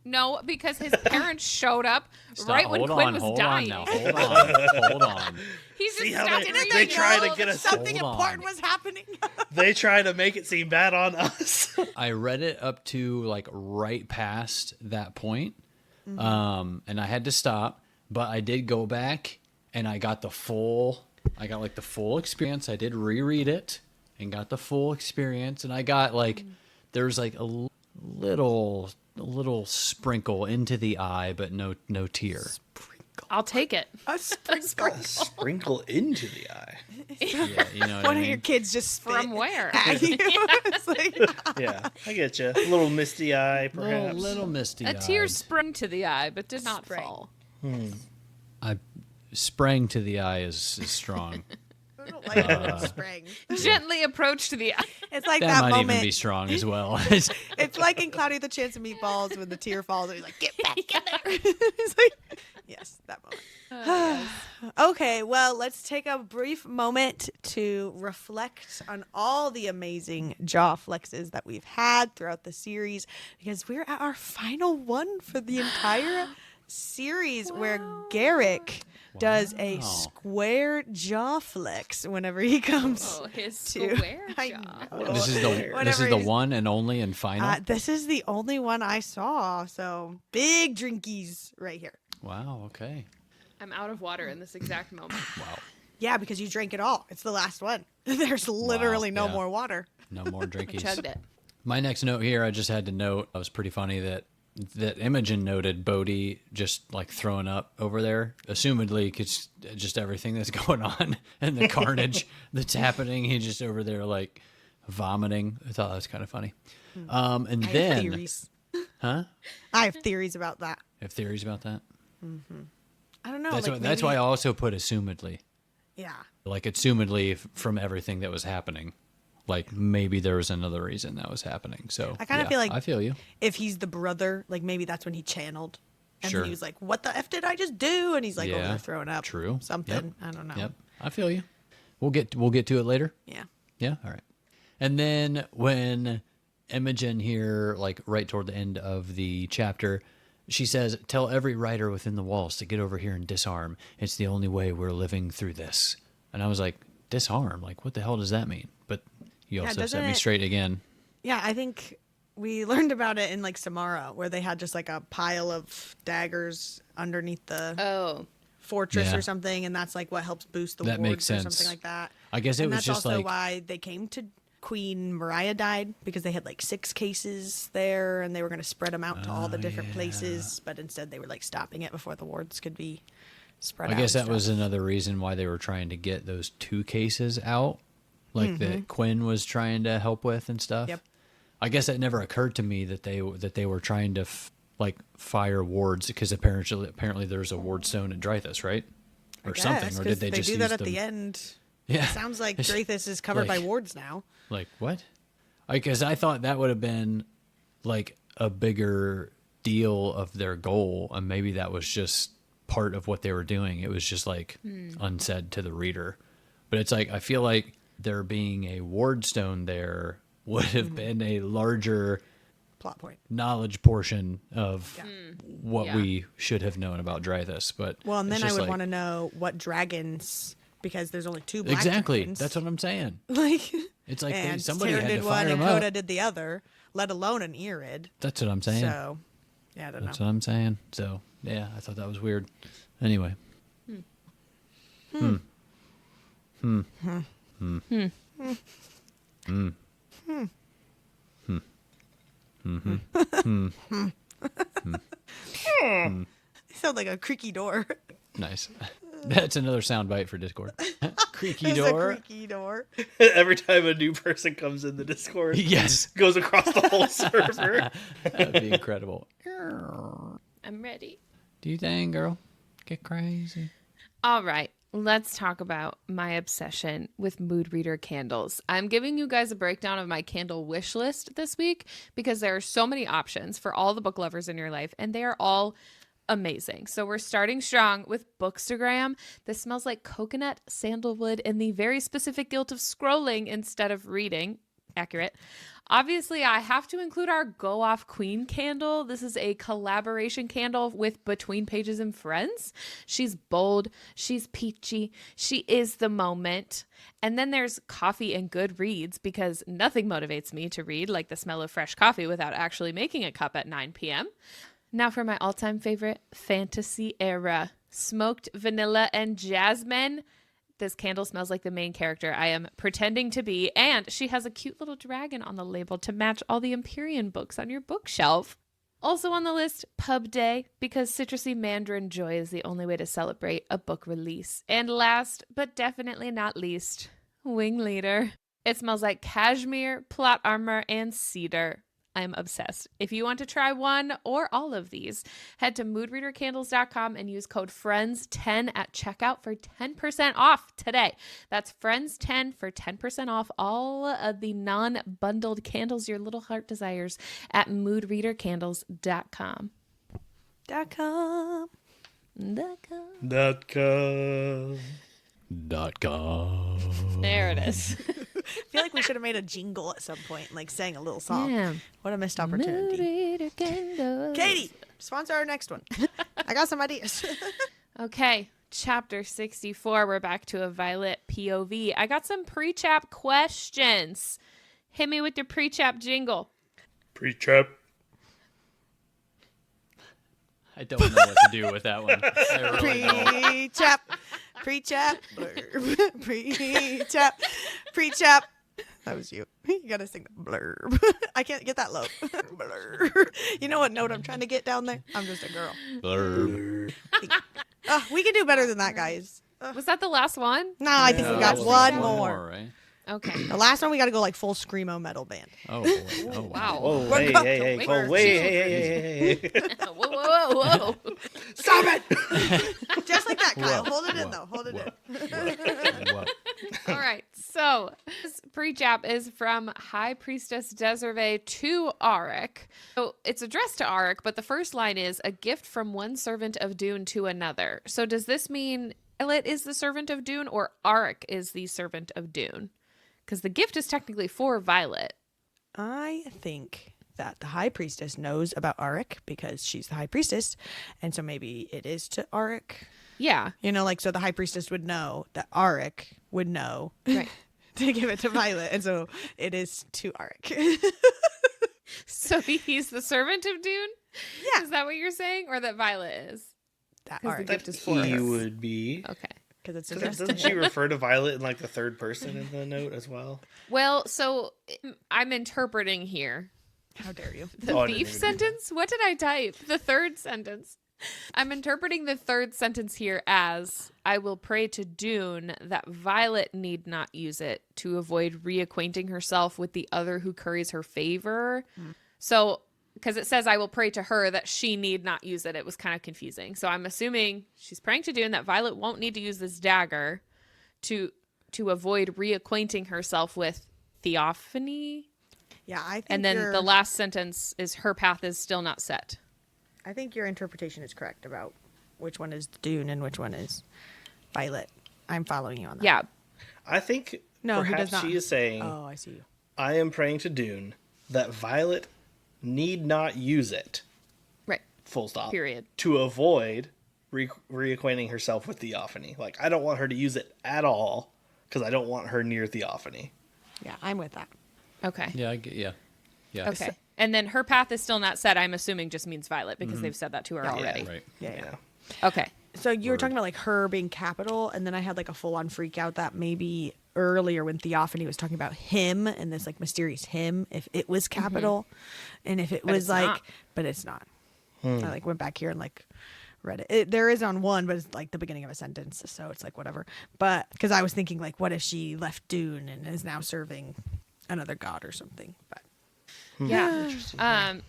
No, because his parents showed up Stop. right when Hold Quinn on, was hold dying. on now. Hold on. He's See just how stopped they reading. try to get us... Something Hold important on. was happening. They try to make it seem bad on us. I read it up to like right past that point. And I had to stop, but I did go back and I got the full experience. I did reread it and got the full experience, and I got like there's like a little sprinkle into the eye, but no tear. I'll take it. A sprinkle. A sprinkle into the eye. Yeah, you know what One I of mean? your kids just spit From where? at you. It's like, Yeah, I get you. A little misty eye, Little, perhaps. little misty. A tear sprang to the eye, but did not Sprang. fall. I sprang to the eye is strong. I don't like it when it sprang. Gently approached the eye. It's like That that might moment. even be strong as well. It's like in Cloudy with a Chance of Meatballs when the tear falls and he's like, get back in there. He's like, yes, that moment. Okay, well, let's take a brief moment to reflect on all the amazing jaw flexes that we've had throughout the series because we're at our final one for the entire series where Garrick does a Wow. square jaw flex whenever he comes Oh, his to square I jaw. know. This is the Whenever he's- one and only and final. This is the only one I saw, so big drinkies right here. Wow. Okay. I'm out of water in this exact moment. Wow. Yeah, because you drank it all. It's the last one. There's literally no yeah. more water. No more I drinkies. chugged it. My next note here, I just had to note. It was pretty funny that Imogen noted Bodhi just like throwing up over there, assumedly because just everything that's going on and the carnage that's happening. He's just over there like vomiting. I thought that was kind of funny. And I have then, theories. huh? I have theories about that. Have theories about that? I don't know. That's like that's why I maybe- also put assumedly, Yeah. like assumedly from everything that was happening. Like maybe there was another reason that was happening. So I kinda feel like- I feel you. If he's the brother, like maybe that's when he channeled. And Sure. he was like, what the F did I just do? And he's like, oh, Yeah. they're throwing up. True. Something. Yep. I don't know. Yep, I feel you. We'll get to it later. Yeah. Yeah, all right. And then when Imogen here, like right toward the end of the chapter, she says, "Tell every writer within the walls to get over here and disarm. It's the only way we're living through this." And I was like, disarm? Like, what the hell does that mean? But you Yeah, also doesn't set me it- straight again. Yeah, I think we learned about it in like Samara, where they had just like a pile of daggers underneath the Oh, fortress Yeah. or something, and that's like what helps boost the That wards makes or sense. something like that. I guess it And was that's just also like, why they came to Queen Mariah died, because they had like 6 cases there, and they were going to spread them out to all the different places, but instead they were like stopping it before the wards could be spread I out. guess and that was stuff. another reason why they were trying to get those 2 cases out, like that Quinn was trying to help with and stuff. Yep. I guess it never occurred to me that they were trying to like fire wards, because apparently there's a ward stone at Dreythus, right? Or Yes, something, or 'cause did they just do use that at them? the end? Yeah. It sounds like Dreythus is covered by Like- wards now. Like what? Because I thought that would have been like a bigger deal of their goal, and maybe that was just part of what they were doing. It was just like unsaid to the reader. But it's like I feel like there being a ward stone there would have been a larger Plot point. knowledge portion of what Yeah. we should have known about Dreythus. But Well, and it's then I just would like- want to know what dragons, because there's only 2 black exactly. dragons. That's what I'm saying. Like, It's like and somebody Taryn had to did fire one and them up. Coda did the other, let alone an Irid. That's what I'm saying. So, yeah, I don't That's know. what I'm saying. So, yeah, I thought that was weird. Anyway. You sound like a creaky door. Nice. That's another soundbite for Discord. Creaky It's door. a creaky door. Every time a new person comes in the Discord, Yes. goes across the whole server. That'd be incredible. I'm ready. Do you think, girl? Get crazy. All right, let's talk about my obsession with mood reader candles. I'm giving you guys a breakdown of my candle wish list this week because there are so many options for all the book lovers in your life, and they are all amazing. So we're starting strong with Bookstagram. This smells like coconut, sandalwood, and the very specific guilt of scrolling instead of reading. Accurate. Obviously, I have to include our Go Off Queen candle. This is a collaboration candle with Between Pages and Friends. She's bold. She's peachy. She is the moment. And then there's coffee and GoodReads, because nothing motivates me to read like the smell of fresh coffee without actually making a cup at 9 p.m. Now for my all-time favorite, Fantasy Era. Smoked vanilla and jasmine. This candle smells like the main character I am pretending to be, and she has a cute little dragon on the label to match all the Empyrean books on your bookshelf. Also on the list, Pub Day, because citrusy mandarin joy is the only way to celebrate a book release. And last, but definitely not least, Wing Leader. It smells like cashmere, plot armor, and cedar. I'm obsessed. If you want to try one or all of these, head to moodreadercandles.com and use code FRIENDS10 at checkout for 10% off today. That's FRIENDS10 for 10% off all of the non-bundled candles your little heart desires at moodreadercandles.com. .com. .com. There it is. I feel like we should have made a jingle at some point, like sang a little song. Yeah. What a missed opportunity. Mood Candles. Katie, sponsor our next one. I got some ideas. Okay, chapter 64. We're back to a Violet POV. I got some pre-chap questions. Hit me with your pre-chap jingle. Pre-chap. I don't know what to do with that one. I really don't. Pre-chap, blurb, pre-chap. That was you. You gotta sing the blurb. I can't get that low. Blurb. You know what note I'm trying to get down there? I'm just a girl. Blurb. We can do better than that, guys. Was that the last one? No, I think we No, got that was one one more. right? Okay. The last one we got to go like full screamo metal band. Oh, boy. Oh, Wow. Whoa, We're hey, going hey, to hey, wait oh, for wait, you. hey. Whoa, whoa, whoa, whoa. Stop it! Just like that, Kyle. Whoa. Hold it in, Whoa. though. Hold it Whoa. in. Whoa. All right. So this pre-chap is from High Priestess Desiree to Auric. So it's addressed to Auric, but the first line is a gift from one servant of Dune to another. So does this mean Violet is the servant of Dune or Auric is the servant of Dune? Because the gift is technically for Violet. I think that the High Priestess knows about Auric because she's the High Priestess. And so maybe it is to Auric. Yeah. You know, like, so the High Priestess would know that Auric would know Right. to give it to Violet. And so it is to Auric. So he's the servant of Dune? Yeah. Is that what you're saying? Or that Violet is? That 'Cause the Auric. gift is for He her. would be. Okay. Because it's addressed Doesn't to she him. refer to Violet in like the third person in the note as well? Well, so I'm interpreting here. How dare you? The Oh, I didn't thief even do that. sentence? What did I type? The third sentence. I'm interpreting the third sentence here as I will pray to Dune that Violet need not use it to avoid reacquainting herself with the other who curries her favor. So, because it says I will pray to her that she need not use it. It was kind of confusing. So I'm assuming she's praying to Dune that Violet won't need to use this dagger to avoid reacquainting herself with Theophany. Yeah, I think And then your- the last sentence is her path is still not set. I think your interpretation is correct about which one is Dune and which one is Violet. I'm following you on that. Yeah. I think No, he perhaps does not. she is saying, Oh, I see you. I am praying to Dune that Violet need not use it, Right. full stop, Period. to avoid reacquainting herself with Theophany. Like, I don't want her to use it at all because I don't want her near Theophany. Yeah, I'm with that. Okay. Yeah, yeah. Okay. And then her path is still not set, I'm assuming just means Violet because they've said that to her Yeah. already. Right. Yeah. Yeah. Okay. So you were talking about like her being capital, and then I had like a full-on freak out that maybe earlier when Theophany was talking about him and this like mysterious him, if it was capital, and if it But was it's like, not. but it's not. I like went back here and like read it. There is on one, but it's like the beginning of a sentence, so it's like whatever. But because I was thinking like, what if she left Dune and is now serving another god or something? But Yeah.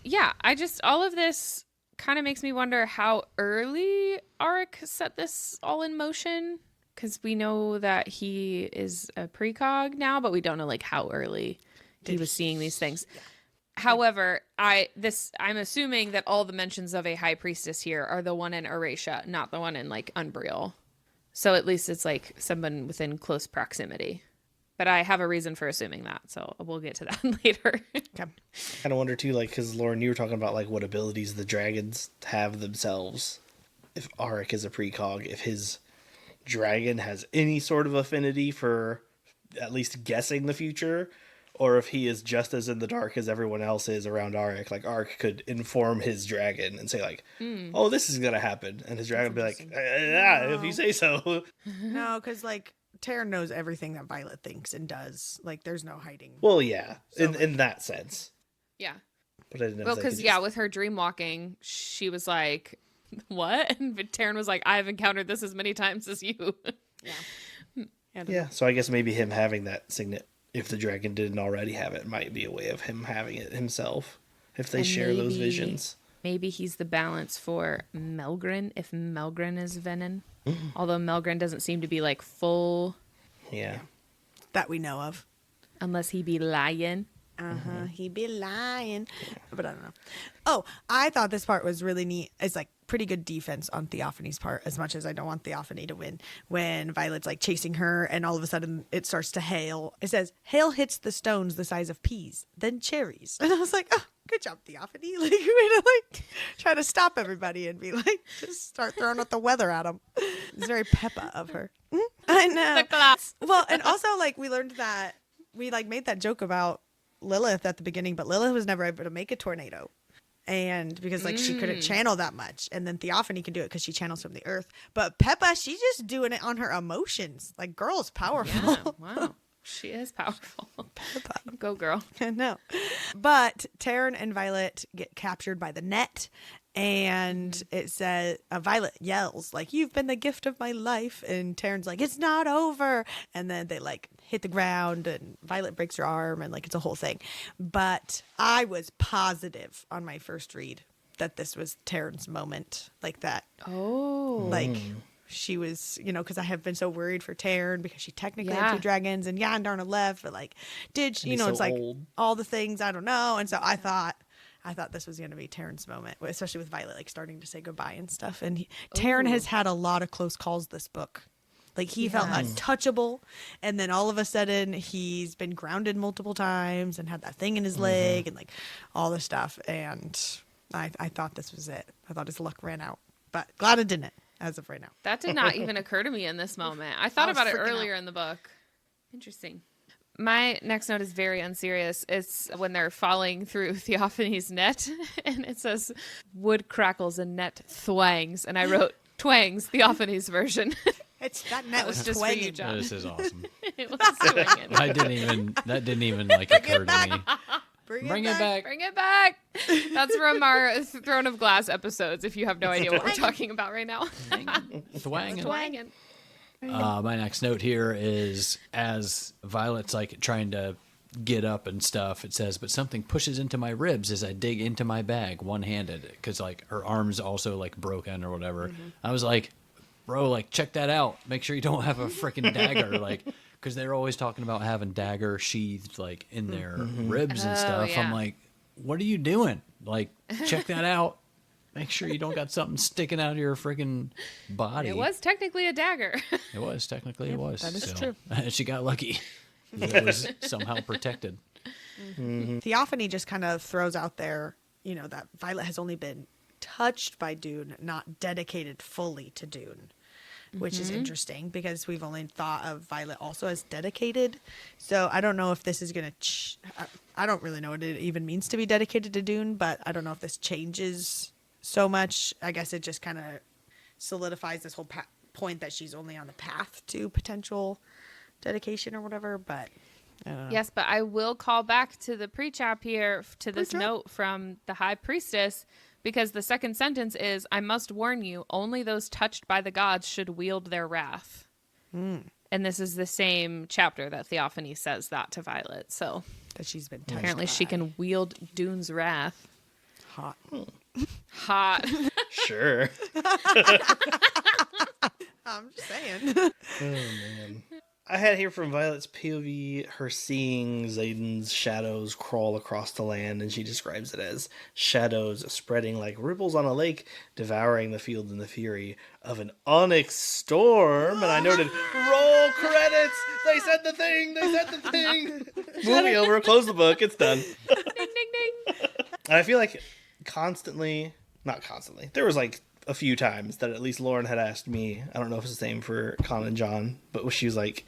Yeah. I just, all of this kind of makes me wonder how early Auric set this all in motion. Because we know that he is a precog now, but we don't know like how early he was seeing these things. However, I'm assuming that all the mentions of a high priestess here are the one in Eratia, not the one in like Unbriel. So at least it's like someone within close proximity. But I have a reason for assuming that, so we'll get to that later. okay. Kind of wonder too, like, because Lauren, you were talking about like what abilities the dragons have themselves. If Auric is a precog, if his dragon has any sort of affinity for at least guessing the future, or if he is just as in the dark as everyone else is around Auric. Like Auric could inform his dragon and say like, "Oh, this is gonna happen," and his dragon would be like, "Yeah, if you say so." No, because like Taryn knows everything that Violet thinks and does. Like, there's no hiding. Well, yeah, So, in that sense. Yeah. But I didn't know. Well, if they could because just- with her dream walking, she was like, "What?" And Taryn was like, "I've encountered this as many times as you." Yeah. Yeah, so I guess maybe him having that signet, if the dragon didn't already have it, might be a way of him having it himself. If they And share those maybe- visions. Maybe he's the balance for Melgren, if Melgren is Venom. Although Melgren doesn't seem to be like full, Yeah. That we know of. unless he be lying. He be lying. But I don't know. Oh, I thought this part was really neat. It's like pretty good defense on Theophanie's part, as much as I don't want Theophanie to win. When Violet's like chasing her and all of a sudden it starts to hail. It says, hail hits the stones the size of peas, then cherries. And I was like, oh, good job, Theophanie. Like, way to like try to stop everybody and be like, just start throwing out the weather at them. It's very Peppa of her. I know. The class. Well, and also like we learned that we like made that joke about Lilith at the beginning, but Lilith was never able to make a tornado. And because like she couldn't channel that much, and then Theophany can do it because she channels from the earth. But Peppa, she's just doing it on her emotions. Like, girl's powerful. Yeah, wow. She is powerful. Peppa. Go, girl. I know. But Taryn and Violet get captured by the net, and it says Violet yells like, "You've been the gift of my life," and Taryn's like, "It's not over." And then they like hit the ground, and Violet breaks her arm, and like it's a whole thing. But I was positive on my first read that this was Taryn's moment, like that. Oh. Like she was, you know, because I have been so worried for Taryn because she technically Yeah. had 2 dragons, and yeah, and Darna left, but like, did she, you he's know, so it's like old. all the things I don't know, and so I thought this was going to be Taryn's moment, especially with Violet like starting to say goodbye and stuff. And Taryn has had a lot of close calls this book. Like he felt untouchable, and then all of a sudden he's been grounded multiple times and had that thing in his leg and like all this stuff. And I thought this was it. I thought his luck ran out, but glad it didn't as of right now. That did not even occur to me in this moment. I thought I was about it freaking earlier in the book. Interesting. My next note is very unserious. It's when they're falling through Theophany's net, and it says, "Wood crackles and net thwangs." And I wrote, "Twangs, Theophany's version." It's that net was was just just for you, John. This is awesome. It was swinging. That didn't even like occur to me. Bring it back. Bring it back. That's from our Throne of Glass episodes, if you have no idea what we're talking about right now. Thwanging. Twanging. My next note here is as Violet's like trying to get up and stuff, it says, "But something pushes into my ribs as I dig into my bag one-handed," because like her arm's also like broken or whatever. I was like, bro, like check that out. Make sure you don't have a freaking dagger, like, because they're always talking about having dagger sheathed like in their ribs and Oh, stuff. yeah. I'm like, what are you doing? Like, check that out. Make sure you don't got something sticking out of your freaking body. It was technically a dagger. It was technically it was. that is so. true. She got lucky. It was somehow protected. Theophany just kind of throws out there, you know, that Violet has only been touched by Dune, not dedicated fully to Dune, which is interesting because we've only thought of Violet also as dedicated. So I don't know if this is going to, I don't really know what it even means to be dedicated to Dune, but I don't know if this changes so much. I guess it just kind of solidifies this whole point that she's only on the path to potential dedication or whatever, but I don't know. Yes, but I will call back to the pre-chap here, to this Pre-chap? note from the High Priestess, because the second sentence is, "I must warn you, only those touched by the gods should wield their wrath." And this is the same chapter that Theophany says that to Violet. So That she's been touched apparently she by. can wield Dune's wrath. Hot. Hot. Sure. I'm just saying. Oh, man. I had here from Violet's POV her seeing Xaden's shadows crawl across the land, and she describes it as shadows spreading like ripples on a lake, devouring the field in the fury of an onyx storm. And I noted, roll credits! They said the thing! They said the thing! Movie over, close the book, it's done. Ding, ding, ding. And I feel like not constantly, there was like a few times that at least Lauren had asked me, I don't know if it's the same for Con and John, but she was like,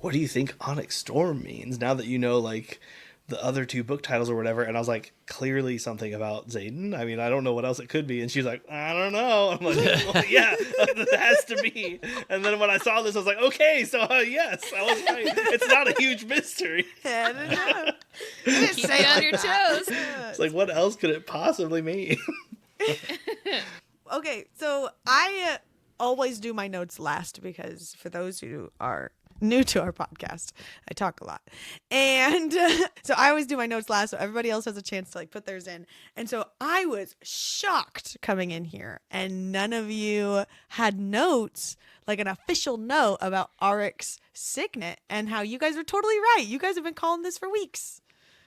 what do you think Onyx Storm means? Now that you know, like, the other two book titles or whatever, and I was like, clearly something about Xaden. I mean, I don't know what else it could be. And she's like, I don't know. I'm like, well, yeah, that has to be. And then when I saw this, I was like, okay, so yes, I was right. It's not a huge mystery. I don't know. Keep you on your toes. It's like, what else could it possibly mean? Okay, so I always do my notes last because for those who are new to our podcast, I talk a lot. And so I always do my notes last so everybody else has a chance to like put theirs in. And so I was shocked coming in here and none of you had notes, like an official note about Oryx's signet and how you guys were totally right. You guys have been calling this for weeks.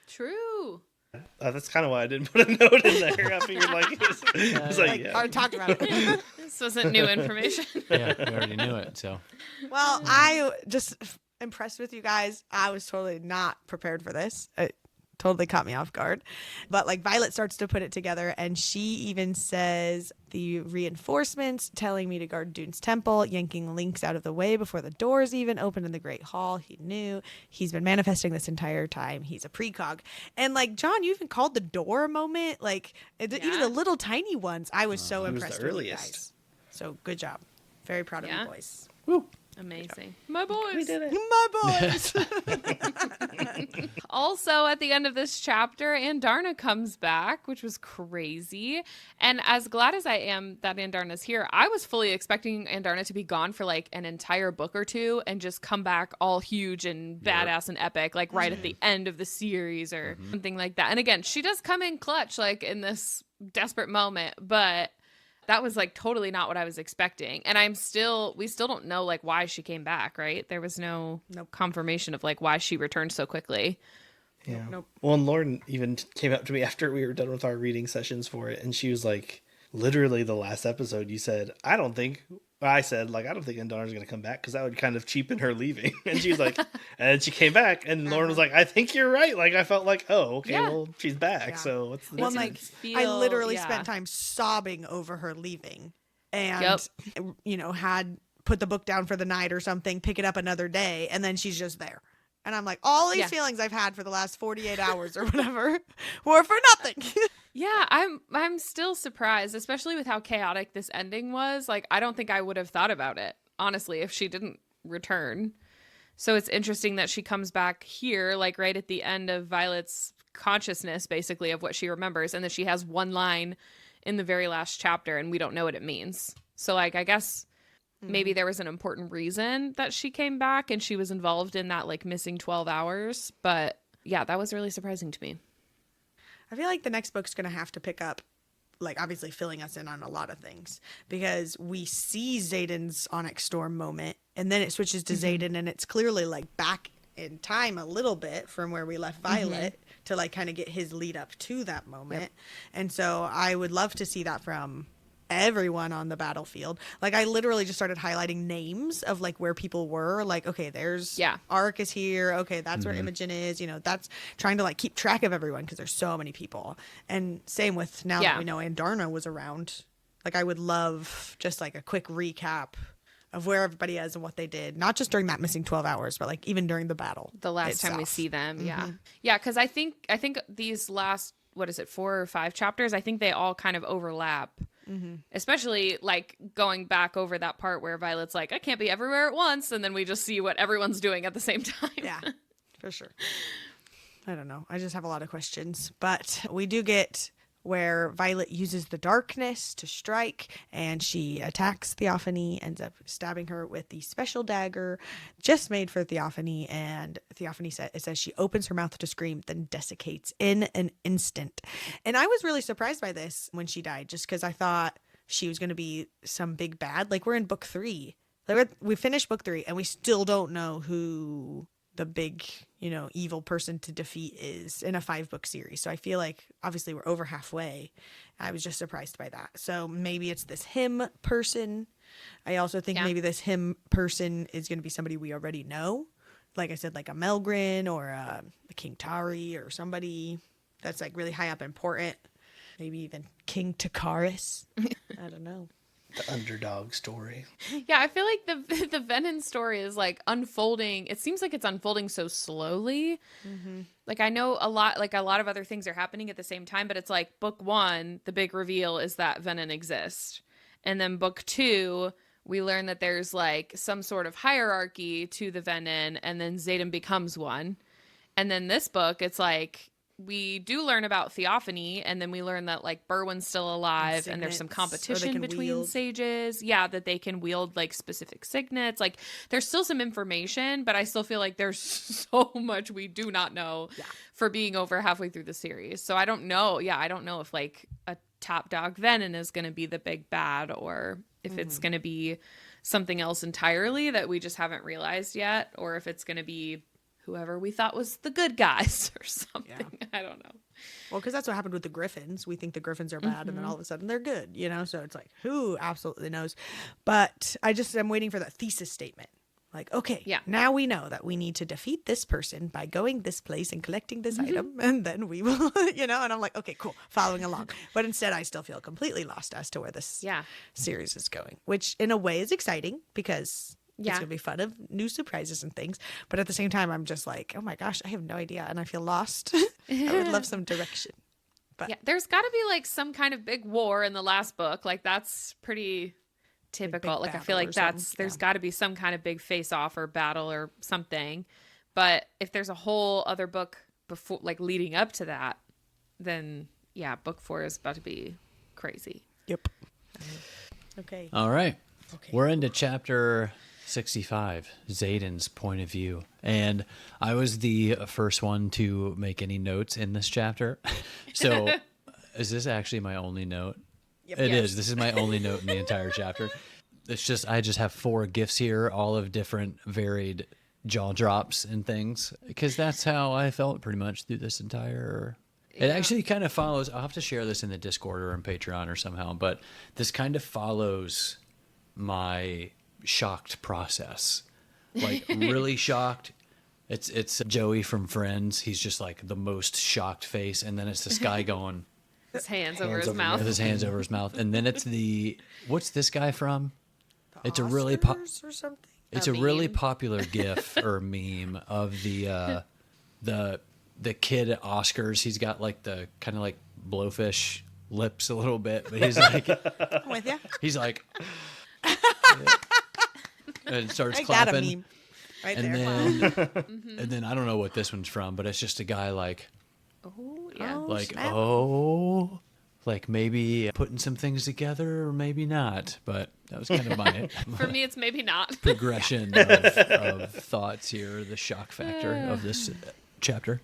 True. That's kind of why I didn't put a note in there. I figured it's like, yeah. I already talked about it. This wasn't new information. Yeah, we already knew it. So Well, I just impressed with you guys. I was totally not prepared for this. It totally caught me off guard. But like Violet starts to put it together and she even says the reinforcements telling me to guard Dune's temple, yanking Lynx out of the way before the doors even opened in the Great Hall. He knew he's been manifesting this entire time. He's a precog. And like Jon, you even called the door a moment. Like even the little tiny ones. I was so impressed with you guys. So good job. Very proud of you boys. Woo. Amazing. My boys. We did it. My boys. Also, at the end of this chapter, Andarna comes back, which was crazy. And as glad as I am that Andarna's here, I was fully expecting Andarna to be gone for like an entire book or two and just come back all huge and badass and epic, like right at the end of the series or something like that. And again, she does come in clutch, like in this desperate moment, but that was like totally not what I was expecting. And we still don't know like why she came back, right? There was no confirmation of like why she returned so quickly. Yeah. Nope. Well, and Lauren even came up to me after we were done with our reading sessions for it. And she was like, literally the last episode you said, I don't think Andarna's going to come back because that would kind of cheapen her leaving. And she was like, and she came back and Lauren was like, I think you're right. Like I felt like, oh, okay, well she's back. Yeah. So what's the Well, difference? like I literally spent time sobbing over her leaving and, had put the book down for the night or something, pick it up another day. And then she's just there. And I'm like, all these feelings I've had for the last 48 hours or whatever were for nothing. Yeah, I'm still surprised, especially with how chaotic this ending was. Like, I don't think I would have thought about it, honestly, if she didn't return. So it's interesting that she comes back here, like right at the end of Violet's consciousness, basically, of what she remembers. And that she has one line in the very last chapter, and we don't know what it means. So, like, I guess maybe there was an important reason that she came back and she was involved in that, like, missing 12 hours. But, yeah, that was really surprising to me. I feel like the next book's going to have to pick up, like, obviously filling us in on a lot of things because we see Xaden's ONYX Storm moment and then it switches to Xaden and it's clearly, like, back in time a little bit from where we left Violet to, like, kind of get his lead up to that moment. And so I would love to see that from everyone on the battlefield. Like I literally just started highlighting names of like where people were, like, okay, there's Ark is here, okay, that's where Imogen is, that's trying to like keep track of everyone because there's so many people. And same with now that we know Andarna was around, like I would love just like a quick recap of where everybody is and what they did, not just during that missing 12 hours, but like even during the battle, the last time we see them. Yeah, because I think these last, what is it, 4 or 5 chapters, I think they all kind of overlap. Especially like going back over that part where Violet's like, I can't be everywhere at once, and then we just see what everyone's doing at the same time. Yeah, for sure. I don't know. I just have a lot of questions, but we do get where Violet uses the darkness to strike, and she attacks Theophany, ends up stabbing her with the special dagger just made for Theophany, and Theophany says she opens her mouth to scream, then desiccates in an instant. And I was really surprised by this when she died, just because I thought she was going to be some big bad. Like, we're in book 3. Like, we finished book 3, and we still don't know who the big, evil person to defeat is in a 5-book series. So I feel like obviously we're over halfway. I was just surprised by that. So maybe it's this him person. I also think maybe this him person is going to be somebody we already know. Like I said, like a Melgrin or a King Tari or somebody that's like really high up important. Maybe even King Takaris. I don't know. The underdog story. Yeah, I feel like the Venom story is like unfolding. It seems like it's unfolding so slowly. Like I know a lot of other things are happening at the same time, but it's like book 1, the big reveal is that Venom exists. And then book 2, we learn that there's like some sort of hierarchy to the Venom, and then Xaden becomes one. And then this book, it's like we do learn about Theophany, and then we learn that like Berwyn's still alive, and there's some competition between sages. Yeah, that they can wield like specific signets. Like there's still some information, but I still feel like there's so much we do not know for being over halfway through the series. So I don't know. Yeah, I don't know if like a top dog Venom is going to be the big bad, or if it's going to be something else entirely that we just haven't realized yet, or if it's going to be whoever we thought was the good guys or something. Yeah. I don't know. Well, because that's what happened with the Griffins. We think the Griffins are bad, and then all of a sudden they're good, you know? So it's like, who absolutely knows? But I'm waiting for that thesis statement. Like, okay, now we know that we need to defeat this person by going this place and collecting this item, and then we will, you know? And I'm like, okay, cool, following along. But instead, I still feel completely lost as to where this series is going, which in a way is exciting because it's going to be fun of new surprises and things. But at the same time, I'm just like, oh my gosh, I have no idea. And I feel lost. I would love some direction. But yeah, there's got to be like some kind of big war in the last book. Like that's pretty typical. Like I feel like there's got to be some kind of big face off or battle or something. But if there's a whole other book before, like leading up to that, then yeah, book 4 is about to be crazy. Yep. Okay. All right. Okay. We're into chapter 65, Xaden's point of view. And I was the first one to make any notes in this chapter. So is this actually my only note? Yep, it is. This is my only note in the entire chapter. It's just, I just have 4 gifts here, all of different varied jaw drops and things, because that's how I felt pretty much through this entire... It actually kind of follows, I'll have to share this in the Discord or on Patreon or somehow, but this kind of follows my shocked process. Like really shocked. It's Joey from Friends. He's just like the most shocked face, and then it's this guy going... His hands over his mouth. With his hands over his mouth. And then it's what's this guy from? It's a really or something. It's a really popular GIF or meme of the kid at Oscars. He's got like the kind of like blowfish lips a little bit, but he's like, I'm with you. He's like, and starts I clapping. got a meme right and there. Then, and then I don't know what this one's from, but it's just a guy like, snap. like maybe putting some things together or maybe not. But that was kind of my for me, it's maybe not progression of thoughts here, the shock factor of this chapter.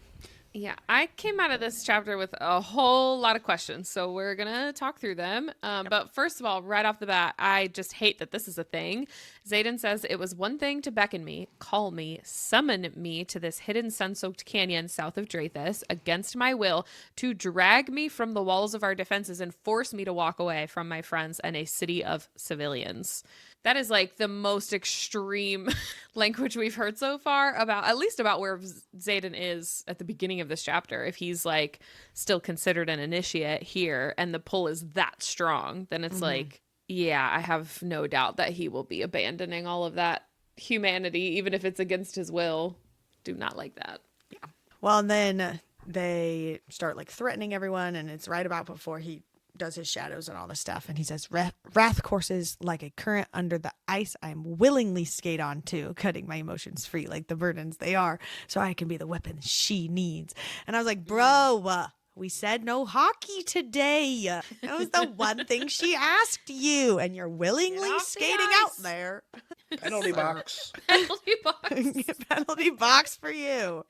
Yeah, I came out of this chapter with a whole lot of questions, so we're going to talk through them. But first of all, right off the bat, I just hate that this is a thing. Xaden says, it was one thing to beckon me, call me, summon me to this hidden sun-soaked canyon south of Drathis against my will, to drag me from the walls of our defenses and force me to walk away from my friends and a city of civilians. That is like the most extreme language we've heard so far at least about where Xaden is at the beginning of this chapter. If he's like still considered an initiate here and the pull is that strong, then it's like, yeah, I have no doubt that he will be abandoning all of that humanity, even if it's against his will. Do not like that. Yeah. Well, and then they start like threatening everyone, and it's right about before he does his shadows and all this stuff, and he says, wrath courses like a current under the ice I am willingly skate on to, cutting my emotions free like the burdens they are, so I can be the weapon she needs. And I was like, bro, we said no hockey today. That was the one thing she asked you, and you're willingly skating out there. Penalty box. Penalty box. Penalty box for you.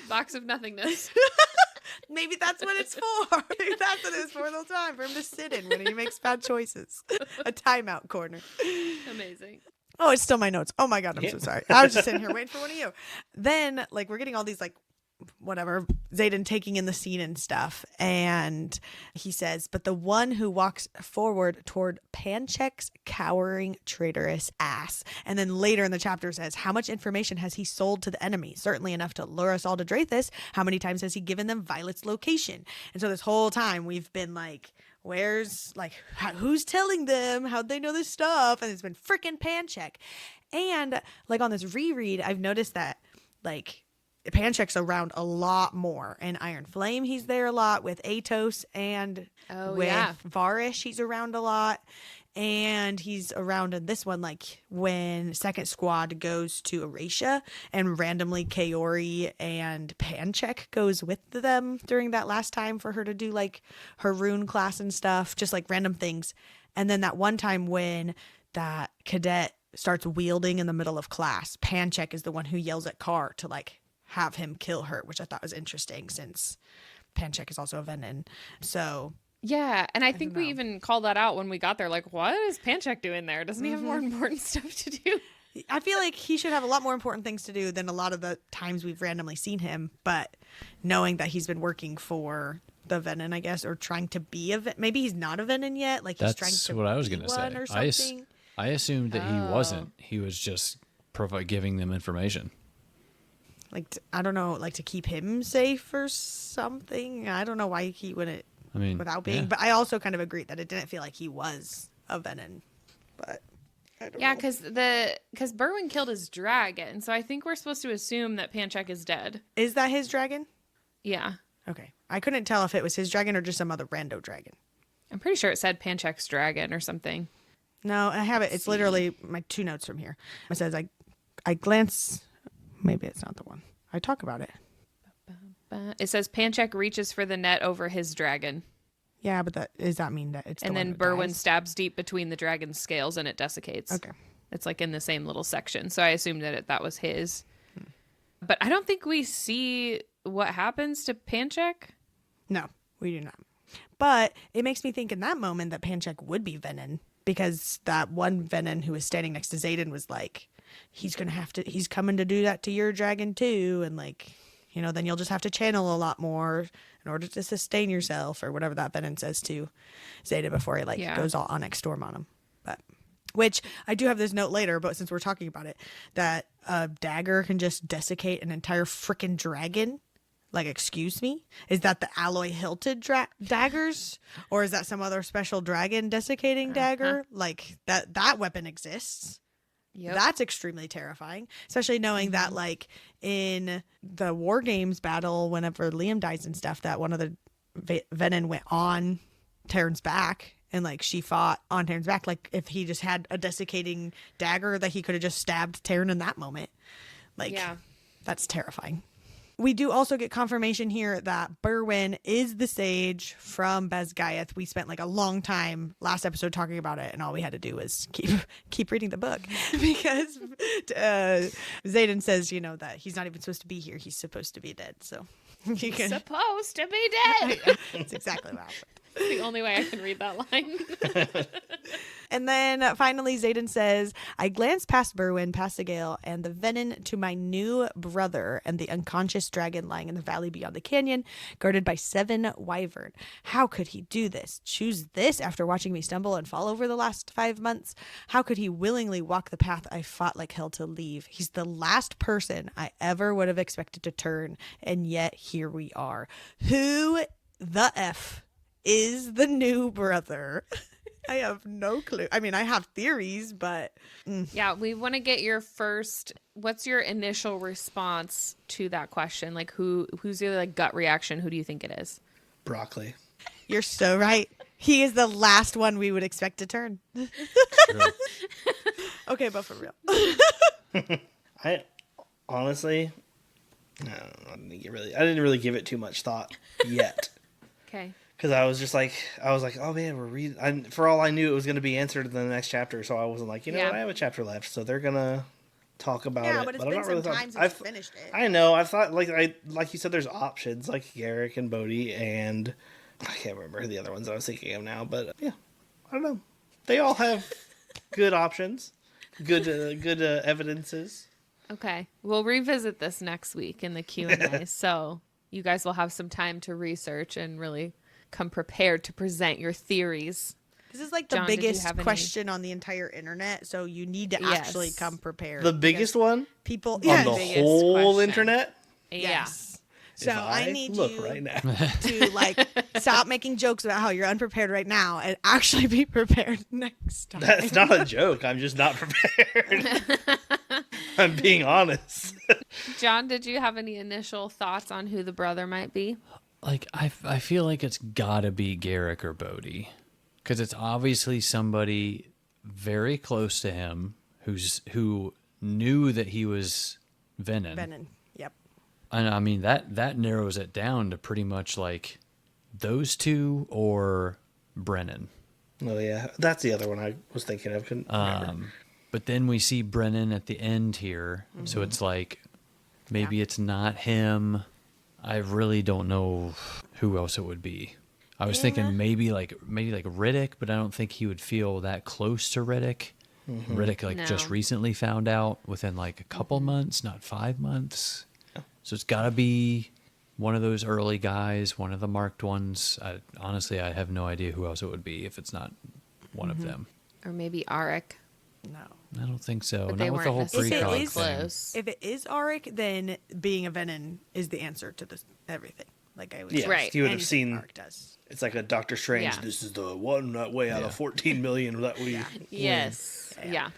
Box of nothingness. Maybe that's what it's for. Maybe that's what it's for the whole time, for him to sit in when he makes bad choices. A timeout corner. Amazing. Oh, it's still my notes. Oh my God, I'm so sorry. I was just sitting here waiting for one of you. Then, like, we're getting all these, like, whatever, Xaden taking in the scene and stuff. And he says, but the one who walks forward toward Panchek's cowering, traitorous ass. And then later in the chapter says, how much information has he sold to the enemy? Certainly enough to lure us all to Drathis. How many times has he given them Violet's location? And so this whole time we've been like, where's, like, who's telling them? How'd they know this stuff? And it's been freaking Pancheck. And, like, on this reread, I've noticed that, like, Pancheck's around a lot more. In Iron Flame, he's there a lot. With Atos and Varish, he's around a lot. And he's around in this one, like, when Second Squad goes to Erasia and randomly Kaori and Pancheck goes with them during that last time for her to do, like, her rune class and stuff, just, like, random things. And then that one time when that cadet starts wielding in the middle of class, Pancheck is the one who yells at Carr to, like, have him kill her, which I thought was interesting since Pancheck is also a Venom. So... yeah, and I think we even called that out when we got there. Like, what is Pancheck doing there? Doesn't he have more important stuff to do? I feel like he should have a lot more important things to do than a lot of the times we've randomly seen him. But knowing that he's been working for the Venom, I guess, or trying to be a Venom. Maybe he's not a Venom yet. Like, he's trying to That's what I was going to say. or something. I assumed that he wasn't. He was just giving them information. Like, I don't know, like to keep him safe or something. I don't know why he wouldn't. I mean, without being, but I also kind of agree that it didn't feel like he was a Venom. But I don't know. because Berwin killed his dragon, so I think we're supposed to assume that Pancheck is dead. Is that his dragon? Yeah. Okay, I couldn't tell if it was his dragon or just some other rando dragon. I'm pretty sure it said Pancheck's dragon or something. No, I have it. It's literally my 2 notes from here. It says I glance. Maybe it's not the one. I talk about it. It says Pancheck reaches for the net over his dragon. Yeah, but does that mean that it's and the then one Berwin dies? stabs deep between the dragon's scales and it desiccates. Okay. It's like in the same little section. So I assumed that was his. But I don't think we see what happens to Pancheck. No, we do not. But it makes me think in that moment that Pancheck would be Venom, because that one Venom who was standing next to Xaden was like, he's coming to do that to your dragon too. And like, you know, then you'll just have to channel a lot more in order to sustain yourself, or whatever that Venom says to Zeta before he goes all ONYX STORM on him. But which I do have this note later, but since we're talking about it, that a dagger can just desiccate an entire freaking dragon. Like, excuse me? Is that the alloy hilted daggers? Or is that some other special dragon desiccating dagger? Like, that weapon exists. Yep. That's extremely terrifying, especially knowing that, like, in the War Games battle, whenever Liam dies and stuff, that one of the Venom went on Terran's back, and, like, she fought on Terran's back. Like, if he just had a desiccating dagger, that he could have just stabbed Terran in that moment. Like, that's terrifying. We do also get confirmation here that Berwin is the sage from Basgiath. We spent like a long time last episode talking about it, and all we had to do was keep reading the book, because Xaden says, you know, that he's not even supposed to be here. He's supposed to be dead. So he's supposed to be dead. That's exactly what happened. It's the only way I can read that line. And then finally, Xaden says, I glanced past Berwin, past the Gale, and the Venom to my new brother and the unconscious dragon lying in the valley beyond the canyon, guarded by 7 wyvern. How could he do this? Choose this after watching me stumble and fall over the last 5 months? How could he willingly walk the path I fought like hell to leave? He's the last person I ever would have expected to turn, and yet here we are. Who the F is the new brother? I have no clue. I mean, I have theories, but yeah, we want to get your what's your initial response to that question? Like, who's your like gut reaction? Who do you think it is? Broccoli. You're so right. He is the last one we would expect to turn. Okay, but for real. I honestly, I didn't really give it too much thought yet. Okay. Because I was like, oh man, we're reading. For all I knew, it was going to be answered in the next chapter, so I wasn't like, what, I have a chapter left, so they're gonna talk about it. Yeah, but it's been some time since you finished it. I know. I thought like you said, there's options like Garrick and Bodhi, and I can't remember the other ones I was thinking of now, but yeah, I don't know. They all have good options, good evidences. Okay, we'll revisit this next week in the Q&A, so you guys will have some time to research and really come prepared to present your theories. This is like the biggest question on the entire internet, so you need to actually come prepared. The biggest one? People on the whole internet? Yeah. Yes. So If I need look you right now. to like stop making jokes about how you're unprepared right now and actually be prepared next time. That's not a joke. I'm just not prepared. I'm being honest. John, did you have any initial thoughts on who the brother might be? Like, I feel like it's gotta be Garrick or Bodhi, because it's obviously somebody very close to him who knew that he was Venom. Venom. Yep. And I mean that narrows it down to pretty much like those two or Brennan. Oh yeah, that's the other one I was thinking of. Couldn't remember. But then we see Brennan at the end here, so it's like maybe it's not him. I really don't know who else it would be. I was thinking maybe like Riddick, but I don't think he would feel that close to Riddick. Riddick just recently found out within like a couple months, not 5 months. So it's got to be one of those early guys, one of the marked ones. Honestly, I have no idea who else it would be if it's not one of them. Or maybe Arik. No. I don't think so. But Not they with the weren't whole necessarily precog thing. close. If it is Arik, then being a Venom is the answer to this everything. Like I was Yeah, Right. you would have anything seen. Arik does. It's like a Doctor Strange. Yeah. This is the one way out of 14 million that we. Yes. Yeah.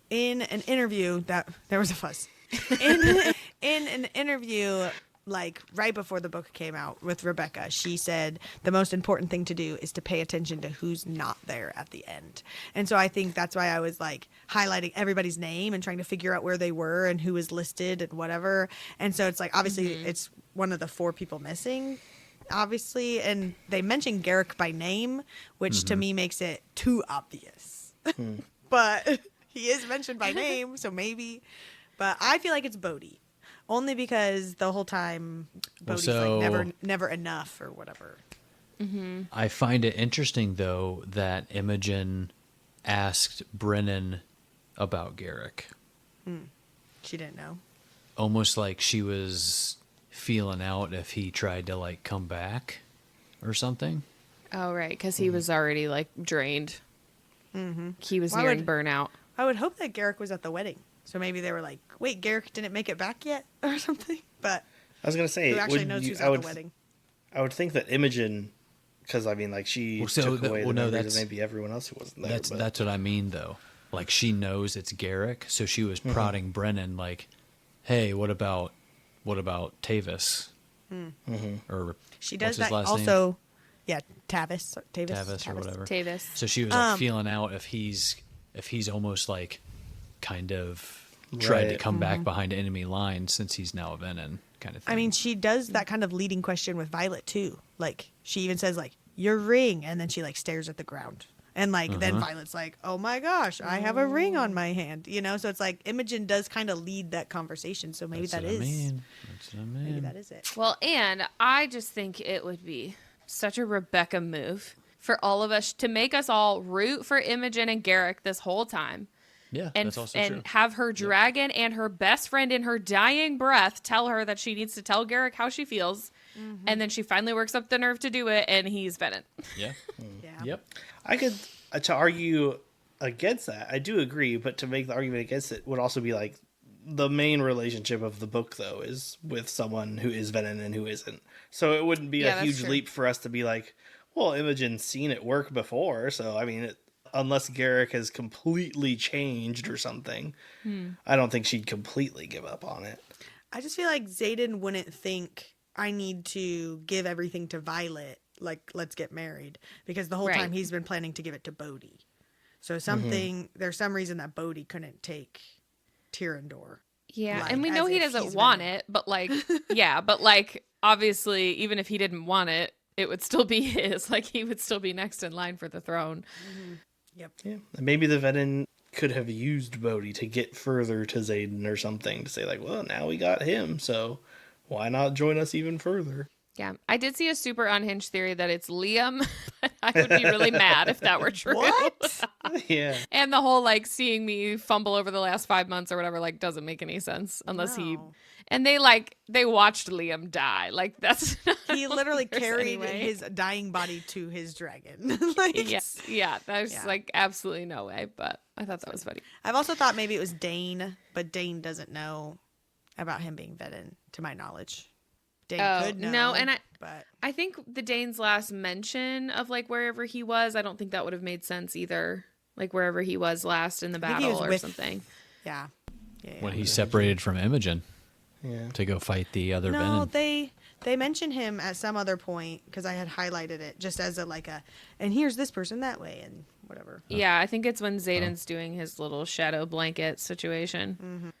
In an interview that there was a fuss. In an interview like right before the book came out with Rebecca, she said the most important thing to do is to pay attention to who's not there at the end. And so I think that's why I was like highlighting everybody's name and trying to figure out where they were and who was listed and whatever. And so it's like obviously it's one of the 4 people missing, obviously, and they mentioned Garrick by name, which to me makes it too obvious. But he is mentioned by name, so maybe. But I feel like it's Bodhi. Only because the whole time Bodhi's like never enough or whatever. I find it interesting, though, that Imogen asked Brennan about Garrick. She didn't know. Almost like she was feeling out if he tried to, like, come back or something. Oh, right. Because he was already like drained. He was Why nearing would- burnout. I would hope that Garrick was at the wedding. So maybe they were like, wait, Garrick didn't make it back yet or something. But I was gonna say. who actually would knows you- who's I at would, the wedding? I would think that Imogen, because I mean, like she took away the memories of maybe everyone else who wasn't there. That's what I mean, though. Like, she knows it's Garrick, so she was prodding Brennan, like, "Hey, what about Tavis?" Or She does what's his that last name? also. Yeah, Tavis Or whatever. Tavis. So she was like feeling out if he's almost like kind of tried to Right. come back behind enemy lines since he's now a Venom kind of thing. I mean, she does that kind of leading question with Violet too. Like she even says like your ring, and then she like stares at the ground, and like then Violet's like, oh my gosh, I have a ring on my hand, you know. So it's like Imogen does kind of lead that conversation. So maybe That's that what is I mean. That's what I mean. maybe that is it. Well, and I just think it would be such a Rebecca move for all of us to make us all root for Imogen and Garrick this whole time. Yeah, And, that's also and true. have her dragon and her best friend in her dying breath tell her that she needs to tell Garrick how she feels. And then she finally works up the nerve to do it, and he's Venom. Yeah. Yeah. Yep. I could to argue against that. I do agree, but to make the argument against it would also be like the main relationship of the book, though, is with someone who is Venom and who isn't. So it wouldn't be Yeah, a that's huge true. leap for us to be like, well, Imogen's seen it work before, so I mean, unless Garrick has completely changed or something, I don't think she'd completely give up on it. I just feel like Xaden wouldn't think I need to give everything to Violet. Like, let's get married, because the whole Right. time he's been planning to give it to Bodhi. So there's some reason that Bodhi couldn't take Tyrandor. Yeah, Like, and we know as he if doesn't he's want Venom. it, but like, yeah, but like, obviously, even if he didn't want it, it would still be his. Like, he would still be next in line for the throne. Yep. Yeah, and maybe the Venom could have used Bodhi to get further to Xaden or something to say like, well, now we got him, so why not join us even further? Yeah, I did see a super unhinged theory that it's Liam. But I would be really mad if that were true. What? Yeah. And the whole like seeing me fumble over the last 5 months or whatever like doesn't make any sense unless he. No. And they watched Liam die. Like that's He literally there's carried any way. his dying body to his dragon. Like, Yes, yeah. There's Yeah. like absolutely no way. But I thought that was funny. I've also thought maybe it was Dane, but Dane doesn't know about him being Venom, to my knowledge. Dane Oh, could know. no, and but I think the Dane's last mention of like wherever he was, I don't think that would have made sense either. Like wherever he was last in the I think he was battle or with- something. yeah. When he separated from Imogen Yeah. to go fight the other No, Venom. they mention him at some other point because I had highlighted it just as and here's this person that way and whatever. Yeah, I think it's when Zayden's doing his little shadow blanket situation.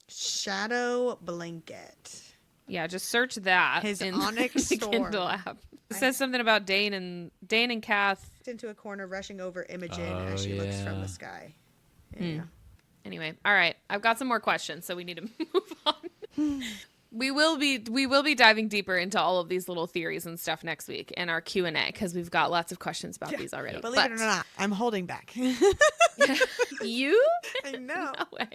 Shadow blanket. Yeah, just search that His in Onyx the Storm. Kindle app. It says something about Dane and Kath. Into a corner, rushing over Imogen Oh, as she looks from yeah. the sky. Yeah. Anyway, all right. I've got some more questions, so we need to move on. We will be diving deeper into all of these little theories and stuff next week in our Q&A because we've got lots of questions about these already. Believe it or not, I'm holding back. You? I know. No way.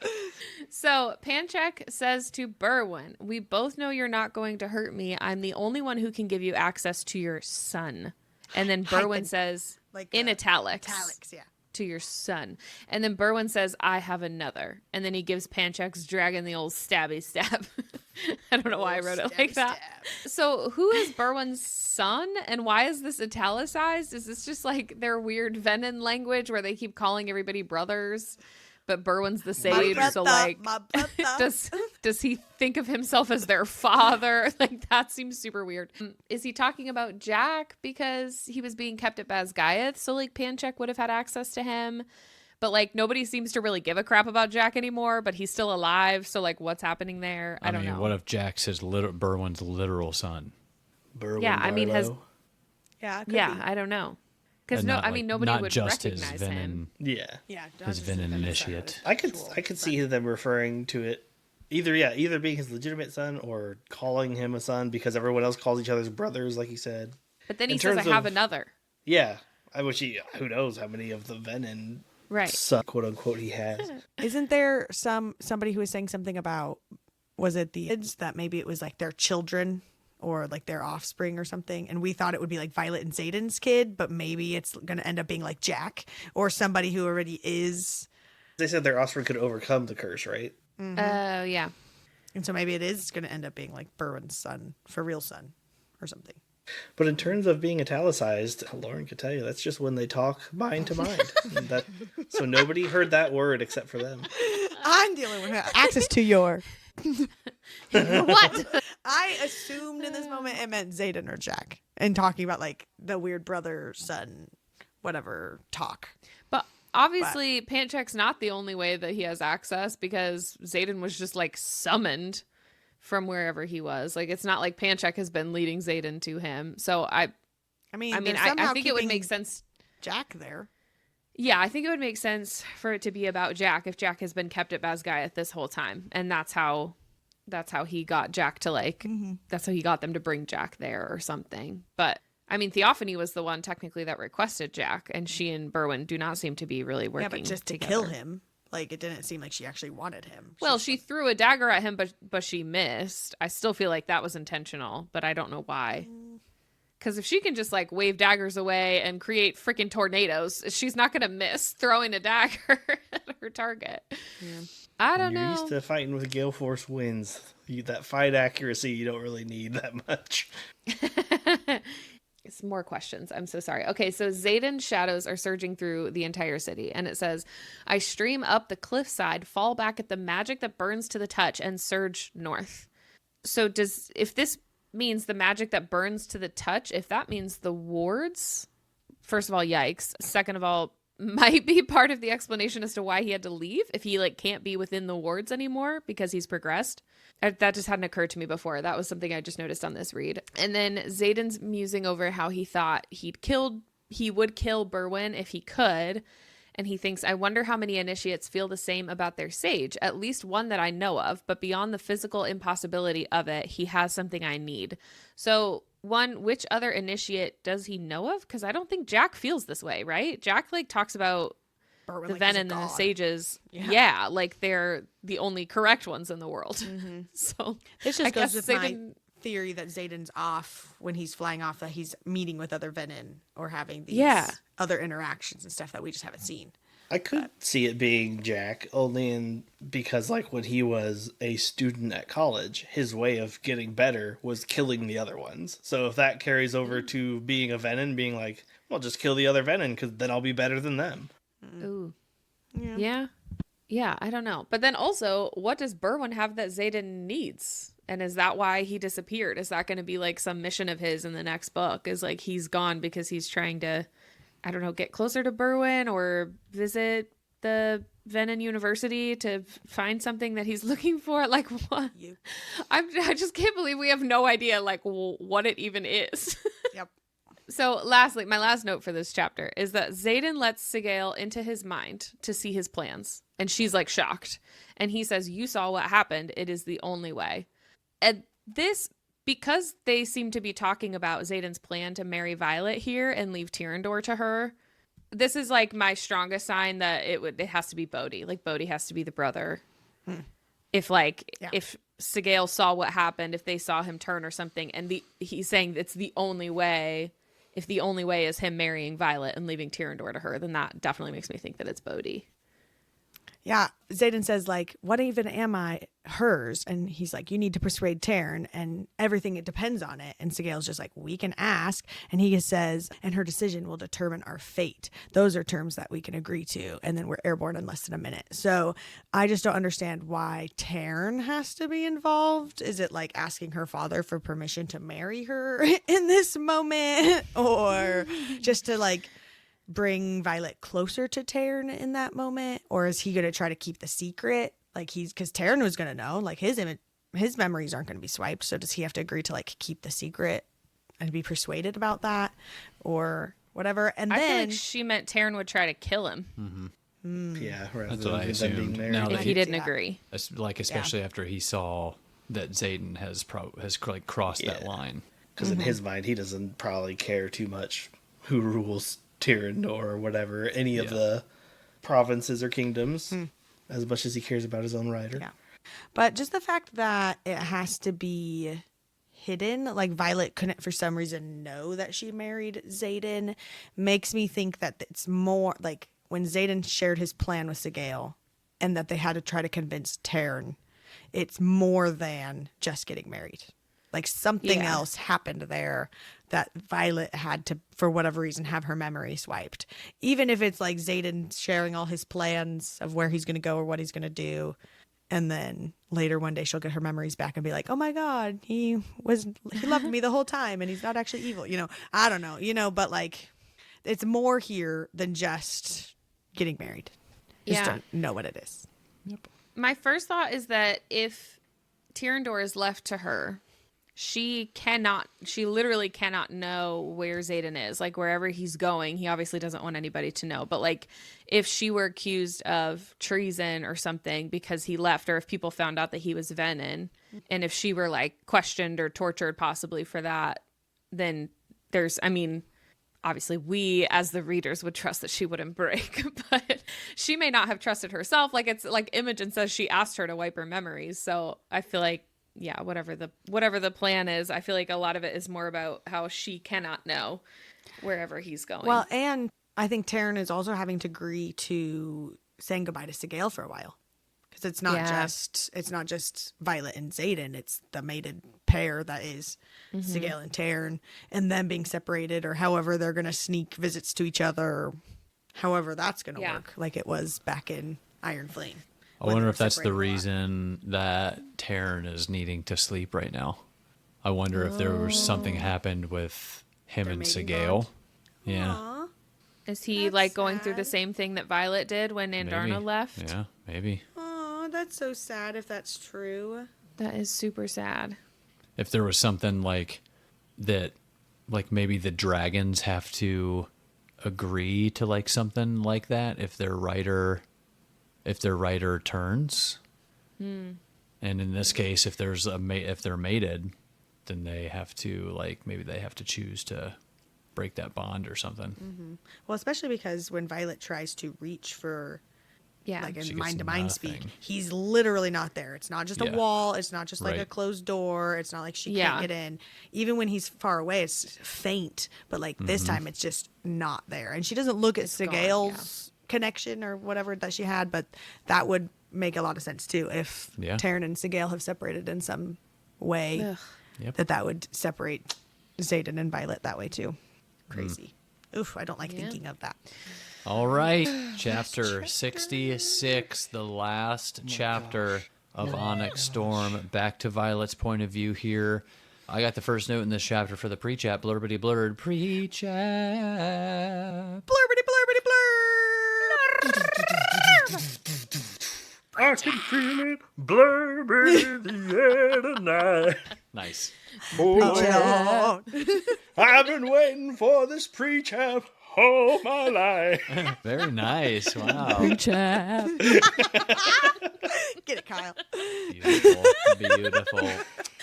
So Panchek says to Berwyn, "We both know you're not going to hurt me. I'm the only one who can give you access to your son." And then Berwyn says, in italics, yeah. to your son. And then Berwyn says, "I have another." And then he gives Panchek's dragon the old stabby stab. I don't know why I wrote it like that. So who is Berwyn's son and why is this italicized? Is this just like their weird Venom language where they keep calling everybody brothers, but Berwyn's the sage? So like, does he think of himself as their father? Like that seems super weird. Is he talking about Jack because he was being kept at Basgiath? So like Panchek would have had access to him. But, like, nobody seems to really give a crap about Jack anymore, but he's still alive. So, like, what's happening there? I don't know. What if Jack's Berwyn's literal son? Berwyn Yeah, I mean, Barlow. Yeah, I don't know. Because, nobody not would just recognize his him. Venom, Yeah. his Venom initiate. I could see them referring to it either being his legitimate son or calling him a son because everyone else calls each other's brothers, like he said. But then he In says, "I terms have of- another." Yeah. Who knows how many of the Venom Right. son, quote unquote, he has. Isn't there somebody who was saying something about, was it the kids that maybe it was like their children or like their offspring or something? And we thought it would be like Violet and Zayden's kid, but maybe it's going to end up being like Jack or somebody who already is. They said their offspring could overcome the curse, right? Oh, yeah. And so maybe it is going to end up being like Berwyn's son, for real son or something. But in terms of being italicized, Lauren could tell you that's just when they talk mind to mind. So nobody heard that word except for them. I'm the only one who has access to your. What? I assumed in this moment it meant Zayden or Jack and talking about like the weird brother, son, whatever talk. But obviously, Panchek's not the only way that he has access because Zayden was just like summoned from wherever he was. Like, it's not like Panchek has been leading Zayden to him. So I mean, I think it would make sense. Jack there. Yeah, I think it would make sense for it to be about Jack if Jack has been kept at Basgiath this whole time. And that's how he got Jack to like, that's how he got them to bring Jack there or something. But I mean, Theophany was the one technically that requested Jack, and she and Berwyn do not seem to be really working Yeah, but just to together. kill him. Like, it didn't seem like she actually wanted him. Well, she threw a dagger at him, but she missed. I still feel like that was intentional, but I don't know why. Because if she can just like wave daggers away and create freaking tornadoes, she's not going to miss throwing a dagger at her target. Yeah. I don't You're know. used to fighting with Gale Force winds. That fight accuracy, you don't really need that much. Some more questions. I'm so sorry. Okay, so Zayden's shadows are surging through the entire city, and it says, "I stream up the cliffside, fall back at the magic that burns to the touch, and surge north." So if this means the magic that burns to the touch, if that means the wards, first of all, yikes. Second of all, might be part of the explanation as to why he had to leave if he like can't be within the wards anymore because he's progressed. That just hadn't occurred to me before. That was something I just noticed on this read. And then Zayden's musing over how he thought he would kill Berwyn if he could. And he thinks, "I wonder how many initiates feel the same about their sage. At least one that I know of. But beyond the physical impossibility of it, he has something I need." So, one, which other initiate does he know of? Because I don't think Jack feels this way, right? Jack like talks about Berwyn, the like, Venom he's a and the god. sages. Yeah. Yeah, like they're the only correct ones in the world. So This I just guess goes with my Zayden- theory that Zayden's off when he's flying off, that he's meeting with other Venom or having these Yeah. other interactions and stuff that we just haven't seen. I could see it being Jack because like when he was a student at college, his way of getting better was killing the other ones. So if that carries over to being a Venom, being like, well, just kill the other Venom because then I'll be better than them. Ooh. Yeah. Yeah, I don't know. But then also, what does Berwyn have that Xaden needs? And is that why he disappeared? Is that going to be like some mission of his in the next book? Is like he's gone because he's trying to, I don't know, get closer to Berwyn or visit the Venom University to find something that he's looking for? Like what? I just can't believe we have no idea like what it even is. Yep. So lastly, my last note for this chapter is that Xaden lets Sigale into his mind to see his plans. And she's like shocked. And he says, you saw what happened. It is the only way. And this, because they seem to be talking about Xaden's plan to marry Violet here and leave Tyrandor to her, this is like my strongest sign that it has to be Bodhi. Like Bodhi has to be the brother. If Sigale saw what happened, if they saw him turn or something, and he's saying it's the only way. If the only way is him marrying Violet and leaving Tyrandor to her, then that definitely makes me think that it's Bodhi. Yeah, Xaden says, like, what even am I? Hers. And he's like, you need to persuade Taryn, and everything, it depends on it. And Sigale's just like, we can ask. And he says, and her decision will determine our fate. Those are terms that we can agree to. And then we're airborne in less than a minute. So I just don't understand why Taryn has to be involved. Is it like asking her father for permission to marry her in this moment? Or just to like bring Violet closer to Taryn in that moment? Or is he going to try to keep the secret? Like because Taryn was going to know, like his memories aren't going to be swiped. So does he have to agree to like keep the secret and be persuaded about that or whatever? And I then feel like she meant Taryn would try to kill him. Yeah, rather That's what I than them being assumed. married. Now If that he didn't agree. like especially after he saw that Xaden has like crossed that line. Because in his mind, he doesn't probably care too much who rules Tyrandor or whatever, any of the provinces or kingdoms, as much as he cares about his own rider. Yeah. But just the fact that it has to be hidden, like Violet couldn't for some reason know that she married Xaden, makes me think that it's more like when Xaden shared his plan with Sigale and that they had to try to convince Taryn, it's more than just getting married. Like something else happened there that Violet had to, for whatever reason, have her memory swiped. Even if it's like Xaden sharing all his plans of where he's going to go or what he's going to do. And then later one day she'll get her memories back and be like, oh my God, he loved me the whole time and he's not actually evil. You know, I don't know, but like it's more here than just getting married. Just don't know what it is. Yep. My first thought is that if Tyrandor is left to her, she literally cannot know where Xaden is. Like wherever he's going, he obviously doesn't want anybody to know. But like if she were accused of treason or something because he left, or if people found out that he was Venom, and if she were like questioned or tortured possibly for that, then obviously we as the readers would trust that she wouldn't break, but she may not have trusted herself. Like it's like Imogen says she asked her to wipe her memories. So I feel like, yeah, whatever the plan is, I feel like a lot of it is more about how she cannot know wherever he's going. Well, and I think Taryn is also having to agree to saying goodbye to Sigale for a while. Because it's not just Violet and Xaden, it's the mated pair that is Sigale and Taryn, and them being separated, or however they're going to sneak visits to each other, or however that's going to work, like it was back in Iron Flame. I wonder if that's the reason that Taryn is needing to sleep right now. I wonder if there was something happened with him and Sigale. Yeah. Aww. Is he like going through the same thing that Violet did when Andarna left? Yeah, maybe. Oh, that's so sad if that's true. That is super sad. If there was something like that, like maybe the dragons have to agree to like something like that if their writer turns. And in this case, if there's if they're mated, then they have to maybe they have to choose to break that bond or something. Well, especially because when Violet tries to reach for like in mind-to-mind speak, he's literally not there. It's not just a wall. It's not just like a closed door. It's not like she can't get in. Even when he's far away, it's faint. But like this time, it's just not there. And she doesn't look at Sigale's connection or whatever that she had, but that would make a lot of sense too if Taryn and Sigale have separated in some way. Ugh. Yep. That would separate Xaden and Violet that way too. Crazy. Oof, I don't like thinking of that. All right, chapter 66, the last chapter of Onyx Storm. Back to Violet's point of view here. I got the first note in this chapter for the pre-chat. Blurbity blurred. Pre-chat. Blurbity blurbity blur. I can feel it blurring in the air tonight. Nice. Oh, I've been waiting for this pre-chat all my life. Very nice. Wow. Pre-chat. Get it, Kyle. Beautiful. Beautiful.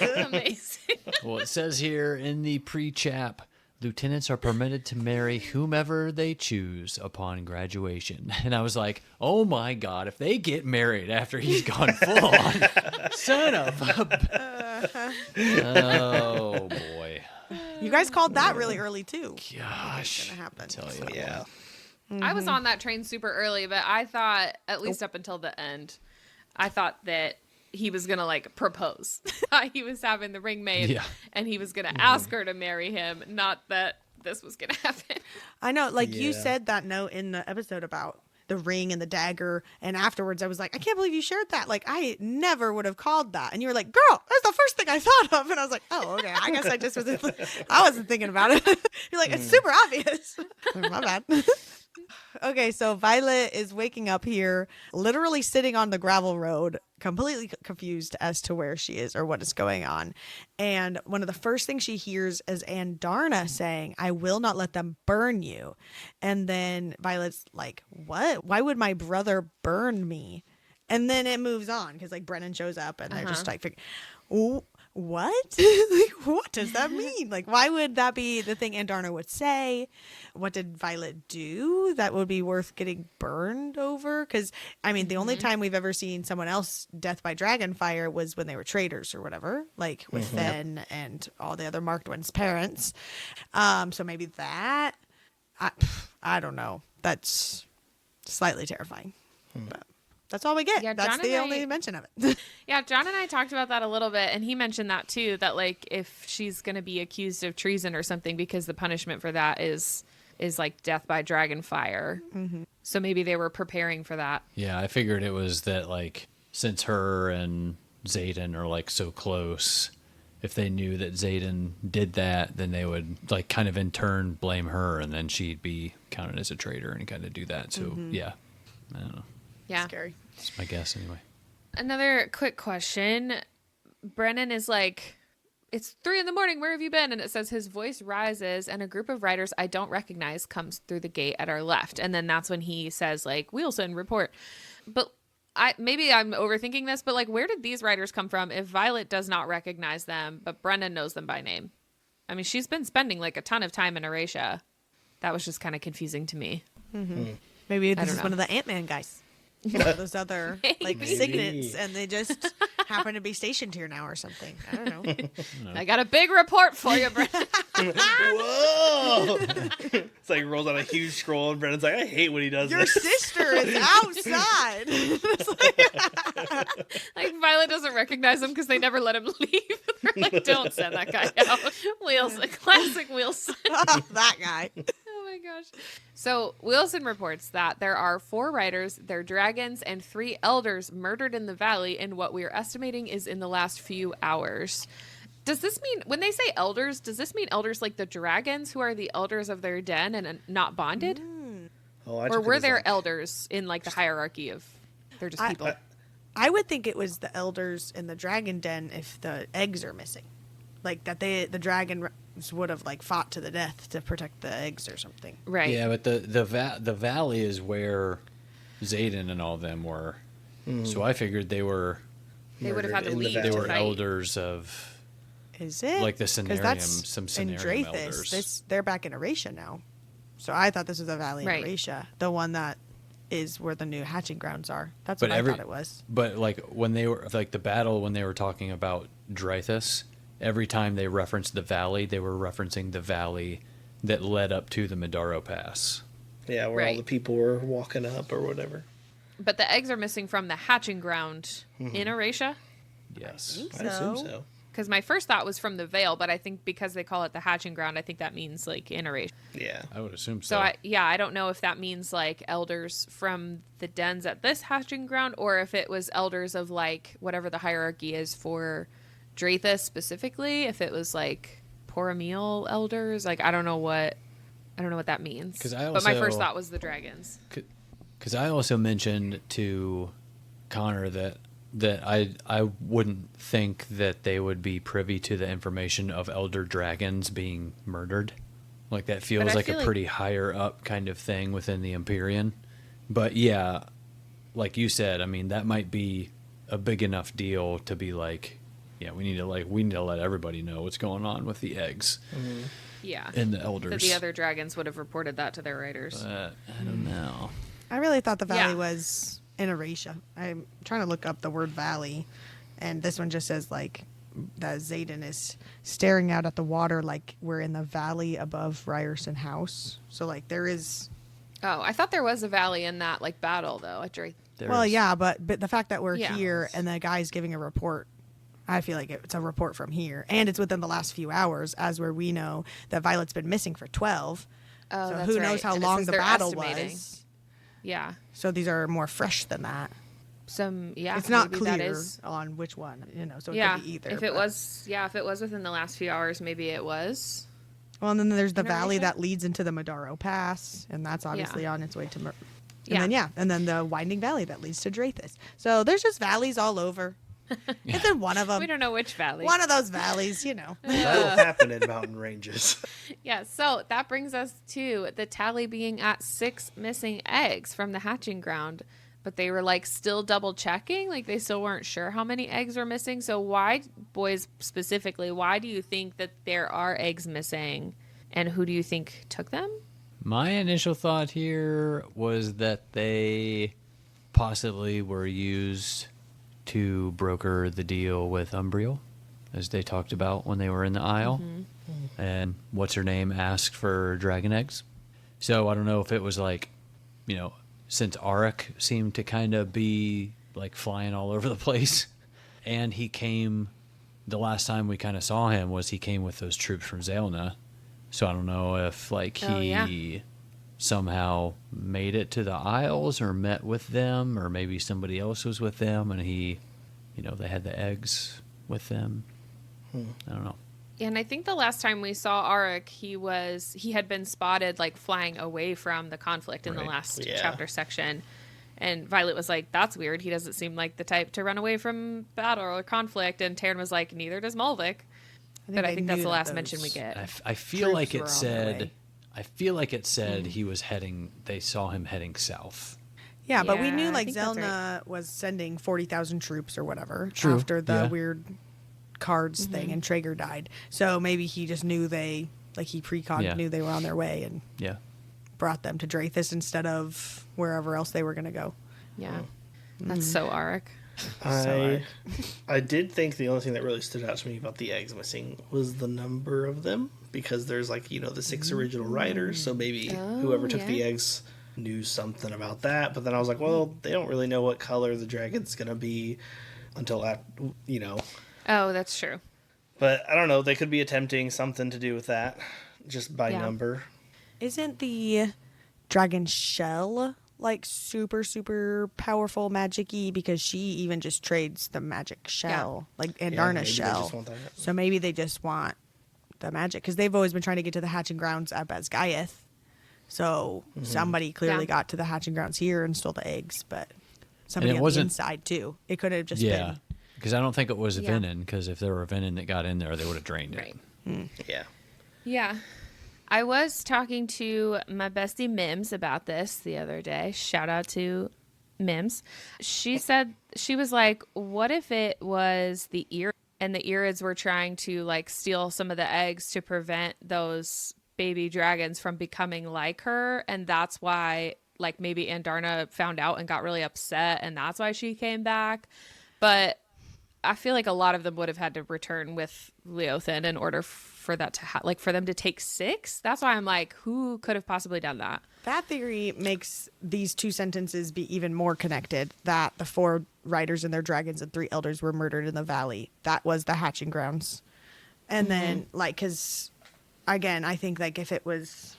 Amazing. Well, it says here in the pre-chap, lieutenants are permitted to marry whomever they choose upon graduation. And I was like, oh my God, if they get married after he's gone full on, son of a... Oh, boy. You guys called that really early too. Gosh. Gonna happen. Tell you. Yeah. I was on that train super early, but I thought, at least up until the end, I thought that he was going to like propose. He was having the ring made and he was going to ask her to marry him, not that this was going to happen. I know, like you said that note in the episode about the ring and the dagger, and afterwards I was like, I can't believe you shared that. Like, I never would have called that. And you were like, girl, that's the first thing I thought of. And I was like, oh, okay. I guess I just wasn't thinking about it. You're like, it's super obvious. My bad. Okay, so Violet is waking up here, literally sitting on the gravel road, completely confused as to where she is or what is going on. And one of the first things she hears is Andarna saying, I will not let them burn you. And then Violet's like, what? Why would my brother burn me? And then it moves on because like Brennan shows up and they're just like, what? Like, what does that mean? Like, why would that be the thing Andarna would say? What did Violet do that would be worth getting burned over? Because, I mean, the only time we've ever seen someone else death by dragonfire was when they were traitors or whatever, like with Fen and all the other Marked One's parents. So maybe that. I don't know. That's slightly terrifying. But that's all we get. Yeah, that's Jon the and only I- mention of it. Yeah, Jon and I talked about that a little bit, and he mentioned that too, that like if she's going to be accused of treason or something, because the punishment for that is like death by dragonfire. So maybe they were preparing for that. Yeah, I figured it was that, like, since her and Xaden are, like, so close, if they knew that Xaden did that, then they would, like, kind of in turn blame her, and then she'd be counted as a traitor and kind of do that. So, yeah, I don't know. Yeah. Scary. That's my guess anyway. Another quick question. Brennan is like, it's 3 a.m. Where have you been? And it says his voice rises and a group of riders I don't recognize comes through the gate at our left. And then that's when he says like, Wheelson, report. But maybe I'm overthinking this, but like, where did these riders come from if Violet does not recognize them, but Brennan knows them by name? I mean, she's been spending like a ton of time in Erasia. That was just kind of confusing to me. Maybe I this don't is know. one of the Ant-Man guys. One of those other like Maybe. signets, and they just happen to be stationed here now or something. I don't know. I got a big report for you, Brennan. Whoa! It's like rolls out a huge scroll, and Brennan's like, I hate when he does Your this. sister is outside. It's Like Violet doesn't recognize him because they never let him leave. They're like, don't send that guy out. Wilson, classic Wilson. like, that guy. Oh my gosh. So Wilson reports that there are 4 riders, their dragons, and 3 elders murdered in the valley in what we are estimating is in the last few hours. Does this mean, when they say elders, does this mean elders like the dragons who are the elders of their den and not bonded? Oh, I Or took it were as there like- elders in like the hierarchy of, they're just people? I would think it was the elders in the dragon den if the eggs are missing, like that the dragons would have like fought to the death to protect the eggs or something. Right. Yeah, but the valley is where Xaden and all of them were. So I figured they were They would have had to murdered in the leave they to were fight. elders of Is it like the 'Cause Cenarium, that's some in Cenarium Drathis. elders. They're back in Erasia now. So I thought this was the valley Right. in Erasia, the one that is where the new hatching grounds are. That's But what I thought it was. But like when they were like the battle when they were talking about Drathis, every time they referenced the valley, they were referencing the valley that led up to the Madaro Pass. Yeah, where all Right. the people were walking up or whatever. But the eggs are missing from the hatching ground in Erasia. Yes. I assume so. Because my first thought was from the Vale, but I think because they call it the hatching ground, I think that means like in Erasia. Yeah. I would assume so. So I don't know if that means like elders from the dens at this hatching ground, or if it was elders of like whatever the hierarchy is for Drathus specifically. If it was like Poramiel elders, like I don't know what that means. But my first thought was the dragons. Because I also mentioned to Connor that I wouldn't think that they would be privy to the information of elder dragons being murdered. Like that feels like a pretty higher up kind of thing within the Empyrean. But yeah, like you said, I mean that might be a big enough deal to be like, yeah, we need to let everybody know what's going on with the eggs. Mm-hmm. Yeah. And the elders. That the other dragons would have reported that to their raiders. I don't know. I really thought the valley Yeah. was in Erasia. I'm trying to look up the word valley, and this one just says like that Zayden is staring out at the water like we're in the valley above Ryerson House. So like there is. Oh, I thought there was a valley in that like battle though at Drathus. Yeah, but the fact that we're Yeah. here and the guy's giving a report, I feel like it's a report from here, and it's within the last few hours, as where we know that Violet's been missing for 12. Oh, So that's who right. knows how And it long says the they're battle estimating. was? Yeah. So these are more fresh than that. It's not maybe clear that is. on which one, so it Yeah. could be either. If it was within the last few hours, maybe it was. Well, and then there's the In valley Erasia? that leads into the Madaro Pass, and that's obviously on its way to. Yeah. And then the winding valley that leads to Drathus. So there's just valleys all over. It's in one of them. We don't know which valley. One of those valleys, That'll happen in mountain ranges. Yeah, so that brings us to the tally being at 6 missing eggs from the hatching ground. But they were like still double checking, like they still weren't sure how many eggs were missing. So why, boys specifically, why do you think that there are eggs missing, and who do you think took them? My initial thought here was that they possibly were used to broker the deal with Umbriel, as they talked about when they were in the Isle. And what's her name asked for dragon eggs. So I don't know if it was like, since Arik seemed to kind of be like flying all over the place, and he came, the last time we kind of saw him was he came with those troops from Zelna. So I don't know if like he somehow made it to the Isles or met with them, or maybe somebody else was with them and he, they had the eggs with them. I don't know. And I think the last time we saw Arik, he had been spotted like flying away from the conflict in the last chapter section. And Violet was like, that's weird. He doesn't seem like the type to run away from battle or conflict. And Taryn was like, neither does Malvik. But I think that's the last mention we get. I feel like it were on their said, way. I feel like it said he was heading, they saw him heading south. Yeah, but we Yeah, knew I like think that's Zelna was sending 40,000 troops or whatever True, after the yeah. weird cards thing, and Traeger died. So maybe he just knew he knew they were on their way and Yeah. brought them to Drathus instead of wherever else they were going to go. Yeah. That's so Arik. I did think the only thing that really stood out to me about the eggs missing was the number of them, because there's like, the 6 original writers, so maybe whoever took the eggs knew something about that. But then I was like, well, they don't really know what color the dragon's going to be until Oh, that's true. But I don't know, they could be attempting something to do with that just by number. Isn't the dragon shell like super, super powerful magic-y, because she even just trades the magic shell, like Andarna's maybe they shell. just want that. So maybe they just want the magic, because they've always been trying to get to the hatching grounds at Basgiath. So somebody clearly got to the hatching grounds here and stole the eggs, but somebody on the inside too. It could have just been. Because I don't think it was Venin, because if there were Venin that got in there, they would have drained it. Right. Yeah. Yeah. I was talking to my bestie Mims about this the other day. Shout out to Mims. She said, she was like, what if it was the Irids, and the Irids were trying to like steal some of the eggs to prevent those baby dragons from becoming like her, and that's why like maybe Andarna found out and got really upset, and that's why she came back. But I feel like a lot of them would have had to return with Leothin in order for that to for them to take 6. That's why I'm like, who could have possibly done that? That theory makes these two sentences be even more connected, that the 4 riders and their dragons and 3 elders were murdered in the valley. That was the hatching grounds. And then, like, because, again, I think, like, if it was...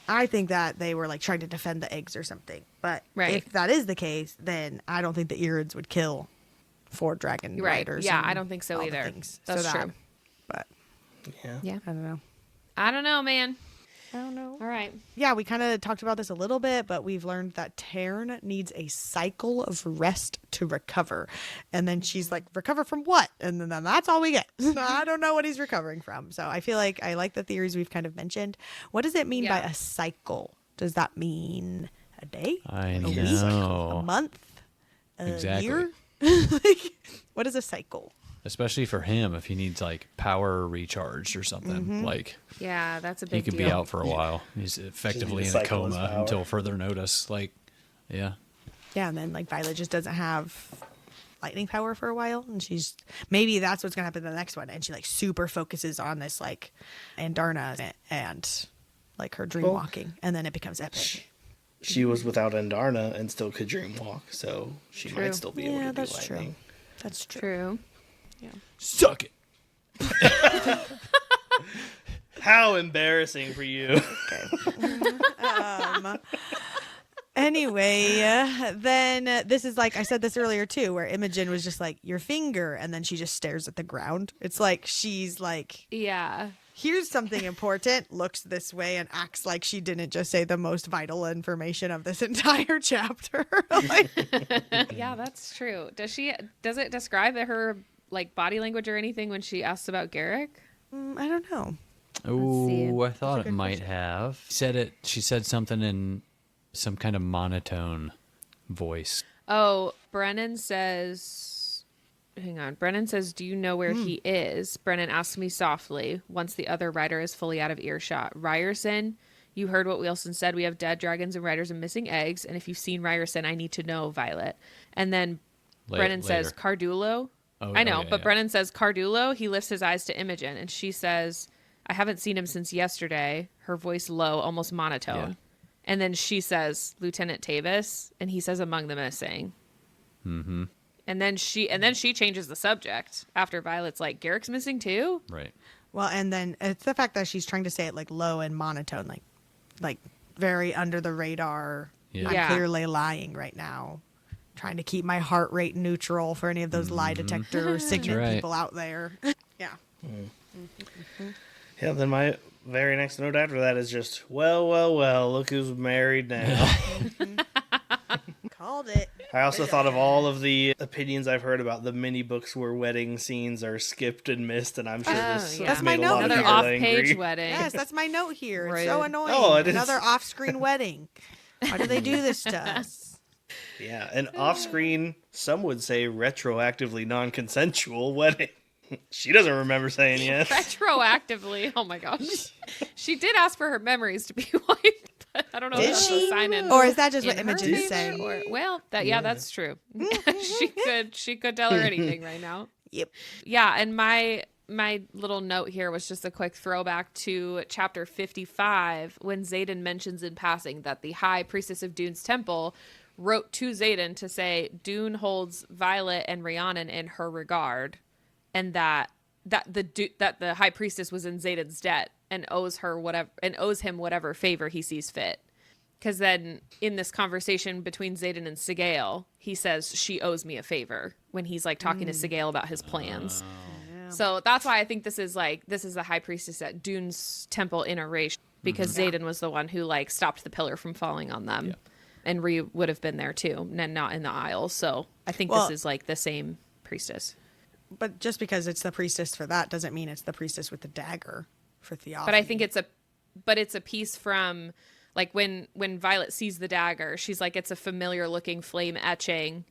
I think that they were, like, trying to defend the eggs or something. But if that is the case, then I don't think the Irids would kill 4 dragon riders. Yeah, I don't think so either. That's true. But, yeah. I don't know. I don't know, man. I don't know. All right. Yeah, we kind of talked about this a little bit, but we've learned that Tern needs a cycle of rest to recover. And then she's like, recover from what? And then that's all we get. I don't know what he's recovering from. So I feel like I like the theories we've kind of mentioned. What does it mean by a cycle? Does that mean a day? I a know. week? A month? A year? Like, what is a cycle? Especially for him, if he needs like power recharge or something, like Yeah, that's a he big could deal. be out for a while. He's effectively in a coma until further notice. Like, yeah. Yeah, and then like Violet just doesn't have lightning power for a while, and she's maybe that's what's gonna happen in the next one, and she like super focuses on this like Andarna and like her dream walking, and then it becomes epic. She was without Andarna and still could dream walk, so she might still be able to do that's lightning. true. That's true. True. Yeah. Suck it. How embarrassing for you. Anyway, then this is like I said this earlier too, where Imogen was just like your finger, and then she just stares at the ground. It's like she's like, Yeah. here's something important, looks this way, and acts like she didn't just say the most vital information of this entire chapter. Like, Yeah, that's true. Does it describe her like body language or anything when she asks about Garrick? I don't know. Oh, I thought it might have. She said something in some kind of monotone voice. Oh, Brennan says, hang on. Brennan says, do you know where he is? Brennan asks me softly once the other rider is fully out of earshot. Ryerson, you heard what Wilson said. We have dead dragons and riders and missing eggs. And if you've seen Ryerson, I need to know, Violet. And then Brennan says, Cardulo. Oh, I know, yeah, but yeah. Brennan says Cardulo. He lifts his eyes to Imogen, and she says, I haven't seen him since yesterday. Her voice low, almost monotone. Yeah. And then she says, Lieutenant Tavis, and he says, among the missing. Mm-hmm. And then she changes the subject after Violet's like, Garrick's missing too? Right. Well, and then it's the fact that she's trying to say it like low and monotone, like very under the radar. Yeah. I'm Yeah. clearly lying right now. Trying to keep my heart rate neutral for any of those lie detector signet Right. people out there. Yeah. Yeah, then my very next note after that is just, well, look who's married now. Called it. I also thought of all of the opinions I've heard about the mini books where wedding scenes are skipped and missed, and I'm sure this yeah. That's made my a lot note. of Another people off-page angry. wedding. Yes, that's my note here. It's Rude. so annoying. Oh, it is. Another off-screen wedding. Why do they do this to us? Yeah, an off-screen, some would say retroactively non-consensual wedding. She doesn't remember saying yes. Retroactively. Oh my gosh. She did ask for her memories to be wiped, but I don't know Did if she? that's a sign in. Or is that just in what her Imogen is favor, saying? or- well, that's true. she could tell her anything right now. Yep. Yeah, and my little note here was just a quick throwback to chapter 55 when Xaden mentions in passing that the High Priestess of Dune's temple wrote to Xaden to say Dune holds Violet and Rhiannon in her regard, and that the High Priestess was in Xaden's debt and owes him whatever favor he sees fit. Because then in this conversation between Xaden and Sigale, he says she owes me a favor when he's like talking to Sigale about his plans. So that's why I think this is the High Priestess at Dune's temple in Arash, because Xaden was the one who like stopped the pillar from falling on them. Yeah. And Rhea would have been there too, and not in the Isles. So I think this is like the same priestess. But just because it's the priestess for that doesn't mean it's the priestess with the dagger for Theophany. But I think it's a piece from like when Violet sees the dagger, she's like, it's a familiar looking flame etching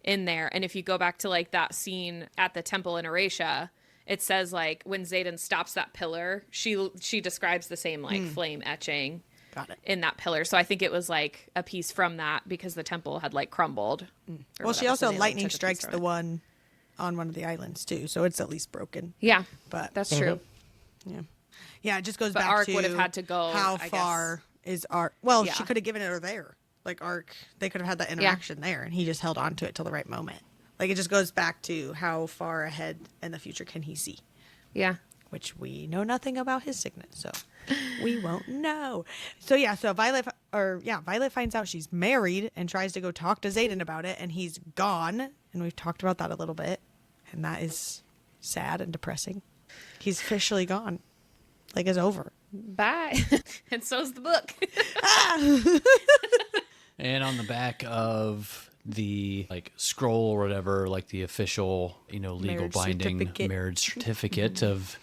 in there. And if you go back to like that scene at the temple in Aratia, it says like when Xaden stops that pillar, she describes the same like flame etching. Got it. In that pillar. So I think it was like a piece from that because the temple had like crumbled. Well, she also lightning took a piece strikes from the it. one on one of the islands too, so it's at least broken. Yeah, But that's true. yeah, it just goes But back Ark to would have had to go, how I far is Ark. Well, Yeah. she could have given it her there. Like Ark, they could have had that interaction there, and he just held on to it till the right moment. Like, it just goes back to how far ahead in the future can he see, Yeah. which we know nothing about his signet, so we won't know. So Violet finds out she's married and tries to go talk to Xaden about it, and he's gone. And we've talked about that a little bit, and that is sad and depressing. He's officially gone. Like, it's over. Bye. And so's the book. And on the back of the scroll or whatever, the official, legal Marriage binding certificate. marriage certificate of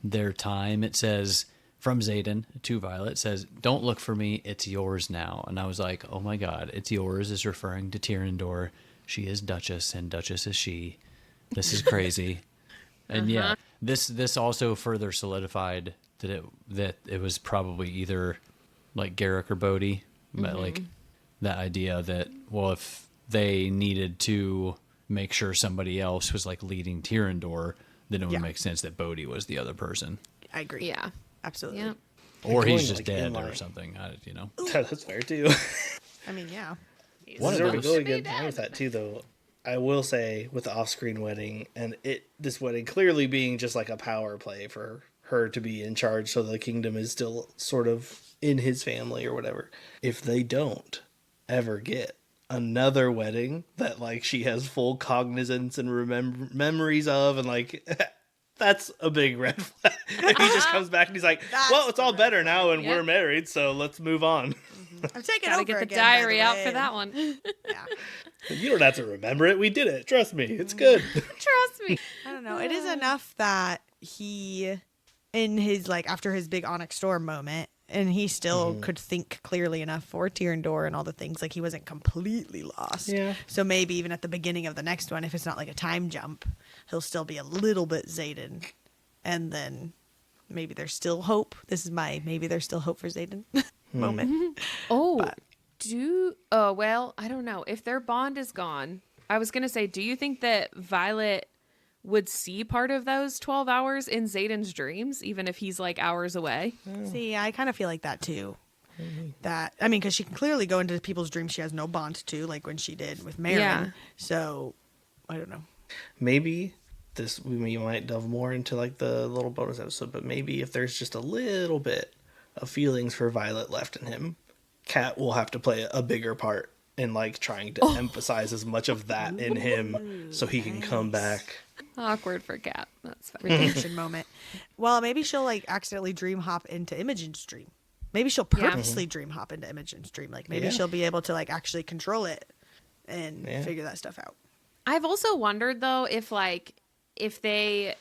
their time, it says from Xaden to Violet, says, "Don't look for me, it's yours now." And I was like, oh my God, it's yours is referring to Tyrrendor. She is Duchess and Duchess is she. This is crazy. And yeah, this also further solidified that it was probably either Garrick or Bodhi, but that idea that, well, if they needed to make sure somebody else was leading Tyrrendor, then it would make sense that Bodhi was the other person, I agree. Yeah. Absolutely. Yeah. or he's Going, just dead in or line. something. That's fair too. I mean, yeah. One of of those- really good point with that too, though. I will say with the off-screen wedding, and this wedding clearly being just a power play for her to be in charge, so the kingdom is still sort of in his family or whatever. If they don't ever get another wedding that she has full cognizance and memories of, and that's a big red flag. And he just comes back and he's like, well, it's all better now and we're married, so let's move on. I'm taking Gotta over get the again, by diary out way. for that one. Yeah. You don't have to remember it. We did it. Trust me. It's good. Trust me. I don't know. It is enough that he, in his after his big Onyx Storm moment, and he still could think clearly enough for Tyrrendor and all the things. He wasn't completely lost. Yeah. So maybe even at the beginning of the next one, if it's not a time jump, he'll still be a little bit Xaden, and then maybe there's still hope. This is my maybe there's still hope for Xaden moment. Oh, But- well, I don't know. If their bond is gone, I was going to say, do you think that Violet would see part of those 12 hours in Xaden's dreams, even if he's hours away? See, I kind of feel like that too. That because she can clearly go into people's dreams she has no bond to, like when she did with Marin. Yeah. So I don't know. Maybe we might delve more into the little bonus episode, but maybe if there's just a little bit of feelings for Violet left in him, Kat will have to play a bigger part in trying to emphasize as much of that in him so he can come back. Awkward for Kat. That's fine. Redemption moment. Well, maybe she'll accidentally dream hop into Imogen's dream. Maybe she'll purposely dream hop into Imogen's dream. Maybe Yeah. she'll be able to actually control it and Yeah. figure that stuff out. I've also wondered, though, if they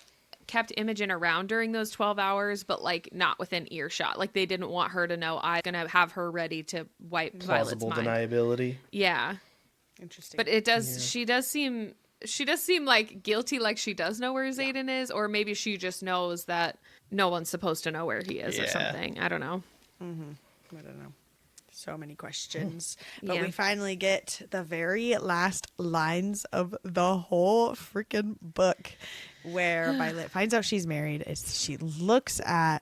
kept Imogen around during those 12 hours, but not within earshot. They didn't want her to know I'm going to have her ready to wipe Violet's Plausible mind. deniability. Yeah. Interesting. But it does, she does seem guilty, she does know where Xaden is, or maybe she just knows that no one's supposed to know where he is or Yeah. something. I don't know. I don't know. So many questions. But Yeah. we finally get the very last lines of the whole freaking book where Violet finds out she's married. She looks at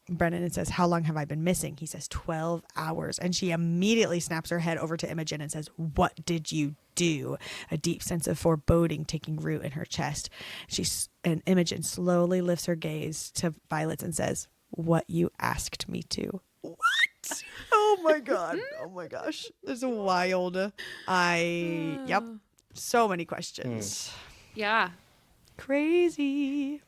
Brennan and says, "How long have I been missing?" He says, 12 hours. And she immediately snaps her head over to Imogen and says, "What did you do?" A deep sense of foreboding taking root in her chest. And Imogen slowly lifts her gaze to Violet and says, "What you asked me to." What? Oh my god. Oh my gosh. This is wild. Yep. So many questions. Yeah. Crazy.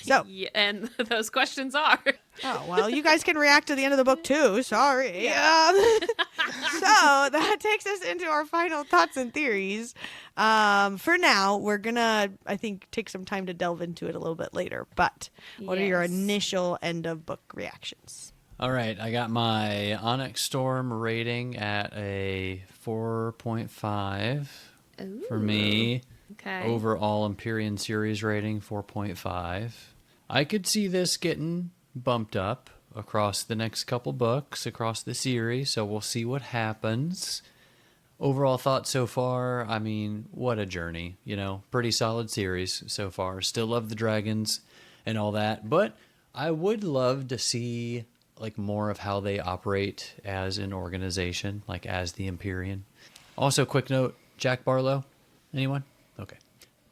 So, Yeah, and those questions are. oh, well, you guys can react to the end of the book too. Sorry. So that takes us into our final thoughts and theories. For now, we're going to, I think, take some time to delve into it a little bit later. But what are your Yes. initial end of book reactions? All right, I got my Onyx Storm rating at a 4.5 for me. Okay. Overall Empyrean Series rating 4.5. I could see this getting bumped up across the next couple books, across the series, so we'll see what happens. Overall thoughts so far, what a journey, pretty solid series so far. Still love the dragons and all that, but I would love to see like more of how they operate as an organization, like as the Empyrean. Also, quick note, Jack Barlow, anyone? Okay.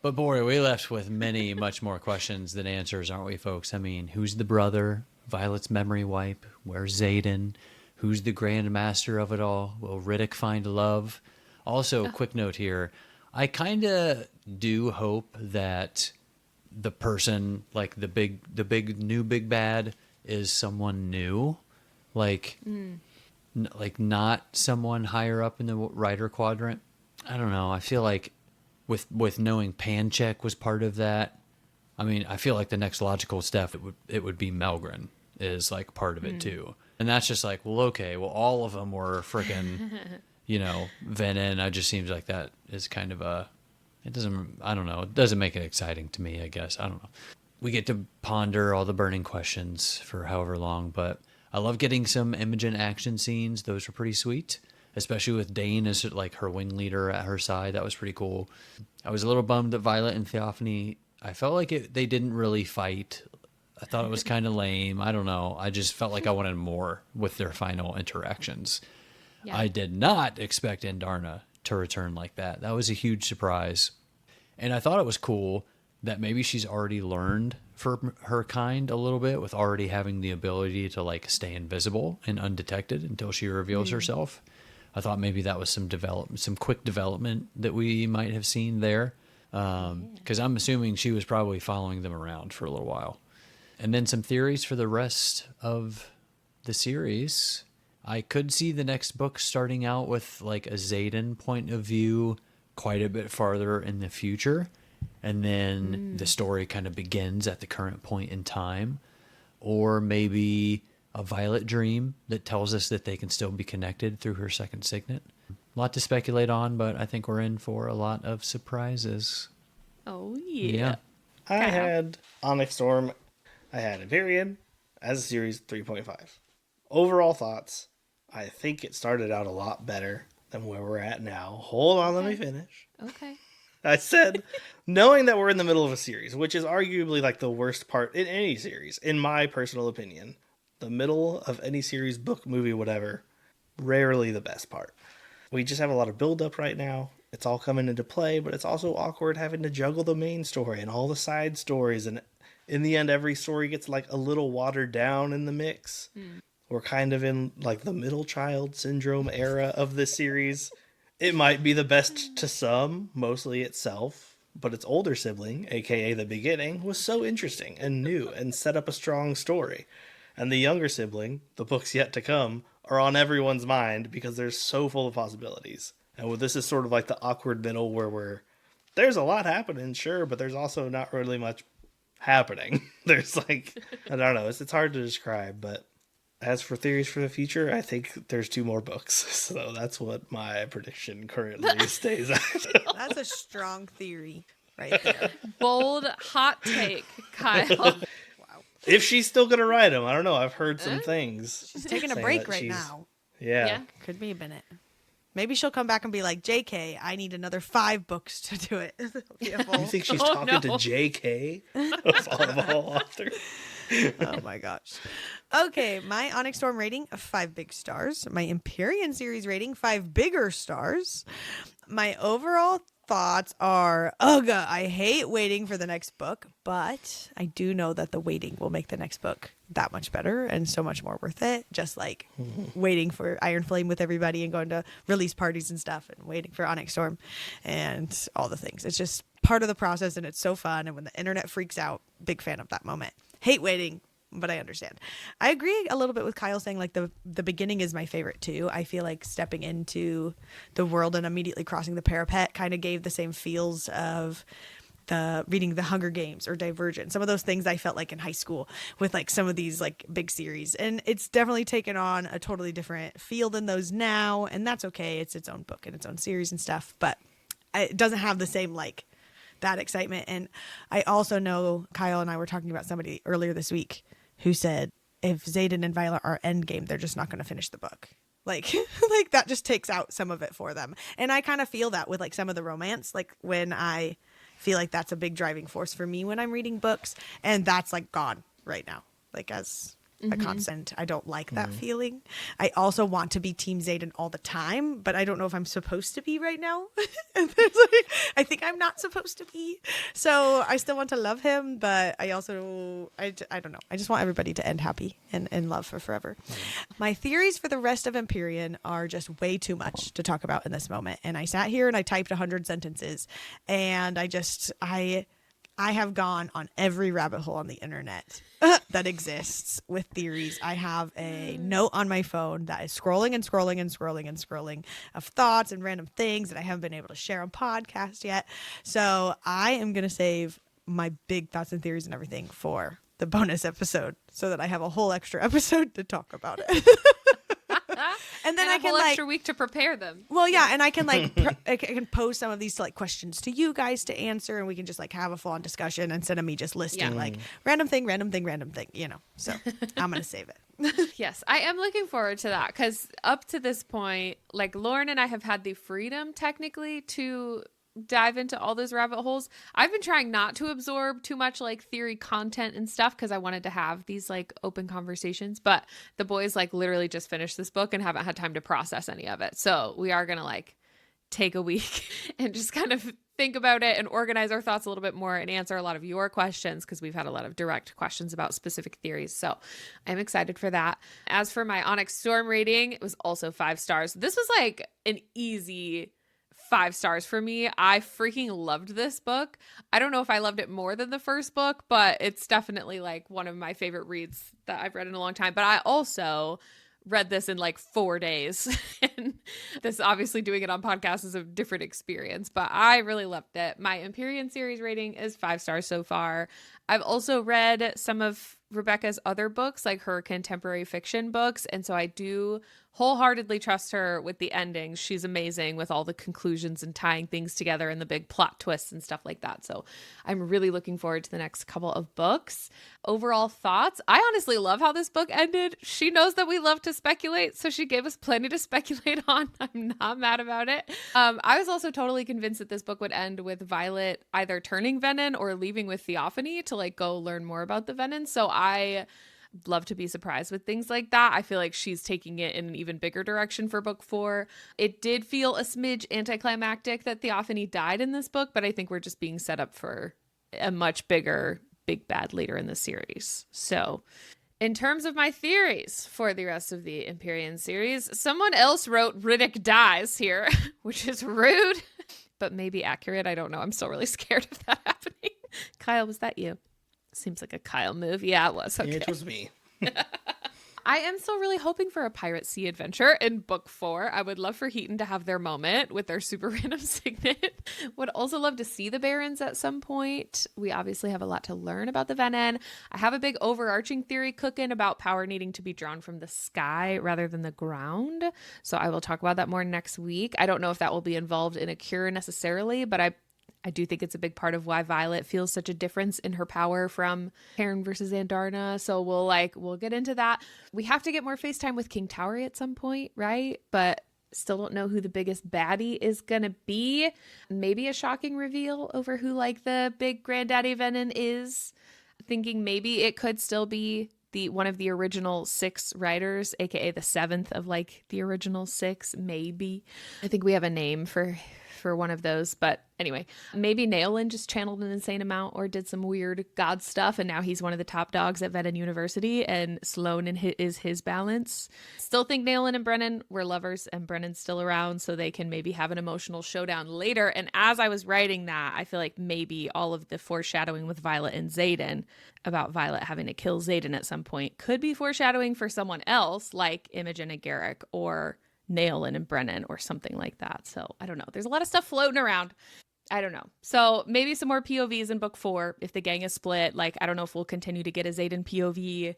But boy, we left with many, much more questions than answers, aren't we, folks? I mean, who's the brother? Violet's memory wipe? Where's Xaden? Who's the Grand Master of it all? Will Riddick find love? Also, quick note here. I kind of do hope that the person, like the big bad, is someone new. Like, like not someone higher up in the writer quadrant. I don't know. I feel like with knowing Pancheck was part of that. I mean, I feel like the next logical step it would be Melgren is like part of it too. And that's just like, well, okay, well, all of them were freaking, Venin. It just seems like that is kind of it doesn't make it exciting to me, I guess. I don't know. We get to ponder all the burning questions for however long, but I love getting some Imogen action scenes. Those were pretty sweet, especially with Dane as like her wing leader at her side. That was pretty cool. I was a little bummed that Violet and Theophany, I felt like they didn't really fight. I thought it was kind of lame. I don't know. I just felt like I wanted more with their final interactions. Yeah. I did not expect Endarna to return like that. That was a huge surprise. And I thought it was cool that maybe she's already learned for her kind a little bit with already having the ability to like stay invisible and undetected until she reveals herself. I thought maybe that was some quick development that we might have seen there. Because I'm assuming she was probably following them around for a little while. And then some theories for the rest of the series. I could see the next book starting out with like a Xaden point of view quite a bit farther in the future. And then the story kind of begins at the current point in time. Or maybe a Violet dream that tells us that they can still be connected through her second signet. A lot to speculate on, but I think we're in for a lot of surprises. Oh, yeah. I had ONYX STORM. I had Empyrean as a series 3.5. Overall thoughts, I think it started out a lot better than where we're at now. Hold on, let me finish. Okay. I said, knowing that we're in the middle of a series, which is arguably like the worst part in any series, in my personal opinion. The middle of any series, book, movie, whatever, rarely the best part. We just have a lot of build-up right now. It's all coming into play, but it's also awkward having to juggle the main story and all the side stories, and in the end, every story gets like a little watered down in the mix. We're kind of in like the middle child syndrome era of this series. It might be the best to some, mostly itself, but its older sibling, aka the beginning, was so interesting and new and set up a strong story. And the younger sibling, the books yet to come, are on everyone's mind because they're so full of possibilities. And this is sort of like the awkward middle where there's a lot happening, sure, but there's also not really much happening. There's like, I don't know, it's hard to describe, but as for theories for the future, I think there's 2 more books. So that's what my prediction currently stays at. That's a strong theory right there. Bold hot take, Kyle. If she's still going to write them, I don't know. I've heard some things. She's taking a break right now. Yeah. Could be a minute. Maybe she'll come back and be like, JK, I need another 5 books to do it. You think she's talking to JK of all authors? Oh my gosh. Okay, my ONYX STORM rating, 5 big stars. My Empyrean series rating, 5 bigger stars. My overall thoughts are, I hate waiting for the next book, but I do know that the waiting will make the next book that much better and so much more worth it. Just like waiting for Iron Flame with everybody and going to release parties and stuff and waiting for ONYX STORM and all the things. It's just part of the process and it's so fun. And when the internet freaks out, big fan of that moment. Hate waiting, but I understand. I agree a little bit with Kyle saying like the beginning is my favorite too. I feel like stepping into the world and immediately crossing the parapet kind of gave the same feels of reading the Hunger Games or Divergent. Some of those things I felt like in high school with like some of these like big series. And it's definitely taken on a totally different feel than those now. And that's okay. It's its own book and its own series and stuff. But it doesn't have the same like that excitement. And I also know Kyle and I were talking about somebody earlier this week who said if Xaden and Violet are endgame, they're just not going to finish the book. Like that just takes out some of it for them. And I kind of feel that with like some of the romance, like when I feel like that's a big driving force for me when I'm reading books, and that's like gone right now. Like as a constant. I don't like that feeling. I also want to be Team Xaden all the time, but I don't know if I'm supposed to be right now. I think I'm not supposed to be. So I still want to love him, but I also, I don't know. I just want everybody to end happy and in love for forever. My theories for the rest of Empyrean are just way too much to talk about in this moment. And I sat here and I typed 100 sentences, and I have gone on every rabbit hole on the internet that exists with theories. I have a note on my phone that is scrolling and scrolling and scrolling and scrolling of thoughts and random things that I haven't been able to share on podcast yet. So I am going to save my big thoughts and theories and everything for the bonus episode so that I have a whole extra episode to talk about it. And then I can extra week to prepare them. Well, yeah, and I can I can pose some of these questions to you guys to answer, and we can just have a full on discussion instead of me just listing random thing, So I'm gonna save it. Yes, I am looking forward to that because up to this point, Lauren and I have had the freedom technically to dive into all those rabbit holes. I've been trying not to absorb too much theory content and stuff because I wanted to have these open conversations, but the boys literally just finished this book and haven't had time to process any of it. So we are gonna take a week and just kind of think about it and organize our thoughts a little bit more and answer a lot of your questions because we've had a lot of direct questions about specific theories. So I'm excited for that. As for my ONYX Storm rating, it was also 5 stars. This was an easy 5 stars for me. I freaking loved this book. I don't know if I loved it more than the first book, but it's definitely one of my favorite reads that I've read in a long time. But I also read this in 4 days. And this obviously doing it on podcast is a different experience, but I really loved it. My Empyrean series rating is 5 stars so far. I've also read some of Rebecca's other books, her contemporary fiction books. And so I do wholeheartedly trust her with the endings. She's amazing with all the conclusions and tying things together and the big plot twists and stuff like that. So I'm really looking forward to the next couple of books. Overall thoughts, I honestly love how this book ended. She knows that we love to speculate, so she gave us plenty to speculate on. I'm not mad about it. I was also totally convinced that this book would end with Violet either turning Venin or leaving with Theophany to go learn more about the Venin. So I love to be surprised with things like that. I feel like she's taking it in an even bigger direction for book 4. It did feel a smidge anticlimactic that Theophany died in this book, but I think we're just being set up for a much bigger big bad later in the series. So in terms of my theories for the rest of the Empyrean series, someone else wrote Riddick dies here, which is rude, but maybe accurate. I don't know. I'm still really scared of that happening. Kyle, was that you? Seems like a Kyle move. Yeah, it was. Okay. It was me. I am still really hoping for a pirate sea adventure in book 4. I would love for Heaton to have their moment with their super random signet. Would also love to see the Barons at some point. We obviously have a lot to learn about the Venin. I have a big overarching theory cooking about power needing to be drawn from the sky rather than the ground. So I will talk about that more next week. I don't know if that will be involved in a cure necessarily, but I do think it's a big part of why Violet feels such a difference in her power from Karen versus Andarna. So we'll get into that. We have to get more FaceTime with King Tauri at some point, right? But still don't know who the biggest baddie is going to be. Maybe a shocking reveal over who the big granddaddy Venin is. Thinking maybe it could still be one of the original 6 writers, aka the 7th of the original 6, maybe. I think we have a name for one of those, but anyway, maybe Naolin just channeled an insane amount or did some weird god stuff, and now he's one of the top dogs at Venin University, and Sloane is his balance. Still think Naolin and Brennan were lovers, and Brennan's still around, so they can maybe have an emotional showdown later. And as I was writing that, I feel like maybe all of the foreshadowing with Violet and Xaden about Violet having to kill Xaden at some point could be foreshadowing for someone else, like Imogen and Garrick, or Naolin and Brennan, or something like that. So I don't know. There's a lot of stuff floating around. I don't know. So maybe some more POVs in book 4 if the gang is split. I don't know if we'll continue to get a Xaden POV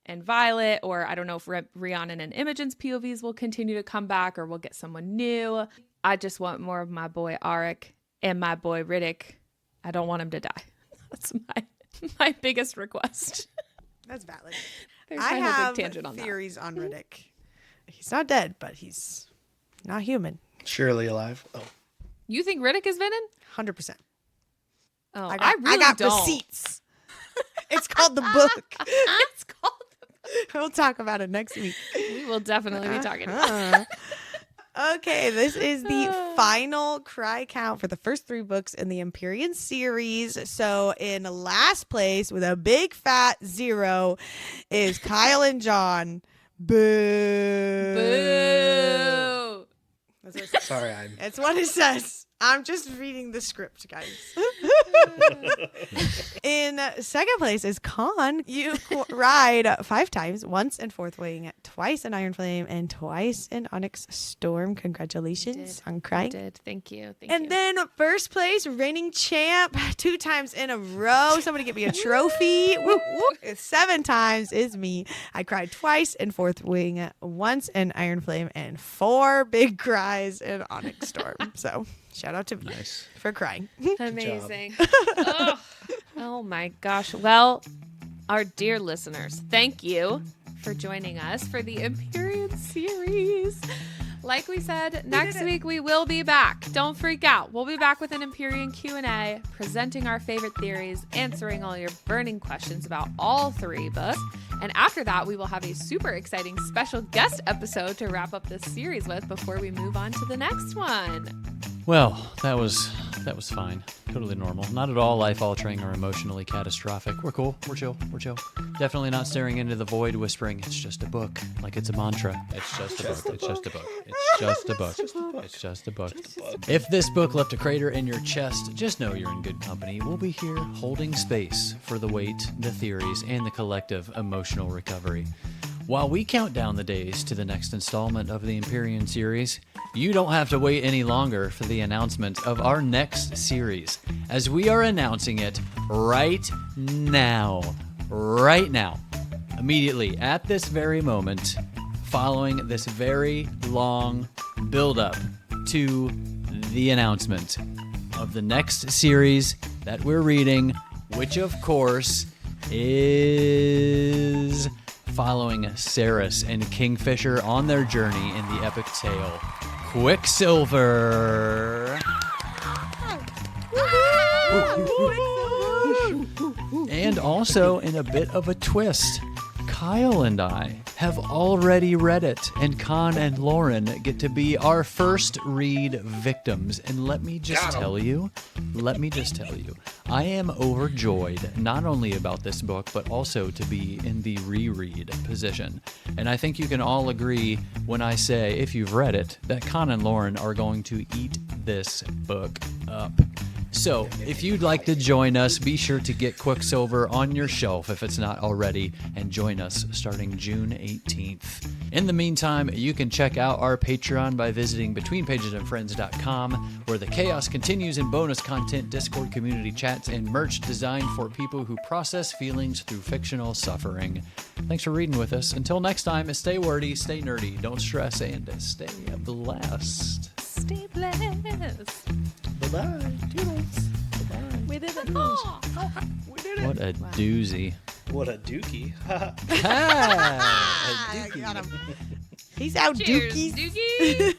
and Violet, or I don't know if Rhiannon and Imogen's POVs will continue to come back, or we'll get someone new. I just want more of my boy Arik and my boy Riddick. I don't want him to die. That's my biggest request. That's valid. There's I my whole have big tangent on theories on Riddick. He's not dead, but he's not human. Surely alive. Oh. You think Riddick is Venin? 100%. Oh, I got don't. receipts. It's called the book. It's called the We'll talk about it next week. We will definitely be talking about it. Okay, this is the final cry count for the first 3 books in the Empyrean series. So in last place with a big fat 0 is Kyle and Jon. Boo. Boo. Sorry, That's what it says. I'm just reading the script, guys. In second place is Con. You ride 5 times, once in Fourth Wing, twice in Iron Flame, and twice in Onyx Storm. Congratulations on crying. Thank you. And then first place, reigning champ, 2 times in a row. Somebody get me a trophy. Whoop, whoop. 7 times is me. I cried twice in Fourth Wing, once in Iron Flame, and 4 big cries in Onyx Storm. So shout out to me for crying. Amazing. Oh my gosh. Well, our dear listeners, thank you for joining us for the Empyrean series. Like we said, next week we will be back. Don't freak out. We'll be back with an Empyrean Q&A, presenting our favorite theories, answering all your burning questions about all 3 books. And after that, we will have a super exciting special guest episode to wrap up this series with before we move on to the next one. Well, that was fine. Totally normal. Not at all life-altering or emotionally catastrophic. We're cool. We're chill. Definitely not staring into the void whispering, it's just a book, like it's a mantra. It's just a book. It's just a book. It's just a book. It's just a book. If this book left a crater in your chest, just know you're in good company. We'll be here holding space for the weight, the theories, and the collective emotional recovery. While we count down the days to the next installment of the Empyrean series, you don't have to wait any longer for the announcement of our next series, as we are announcing it right now, immediately at this very moment, following this very long build-up to the announcement of the next series that we're reading, which of course is following Ceres and Kingfisher on their journey in the epic tale Quicksilver. And also, in a bit of a twist, Kyle and I have already read it, and Con and Lauren get to be our first read victims. And let me just tell you, I am overjoyed not only about this book, but also to be in the reread position. And I think you can all agree when I say, if you've read it, that Con and Lauren are going to eat this book up. So, if you'd like to join us, be sure to get Quicksilver on your shelf if it's not already, and join us starting June 18th. In the meantime, you can check out our Patreon by visiting BetweenPagesAndFriends.com, where the chaos continues in bonus content, Discord community chats, and merch designed for people who process feelings through fictional suffering. Thanks for reading with us. Until next time, stay wordy, stay nerdy, don't stress, and stay blessed. Stay blessed. Bye-bye. Toodles. Bye-bye. We did it. We did it. What a doozy. What a dookie. Ah, a dookie. Got him. Peace out, Cheers, Dookies. Dookie.